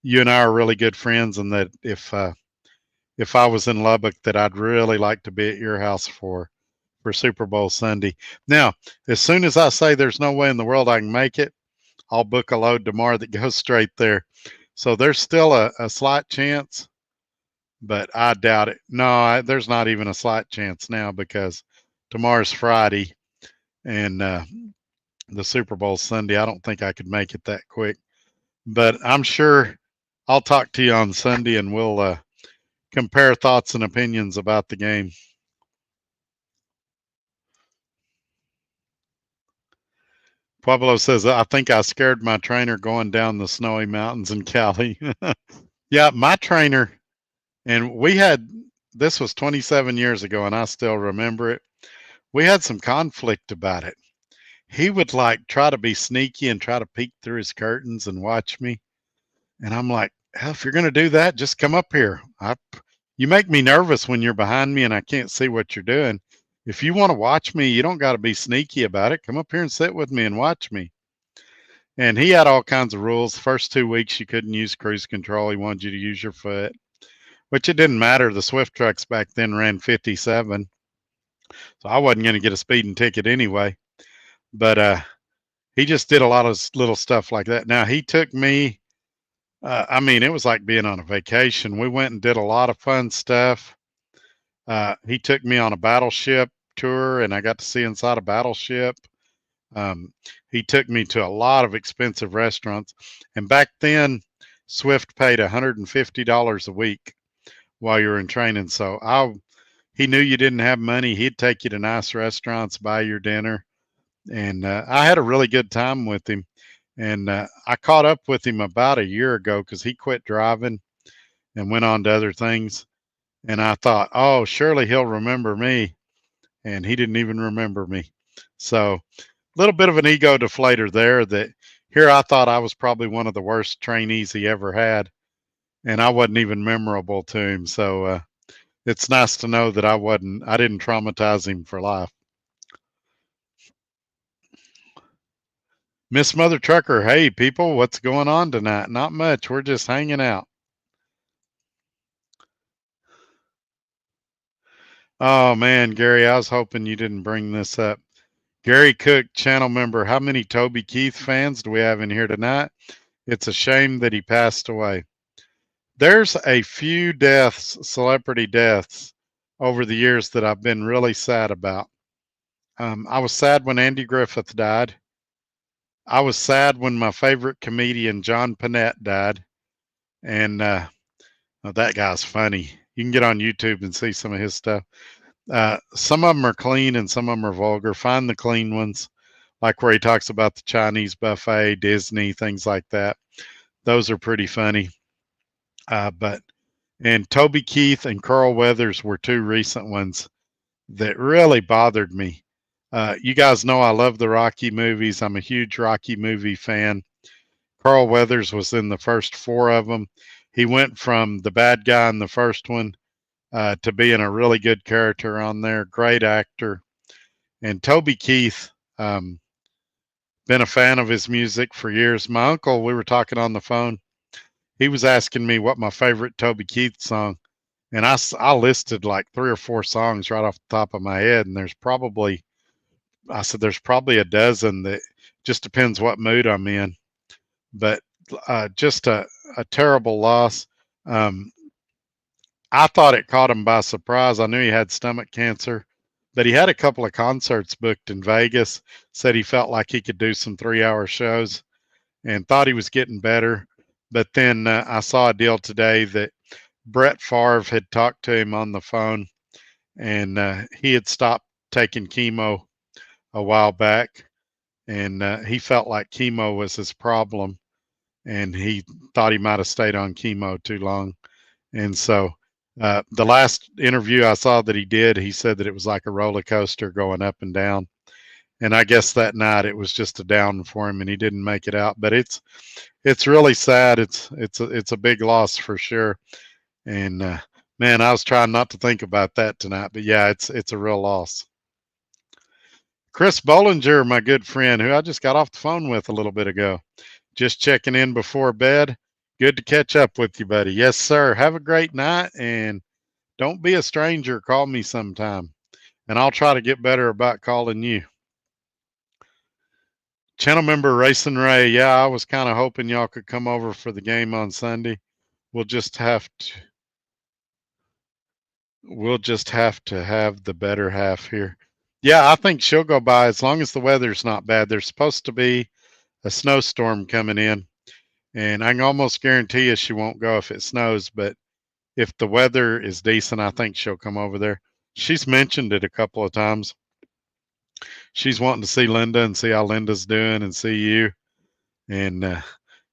you and I are really good friends, and that if I was in Lubbock, that I'd really like to be at your house for Super Bowl Sunday. Now, as soon as I say there's no way in the world I can make it, I'll book a load tomorrow that goes straight there. So there's still a slight chance, but I doubt it. No, there's not even a slight chance now, because tomorrow's Friday and the Super Bowl Sunday. I don't think I could make it that quick, but I'm sure I'll talk to you on Sunday and we'll compare thoughts and opinions about the game. Pueblo says, I think I scared my trainer going down the snowy mountains in Cali. Yeah, my trainer, and we had, this was 27 years ago, and I still remember it. We had some conflict about it. He would like try to be sneaky and try to peek through his curtains and watch me. And I'm like, hell, if you're going to do that, just come up here. You make me nervous when you're behind me and I can't see what you're doing. If you want to watch me, you don't got to be sneaky about it. Come up here and sit with me and watch me. And he had all kinds of rules. First 2 weeks, you couldn't use cruise control. He wanted you to use your foot, which it didn't matter. The Swift trucks back then ran 57. So I wasn't going to get a speeding ticket anyway. But he just did a lot of little stuff like that. Now, he took me, I mean, it was like being on a vacation. We went and did a lot of fun stuff. He took me on a battleship tour, and I got to see inside a battleship. He took me to a lot of expensive restaurants. And back then, Swift paid $150 a week while you were in training. So he knew you didn't have money. He'd take you to nice restaurants, buy your dinner. And I had a really good time with him. And I caught up with him about a year ago because he quit driving and went on to other things. And I thought, oh, surely he'll remember me. And he didn't even remember me. So a little bit of an ego deflator there, that here I thought I was probably one of the worst trainees he ever had. And I wasn't even memorable to him. So it's nice to know that I didn't traumatize him for life. Miss Mother Trucker, hey people, what's going on tonight? Not much. We're just hanging out. Oh man, Gary, I was hoping you didn't bring this up. Gary Cook, channel member, how many Toby Keith fans do we have in here tonight? It's a shame that he passed away. There's a few deaths, celebrity deaths, over the years that I've been really sad about. I was sad when Andy Griffith died. I was sad when my favorite comedian, John Panette, died. And that guy's funny. You can get on YouTube and see some of his stuff. Some of them are clean and some of them are vulgar. Find the clean ones, like where he talks about the Chinese buffet, Disney, things like that. Those are pretty funny. And Toby Keith and Carl Weathers were two recent ones that really bothered me. You guys know I love the Rocky movies. I'm a huge Rocky movie fan. Carl Weathers was in the first 4 of them. He went from the bad guy in the first one to being a really good character on there. Great actor. And Toby Keith, been a fan of his music for years. My uncle, we were talking on the phone. He was asking me what my favorite Toby Keith song, and I listed like 3 or 4 songs right off the top of my head. And I said there's probably a dozen. That just depends what mood I'm in. But just a terrible loss. I thought it caught him by surprise. I knew he had stomach cancer, but he had a couple of concerts booked in Vegas. Said he felt like he could do some 3-hour shows and thought he was getting better. But then I saw a deal today that Brett Favre had talked to him on the phone, and he had stopped taking chemo a while back, and he felt like chemo was his problem, and he thought he might have stayed on chemo too long. And so the last interview I saw that he did, he said that it was like a roller coaster going up and down. And I guess that night it was just a down for him, and he didn't make it out. But it's really sad. It's a big loss for sure. And man, I was trying not to think about that tonight, but yeah, it's a real loss. Chris Bollinger, my good friend, who I just got off the phone with a little bit ago, just checking in before bed. Good to catch up with you, buddy. Yes, sir. Have a great night, and don't be a stranger. Call me sometime, and I'll try to get better about calling you. Channel member Racing Ray. Yeah, I was kind of hoping y'all could come over for the game on Sunday. We'll just have to have the better half here. Yeah, I think she'll go by as long as the weather's not bad. There's supposed to be a snowstorm coming in, and I can almost guarantee you she won't go if it snows. But if the weather is decent, I think she'll come over there. She's mentioned it a couple of times. she's wanting to see Linda and see how Linda's doing and see you. And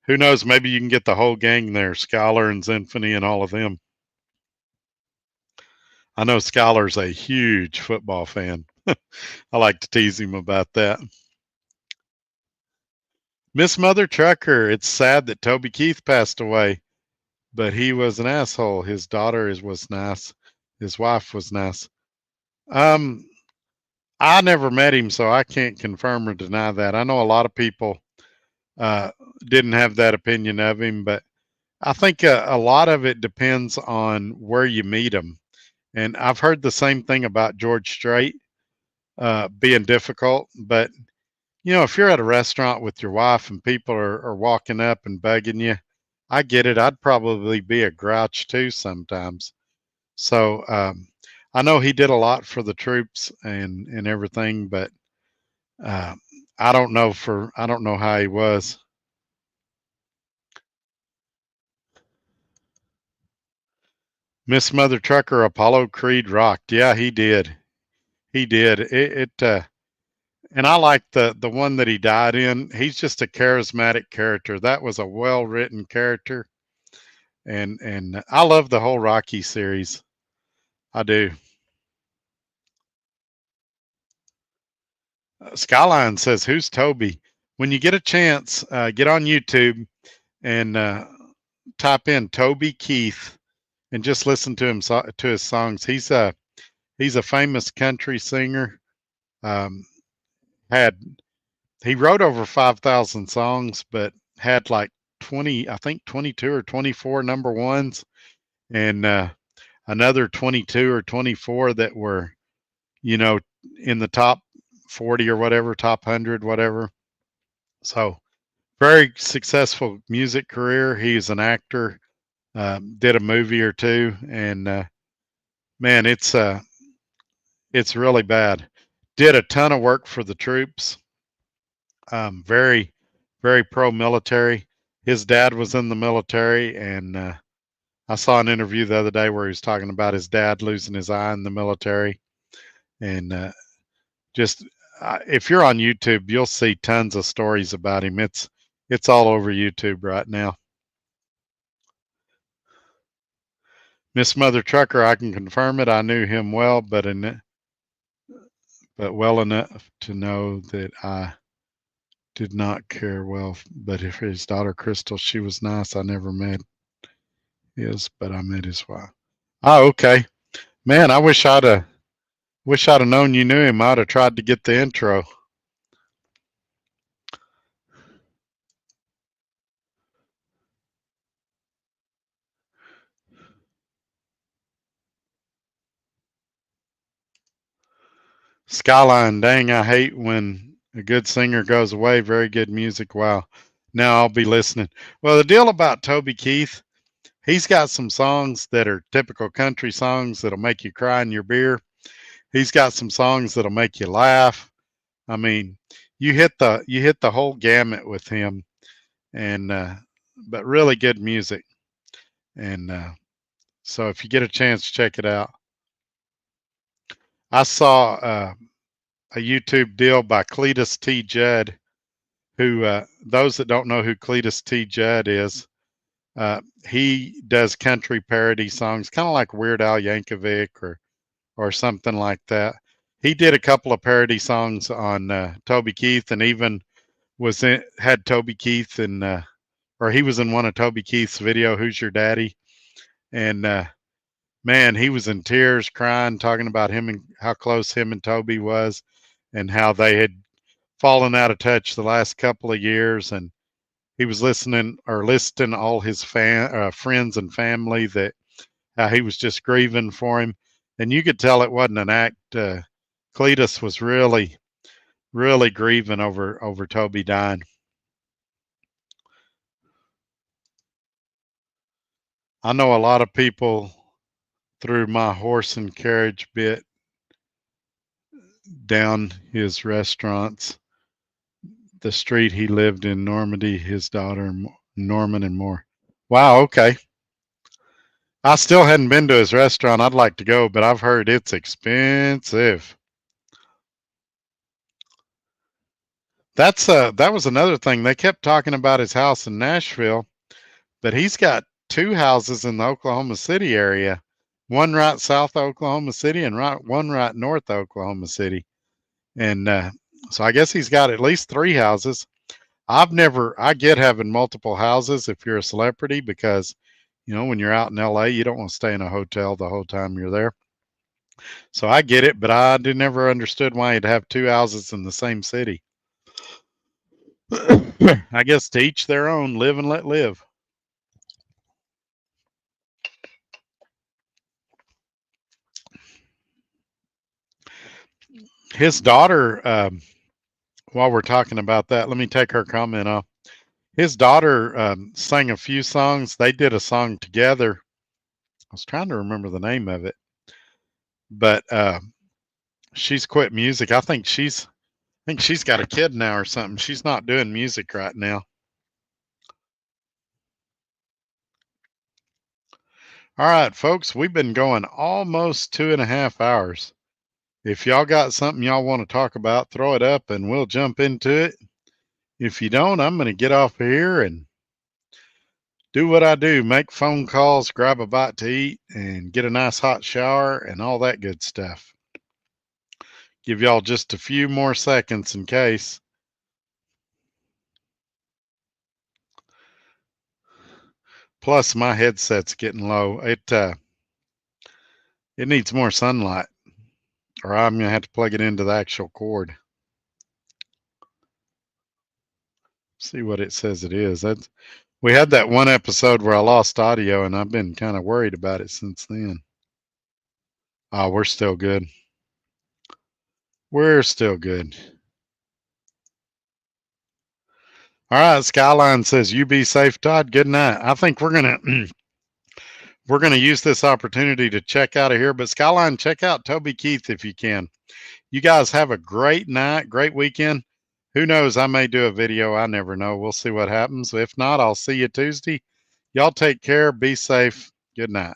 who knows, maybe you can get the whole gang there, Skylar and Symphony and all of them. I know Skylar's a huge football fan. I like to tease him about that. Miss Mother Trucker, it's sad that Toby Keith passed away, but he was an asshole. His daughter was nice. His wife was nice. Um, I never met him, so I can't confirm or deny that. I know a lot of people uh, didn't have that opinion of him, but I think a lot of it depends on where you meet him. And I've heard the same thing about George Strait being difficult. But, if you're at a restaurant with your wife and people are walking up and bugging you, I get it. I'd probably be a grouch too sometimes. So I know he did a lot for the troops and everything, but uh, I don't know how he was. Miss Mother Trucker, Apollo Creed rocked. Yeah, he did. He did. And I like the one that he died in. He's just a charismatic character. That was a well written character, and I love the whole Rocky series. I do. Skyline says, "Who's Toby?" When you get a chance, get on YouTube and type in Toby Keith and just listen to him to his songs. He's a famous country singer. Um, had He wrote over 5,000 songs, but had like 20, I think 22 or 24 number ones, and another 22 or 24 that were, you know, in the top 40 or whatever, top 100, whatever. So, very successful music career. He's an actor, did a movie or two, and man, it's really bad. Did a ton of work for the troops. Very, very pro military. His dad was in the military, and I saw an interview the other day where he was talking about his dad losing his eye in the military. And just if you're on YouTube, you'll see tons of stories about him. It's all over YouTube right now. Miss Mother Trucker, I can confirm it. I knew him well, but well enough to know that I did not care well. But if his daughter Crystal, she was nice. I never met his, but I met his wife. Oh, okay. Man, I wish I'd have known you knew him. I'd have tried to get the intro. Skyline, dang, I hate when a good singer goes away. Very good music. Wow. Now I'll be listening. Well, the deal about Toby Keith, he's got some songs that are typical country songs that'll make you cry in your beer. He's got some songs that'll make you laugh. I mean, you hit the whole gamut with him, and but really good music. And so if you get a chance, check it out. I saw a YouTube deal by Cletus T. Judd, who, those that don't know who Cletus T. Judd is, he does country parody songs, kind of like Weird Al Yankovic or something like that. He did a couple of parody songs on Toby Keith, and even had Toby Keith in, or he was in one of Toby Keith's video, "Who's Your Daddy?" And man, he was in tears, crying, talking about him and how close him and Toby was, and how they had fallen out of touch the last couple of years. And he was listening or listing all his friends and family that how he was just grieving for him, and you could tell it wasn't an act. Cletus was really, really grieving over Toby dying. I know a lot of people threw my horse and carriage bit down his restaurants, the street he lived in, Normandy, his daughter, Norman, and more. Wow, okay. I still hadn't been to his restaurant. I'd like to go, but I've heard it's expensive. that was another thing. They kept talking about his house in Nashville, but he's got two houses in the Oklahoma City area. One right south of Oklahoma City and one right north of Oklahoma City. And so I guess he's got at least three houses. I get having multiple houses if you're a celebrity because, when you're out in LA, you don't want to stay in a hotel the whole time you're there. So I get it, but I never understood why he'd have two houses in the same city. I guess to each their own, live and let live. His daughter, while we're talking about that, let me take her comment off. His daughter sang a few songs. They did a song together. I was trying to remember the name of it, but she's quit music. I think she's got a kid now or something. She's not doing music right now. All right, folks, we've been going almost 2.5 hours. If y'all got something y'all want to talk about, throw it up and we'll jump into it. If you don't, I'm going to get off here and do what I do, make phone calls, grab a bite to eat, and get a nice hot shower and all that good stuff. Give y'all just a few more seconds in case. Plus, my headset's getting low. It needs more sunlight, or I'm going to have to plug it into the actual cord. See what it says it is. We had that one episode where I lost audio, and I've been kind of worried about it since then. Oh, we're still good. We're still good. All right, Skyline says, "You be safe, Todd. Good night." I think we're gonna use this opportunity to check out of here. But Skyline, check out Toby Keith if you can. You guys have a great night, great weekend. Who knows? I may do a video. I never know. We'll see what happens. If not, I'll see you Tuesday. Y'all take care. Be safe. Good night.